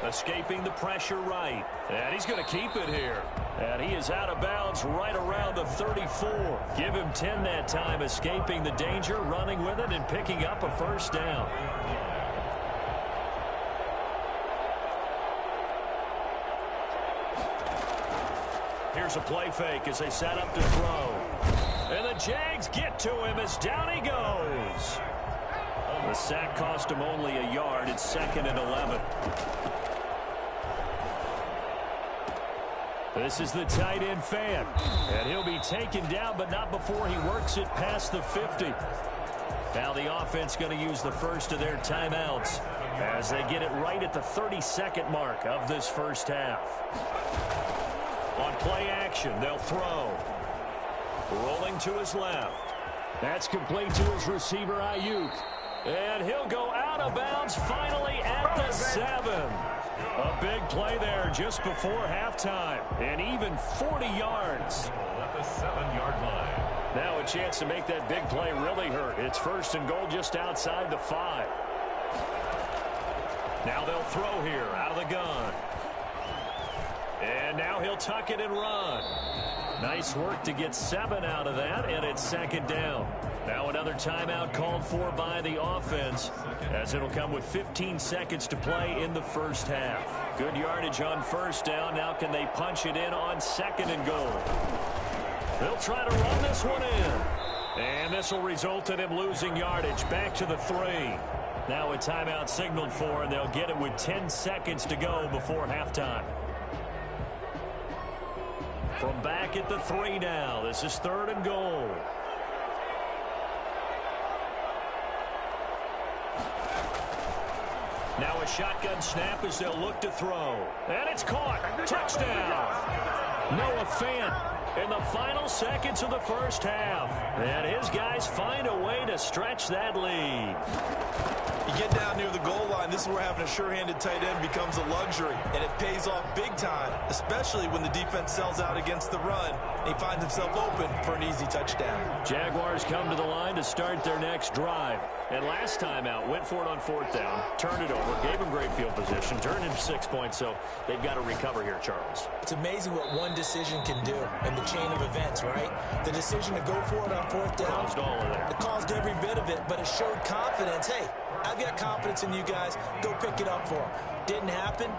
Escaping the pressure right. And he's going to keep it here. And he is out of bounds right around the 34. Give him 10 that time, escaping the danger, running with it, and picking up a first down. Here's a play fake as they set up to throw. And the Jags get to him as down he goes. The sack cost him only a yard. It's 2nd and 11. This is the tight end fan. And he'll be taken down, but not before he works it past the 50. Now the offense going to use the first of their timeouts as they get it right at the 32nd mark of this first half. On play action, they'll throw. Rolling to his left. That's complete to his receiver, Ayuk. And he'll go out of bounds finally at the 7. A big play there just before halftime. And even 40 yards. At the 7-yard line. Now a chance to make that big play really hurt. It's 1st and goal just outside the 5. Now they'll throw here out of the gun. And now he'll tuck it and run. Nice work to get 7 out of that, and it's 2nd down. Now another timeout called for by the offense, as it'll come with 15 seconds to play in the first half. Good yardage on 1st down. Now can they punch it in on 2nd and goal? They'll try to run this one in. And this will result in him losing yardage back to the 3. Now a timeout signaled for, and they'll get it with 10 seconds to go before halftime. From back at the 3 now. This is 3rd and goal. Now a shotgun snap as they'll look to throw. And it's caught. Touchdown. Noah Fant in the final seconds of the first half. And his guys find a way to stretch that lead. You get down near the goal line, this is where having a sure-handed tight end becomes a luxury, and it pays off big time, especially when the defense sells out against the run, and he finds himself open for an easy touchdown. Jaguars come to the line to start their next drive. And last time out, went for it on 4th down, turned it over, gave him great field position, turned into 6 points, so they've got to recover here, Charles. It's amazing what one decision can do in the chain of events, right? The decision to go for it on 4th down. Caused all of that. It caused every bit of it, but it showed confidence. Hey, I've got confidence in you guys. Go pick it up for them. Didn't happen.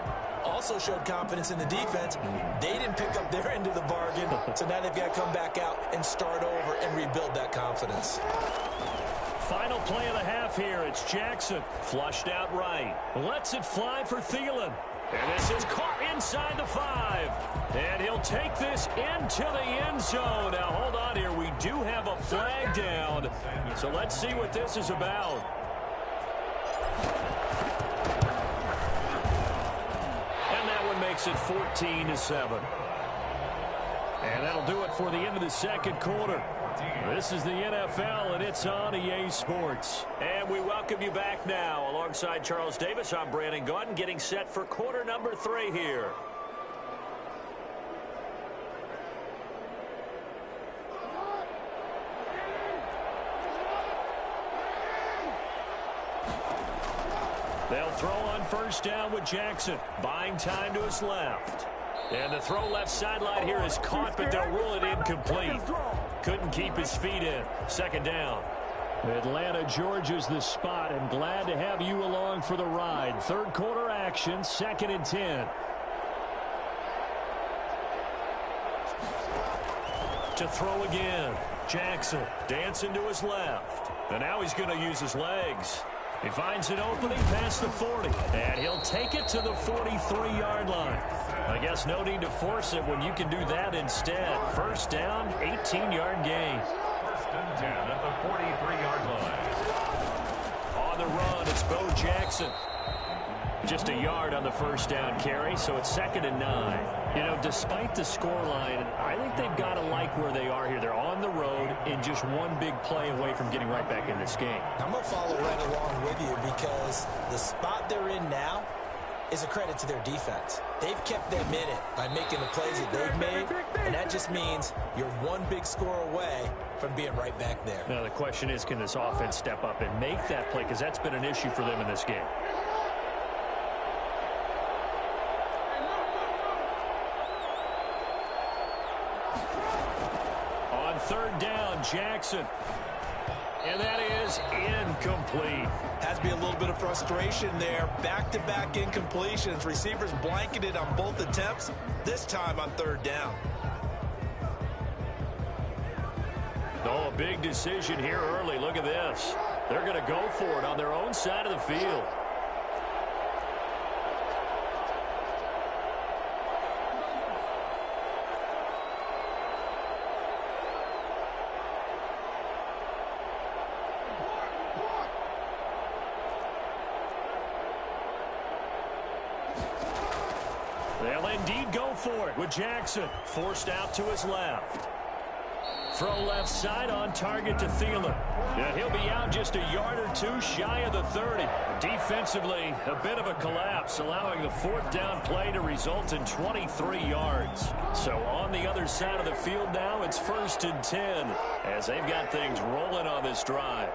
Also showed confidence in the defense. They didn't pick up their end of the bargain, so now they've got to come back out and start over and rebuild that confidence. Final play of the half here. It's Jackson. Flushed out right. Lets it fly for Thielen. And this is caught inside the 5. And he'll take this into the end zone. Now, hold on here. We do have a flag down. So let's see what this is about. And that one makes it 14-7. And that'll do it for the end of the second quarter. This is the NFL, and it's on EA Sports. And we welcome you back now. Alongside Charles Davis, I'm Brandon Gaudin, getting set for quarter number 3 here. They'll throw on 1st down with Jackson. Buying time to his left. And the throw left sideline here is caught, but they'll rule it incomplete. Couldn't keep his feet in. 2nd down. Atlanta, Georgia's the spot, and glad to have you along for the ride. 3rd quarter action, 2nd and 10. To throw again. Jackson dancing to his left. And now he's going to use his legs. He finds an opening past the 40, and he'll take it to the 43-yard line. I guess no need to force it when you can do that instead. 1st down, 18-yard gain. 1st and 10 at the 43-yard line. On the run, it's Bo Jackson. Just a yard on the 1st down carry, so it's 2nd and 9. You know, despite the scoreline, I think they've got to like where they are here. They're on the road and just one big play away from getting right back in this game. I'm going to follow right along with you because the spot they're in now is a credit to their defense. They've kept them in it by making the plays that they've made, and that just means you're one big score away from being right back there. Now, the question is, can this offense step up and make that play? Because that's been an issue for them in this game. On 3rd down, Jackson. And that is incomplete. Has to be a little bit of frustration there. Back-to-back incompletions. Receivers blanketed on both attempts, this time on 3rd down. Oh, a big decision here early. Look at this. They're going to go for it on their own side of the field. They'll indeed go for it with Jackson. Forced out to his left. Throw left side on target to Thielen. And he'll be out just a yard or two shy of the 30. Defensively, a bit of a collapse, allowing the fourth down play to result in 23 yards. So on the other side of the field now, it's 1st and 10 as they've got things rolling on this drive.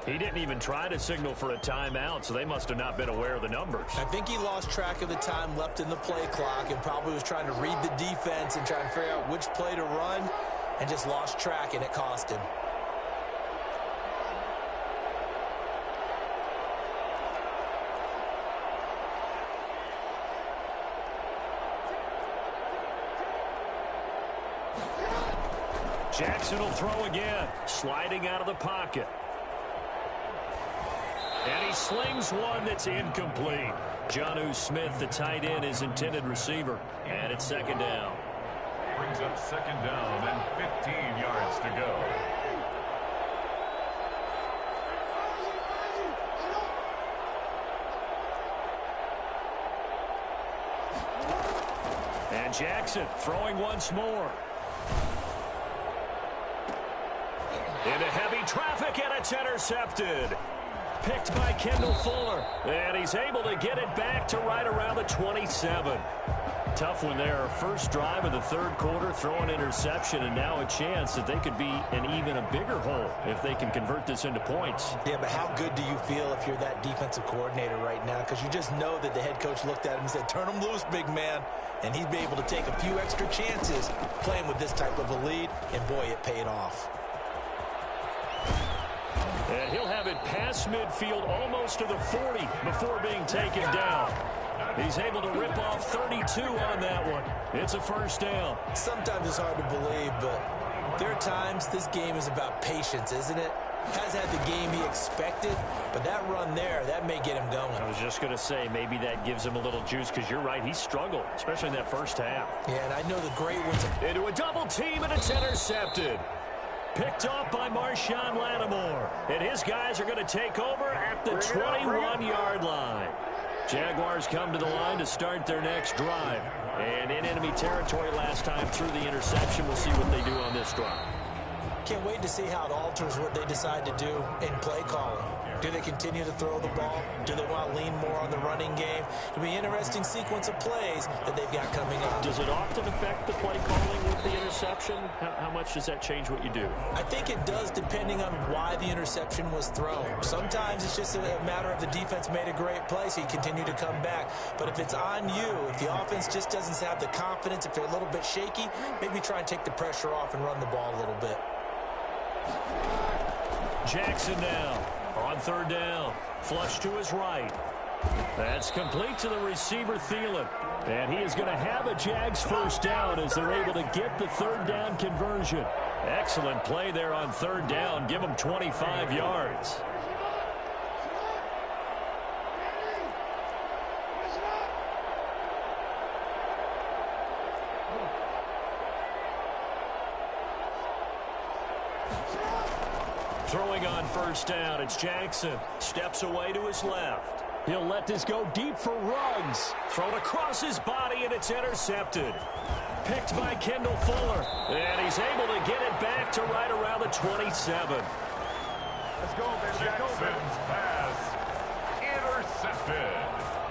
He didn't even try to signal for a timeout, so they must have not been aware of the numbers. I think he lost track of the time left in the play clock and probably was trying to read the defense and trying to figure out which play to run and just lost track, and it cost him. Jackson will throw again, sliding out of the pocket. And he slings one that's incomplete. Jonnu Smith, the tight end, is intended receiver. And it's 2nd down. Brings up 2nd down and 15 yards to go. And Jackson throwing once more. Into heavy traffic, and it's intercepted. Picked by Kendall Fuller, and he's able to get it back to right around the 27. Tough one there. First drive of the 3rd quarter, throwing interception, and now a chance that they could be in even a bigger hole if they can convert this into points. Yeah, but how good do you feel if you're that defensive coordinator right now? Because you just know that the head coach looked at him and said, turn him loose, big man. And he'd be able to take a few extra chances playing with this type of a lead, and boy, it paid off. And he'll have it past midfield almost to the 40 before being taken down. He's able to rip off 32 on that one. It's a 1st down. Sometimes it's hard to believe, but there are times this game is about patience, isn't it? Has had the game he expected, but that run there, that may get him going. I was just going to say, maybe that gives him a little juice, because you're right, he struggled, especially in that first half. Yeah, and I know the great ones. Into a double team, and it's intercepted. Picked off by Marshawn Lattimore. And his guys are going to take over at the 21-yard line. Jaguars come to the line to start their next drive. And in enemy territory last time through the interception. We'll see what they do on this drive. Can't wait to see how it alters what they decide to do in play calling. Do they continue to throw the ball? Do they want to lean more on the running game? It'll be an interesting sequence of plays that they've got coming up. Does it often affect the play calling with the interception? How much does that change what you do? I think it does, depending on why the interception was thrown. Sometimes it's just a matter of the defense made a great play, so you continue to come back. But if it's on you, if the offense just doesn't have the confidence, if they're a little bit shaky, maybe try and take the pressure off and run the ball a little bit. Jackson now on 3rd down. Flush to his right. That's complete to the receiver, Thielen. And he is going to have a Jags 1st down as they're able to get the 3rd down conversion. Excellent play there on 3rd down. Give them 25 yards. Throwing on 1st down, it's Jackson. Steps away to his left. He'll let this go deep for Ruggs. Thrown across his body, and it's intercepted. Picked by Kendall Fuller. And he's able to get it back to right around the 27. Let's go, baby. Jackson's pass intercepted.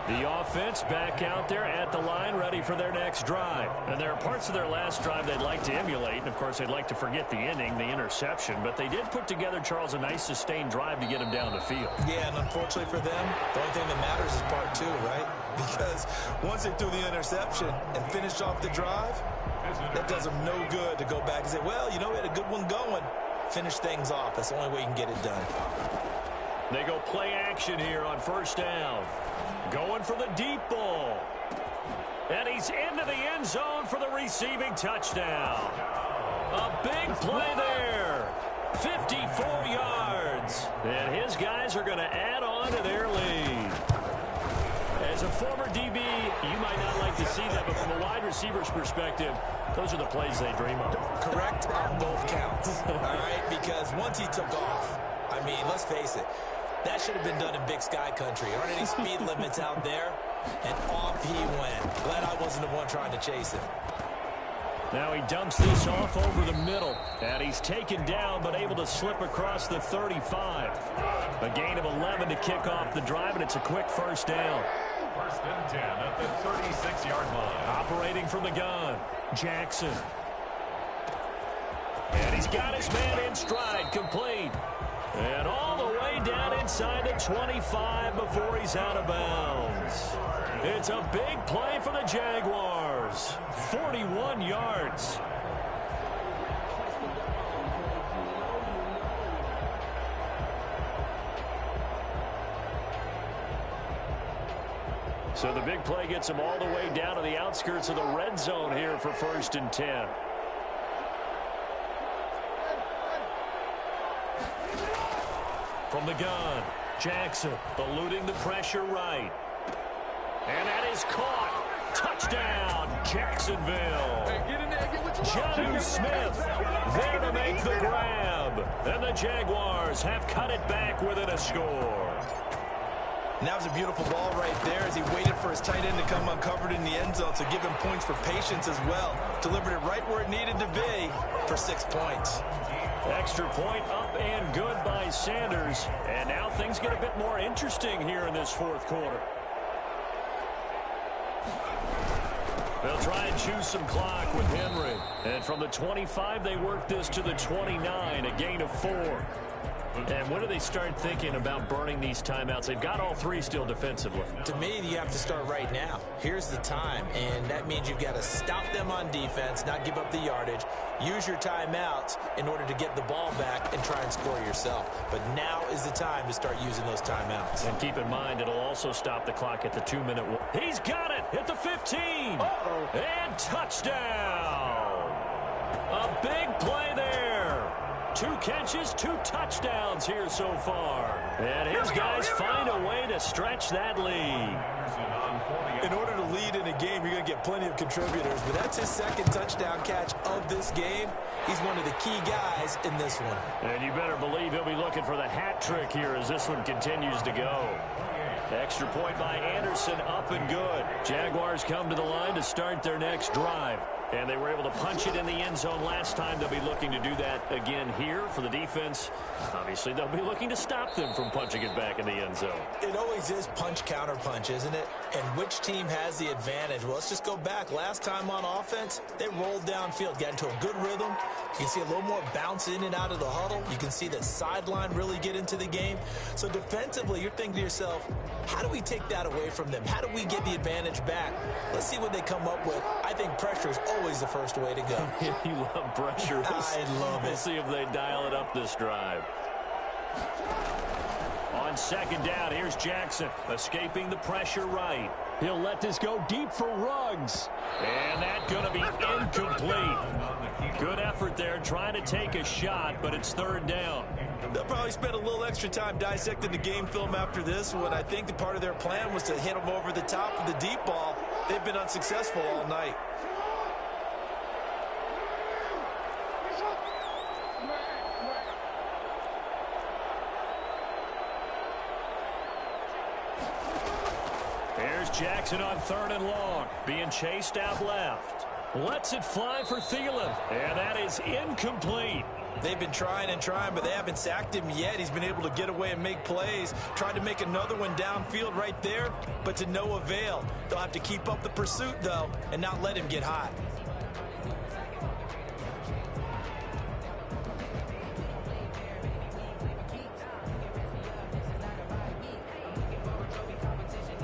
The offense back out there at the line, ready for their next drive. And there are parts of their last drive they'd like to emulate. And, of course, they'd like to forget the inning, the interception. But they did put together, Charles, a nice sustained drive to get him down the field. Yeah, and unfortunately for them, the only thing that matters is part 2, right? Because once they threw the interception and finished off the drive, that does them no good to go back and say, well, you know, we had a good one going. Finish things off. That's the only way you can get it done. They go play action here on 1st down. Going for the deep ball. And he's into the end zone for the receiving touchdown. A big play there. 54 yards. And his guys are going to add on to their lead. As a former DB, you might not like to see that, but from a wide receiver's perspective, those are the plays they dream of. Correct on both counts. All right? because once he took off, I mean, let's face it, that should have been done in Big Sky country. There aren't any speed limits out there, and off he went. Glad I wasn't the one trying to chase him. Now he dumps this off over the middle, and he's taken down but able to slip across the 35. A gain of 11 to kick off the drive, and it's a quick first down. First and 10 at the 36-yard line. Operating from the gun, Jackson. And he's got his man in stride, complete. And all the way down inside the 25 before he's out of bounds. It's a big play for the Jaguars. 41 yards. So the big play gets him all the way down to the outskirts of the red zone here for first and 10. From the gun, Jackson eluding the pressure right. And that is caught. Touchdown, Jacksonville. Jonnu Smith there to make the grab. And the Jaguars have cut it back within a score. And that was a beautiful ball right there as he waited for his tight end to come uncovered in the end zone, so give him points for patience as well. Delivered it right where it needed to be for 6 points. Extra point up and good by Sanders. And now things get a bit more interesting here in this fourth quarter. They'll try and choose some clock with Henry. And from the 25, they work this to the 29, a gain of 4. And when do they start thinking about burning these timeouts? They've got all three still defensively. To me, you have to start right now. Here's the time, and that means you've got to stop them on defense, not give up the yardage, use your timeouts in order to get the ball back and try and score yourself. But now is the time to start using those timeouts. And keep in mind, it'll also stop the clock at the 2-minute warning. He's got it at the 15. And touchdown. A big play there. 2 catches, 2 touchdowns here so far. And his guys find a way to stretch that lead. In order to lead in a game, you're going to get plenty of contributors, but that's his second touchdown catch of this game. He's one of the key guys in this one. And you better believe he'll be looking for the hat trick here as this one continues to go. Extra point by Anderson, up and good. Jaguars come to the line to start their next drive. And they were able to punch it in the end zone last time. They'll be looking to do that again here for the defense. Obviously, they'll be looking to stop them from punching it back in the end zone. It always is punch-counter punch, isn't it? And which team has the advantage? Well, let's just go back. Last time on offense, they rolled downfield, got into a good rhythm. You can see a little more bounce in and out of the huddle. You can see the sideline really get into the game. So defensively, you're thinking to yourself, how do we take that away from them? How do we get the advantage back? Let's see what they come up with. I think pressure is always the first way to go. You love pressure. I love it. We'll see if they dial it up this drive. On second down, here's Jackson escaping the pressure right. He'll let this go deep for Ruggs. And that's going to be incomplete. Good effort there trying to take a shot, but it's third down. They'll probably spend a little extra time dissecting the game film after this one. I think the part of their plan was to hit them over the top of the deep ball. They've been unsuccessful all night. Here's Jackson on third and long, being chased out left. Lets it fly for Thielen, and that is incomplete. They've been trying and trying, but they haven't sacked him yet. He's been able to get away and make plays. Tried to make another one downfield right there, but to no avail. They'll have to keep up the pursuit, though, and not let him get hot.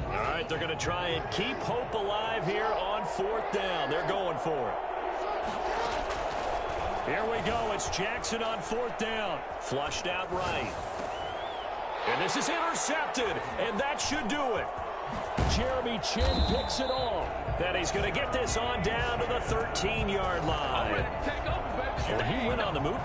All right, they're going to try and keep hope alive here on fourth down. They're going for it. Here we go. It's Jackson on fourth down. Flushed out right. And this is intercepted, and that should do it. Jeremy Chin picks it off. And he's going to get this on down to the 13-yard line. Well, he went on the move.